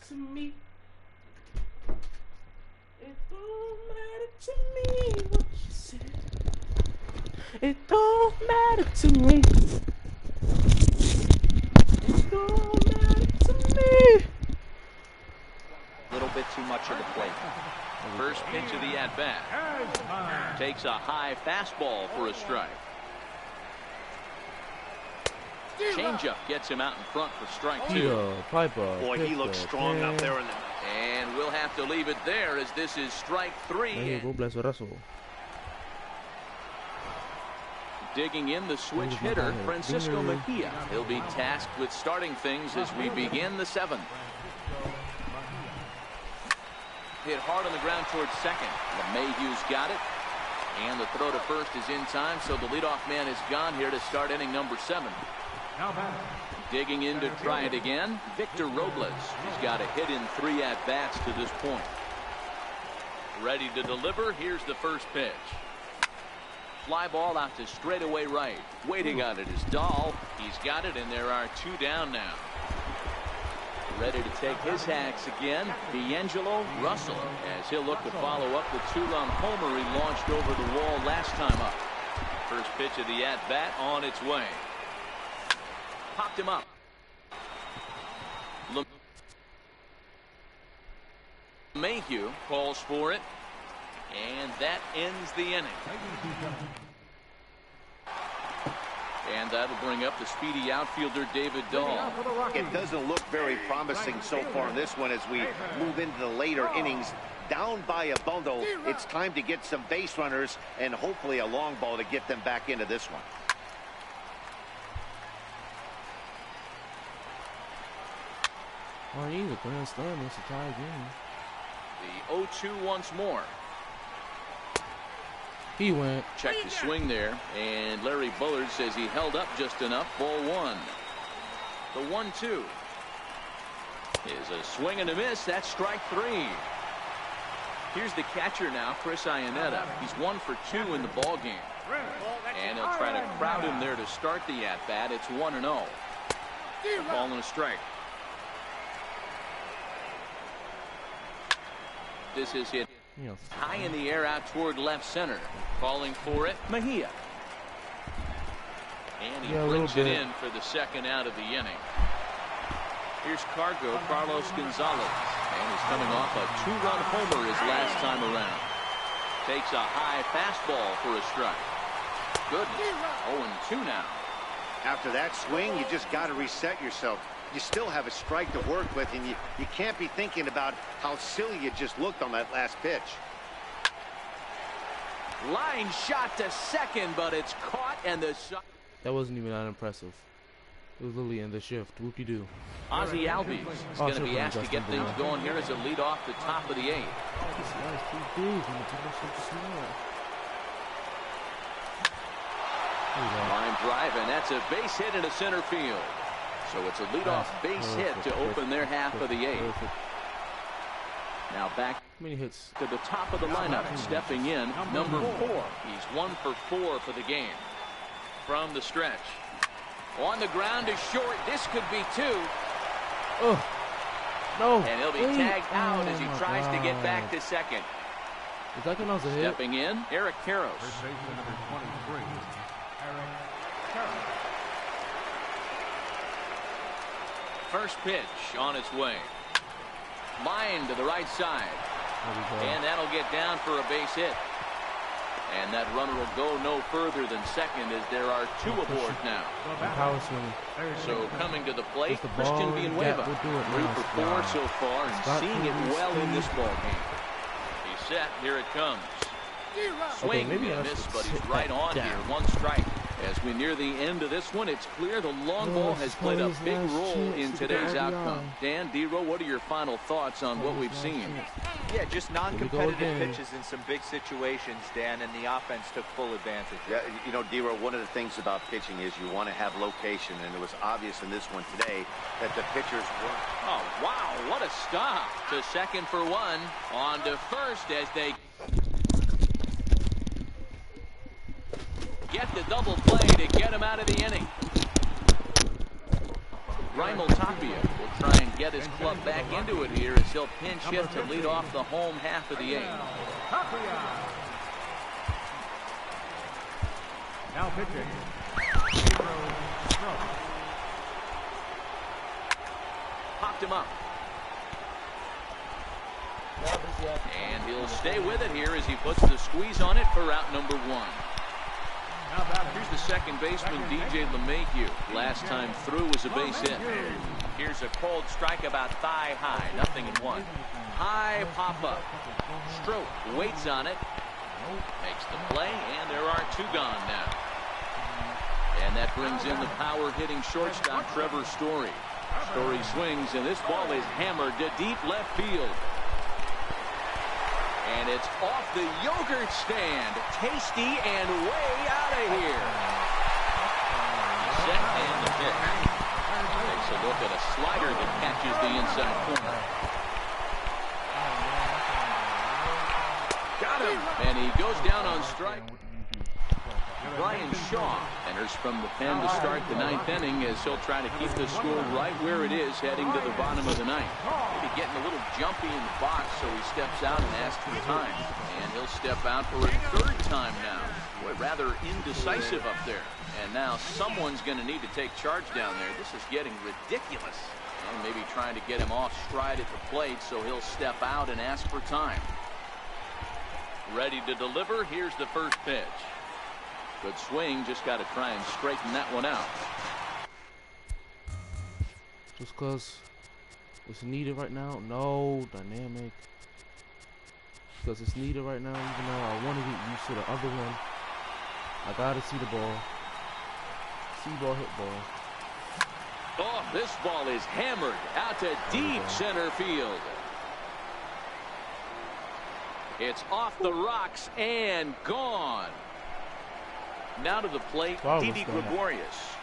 to me. It don't matter to me what you said. It don't matter to me. It don't matter to me. A little bit too much of the plate. First pitch of the at-bat. Takes a high fastball for a strike. Changeup gets him out in front for strike two. Piper. Boy, he looks strong up there in the... And we'll have to leave it there as this is strike three. Digging in the switch hitter, Francisco Mejia. He'll be tasked with starting things as we begin the seventh. Hit hard on the ground towards second. LeMahieu's got it. And the throw to first is in time, so the leadoff man is gone here to start inning number 7. Digging in to try it again, Victor Robles. He's got a hit in 3 at-bats to this point. Ready to deliver. Here's the first pitch. Fly ball out to straightaway right. Waiting on it is Dahl. He's got it, and there are 2 down now. Ready to take his hacks again, D'Angelo Russell, as he'll look to follow up the 2-run homer he launched over the wall last time up. First pitch of the at-bat on its way. Popped him up. LeMahieu calls for it, and that ends the inning. And that'll bring up the speedy outfielder David Dahl. It doesn't look very promising so far in this one as we move into the later innings. Down by a bundle, it's time to get some base runners and hopefully a long ball to get them back into this one. Oh, he's a grand slam. It's a tie game. The 0-2 once more. He went. Check the swing there, and Larry Bullard says he held up just enough. Ball 1. The 1-2 is a swing and a miss. That's strike 3. Here's the catcher now, Chris Iannetta. He's 1 for 2 in the ball game, and he'll try to crowd him there to start the at-bat. It's 1-0. A ball and a strike. This is hit high in the air out toward left center. Calling for it, Mejia. And he brings it in for the second out of the inning. Here's Carlos Gonzalez. And he's coming off a 2-run homer his last time around. Takes a high fastball for a strike. Goodness, 0-2 now. After that swing, you just got to reset yourself. You still have a strike to work with, and you can't be thinking about how silly you just looked on that last pitch. Line shot to second, but it's caught, and the shot. That wasn't even that impressive. It was literally in the shift. Whoop-de-doo. Ozzie Albies is going to be asked to get things going here as a lead off the top of the 8th. Line drive, and that's a base hit into center field. So it's a leadoff base hit to open their half of the 8th. Now back to the top of the lineup, stepping in, number 4. He's 1 for 4 for the game. From the stretch. On the ground is short. This could be 2. Oh, no. And he'll be tagged out as he tries to get back to second. Is that a hit? Stepping in, Eric Karros. First pitch on its way. Line to the right side. And that'll get down for a base hit. And that runner will go no further than second as there are 2 aboard now. So coming to the plate, Christian Villanueva. 3 for 4 so far and seeing it well in this ball game. He's set. Here it comes. Swing and a miss, but he's right on here. 1 strike. As we near the end of this one, it's clear the long ball has played a big role in today's outcome. Dan, D-Row, what are your final thoughts on what we've seen? Yeah, just non-competitive pitches in some big situations, Dan, and the offense took full advantage. Yeah, you know, D-Row, one of the things about pitching is you want to have location, and it was obvious in this one today that the pitchers were. Oh, wow, what a stop. To second for 1. On to first as they get the double play to get him out of the inning. Raimel Tapia will try and get his club back into it here as he'll pinch hit to lead off the home half of the 8th. Now pitching. Popped him up. And he'll stay with it here as he puts the squeeze on it for out number 1. Here's the second baseman, DJ LeMahieu. Last time through was a base hit. Here's a cold strike about thigh high. 0-1. High pop up. Stroke waits on it. Makes the play, and there are 2 gone now. And that brings in the power hitting shortstop, Trevor Story. Story swings, and this ball is hammered to deep left field. And it's off the yogurt stand. Tasty and way out of here. Set and the pitch. Takes a look at a slider that catches the inside corner. Got him. And he goes down on strike. Brian Shaw enters from the pen to start the 9th inning as he'll try to keep the score right where it is heading to the bottom of the 9th. Maybe getting a little jumpy in the box, so he steps out and asks for time. And he'll step out for a 3rd time now. Boy, rather indecisive up there. And now someone's going to need to take charge down there. This is getting ridiculous. And maybe trying to get him off stride at the plate, so he'll step out and ask for time. Ready to deliver. Here's the first pitch. Good swing, just got to try and straighten that one out. Just because it's needed right now? No, dynamic. Because it's needed right now, even though I want to get used to the other one. I got to see the ball. See ball, hit ball. Oh, this ball is hammered out to deep center field. It's off the rocks and gone. Now to the plate, Didi Gregorius.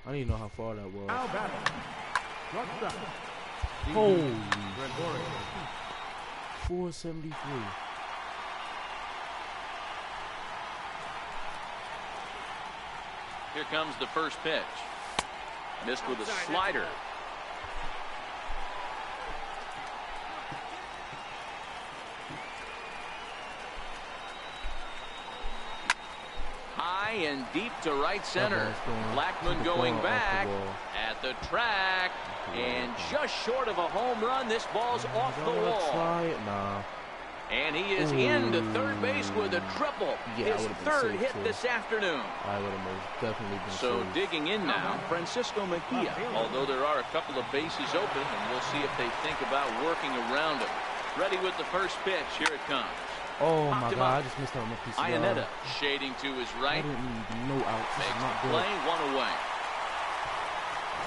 I didn't know how far that was. Holy. 473. Here comes the first pitch. Missed with a slider. And deep to right center. Blackman going back at the track and just short of a home run. This ball's off the wall. And he is into third base with a triple. His 3rd hit this afternoon. I would have most definitely been so digging in now, Francisco Mejia. Although there are a couple of bases open, and we'll see if they think about working around him. Ready with the first pitch. Here it comes. Oh my God! I just missed out on my piece of Iannetta shading to his right. I didn't need no outs. Makes the play, 1 away.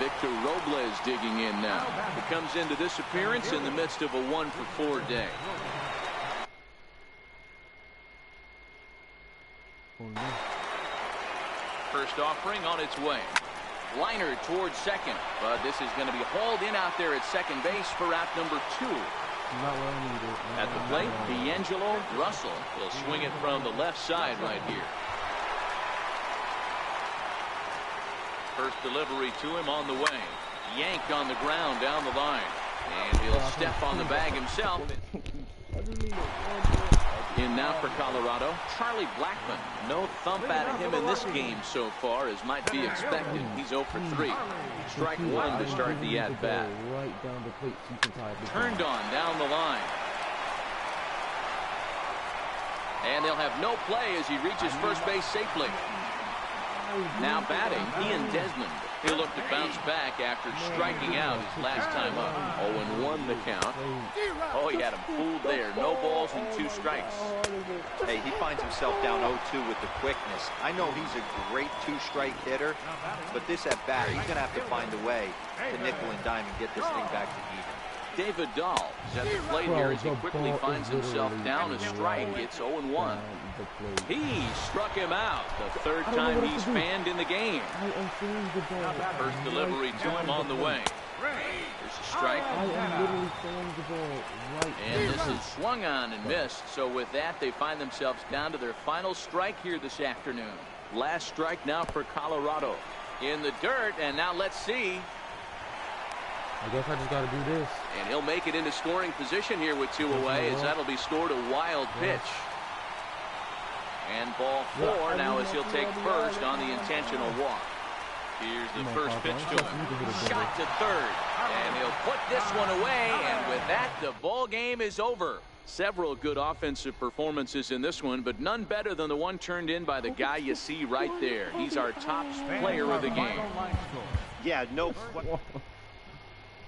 Victor Robles digging in now. He comes into this appearance in the midst of a 1-for-4 day. Oh, no. First offering on its way. Liner towards second, but this is going to be hauled in out there at second base for out number 2. Not where I need it. At the plate, D'Angelo Russell will swing it from the left side right here. First delivery to him on the way. Yanked on the ground down the line. And he'll step on the bag himself. In now for Colorado, Charlie Blackman. No thump out of him in this game so far, as might be expected. He's 0 for 3. Strike 1 to start the at-bat. Right down the plate, so you can tie it. Turned on down the line. And they'll have no play as he reaches first base safely. Now batting, Ian Desmond. He'll look to bounce back after striking out his last time up. 0-1 the count. Oh, he had him fooled there. No balls and 2 strikes. Hey, he finds himself down 0-2 with the quickness. I know he's a great 2-strike hitter, but this at bat, he's going to have to find a way to nickel and dime and get this thing back to even. David Dahl is at the plate here as he quickly finds himself down a strike. It's 0-1. He struck him out the 3rd time he's fanned in the game. First delivery to him on the way. There's a strike. And this is swung on and missed. So with that, they find themselves down to their final strike here this afternoon. Last strike now for Colorado. in the dirt, and now let's see. I guess I just got to do this. And he'll make it into scoring position here with 2 away, as that'll be scored a wild pitch. And ball 4 now as he'll take first on the intentional walk. Here's the first pitch to him. Shot to third. And he'll put this one away, and with that, the ball game is over. Several good offensive performances in this one, but none better than the one turned in by the guy you see right there. He's our top player of the game. Yeah, no.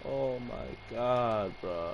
Oh my God, bro.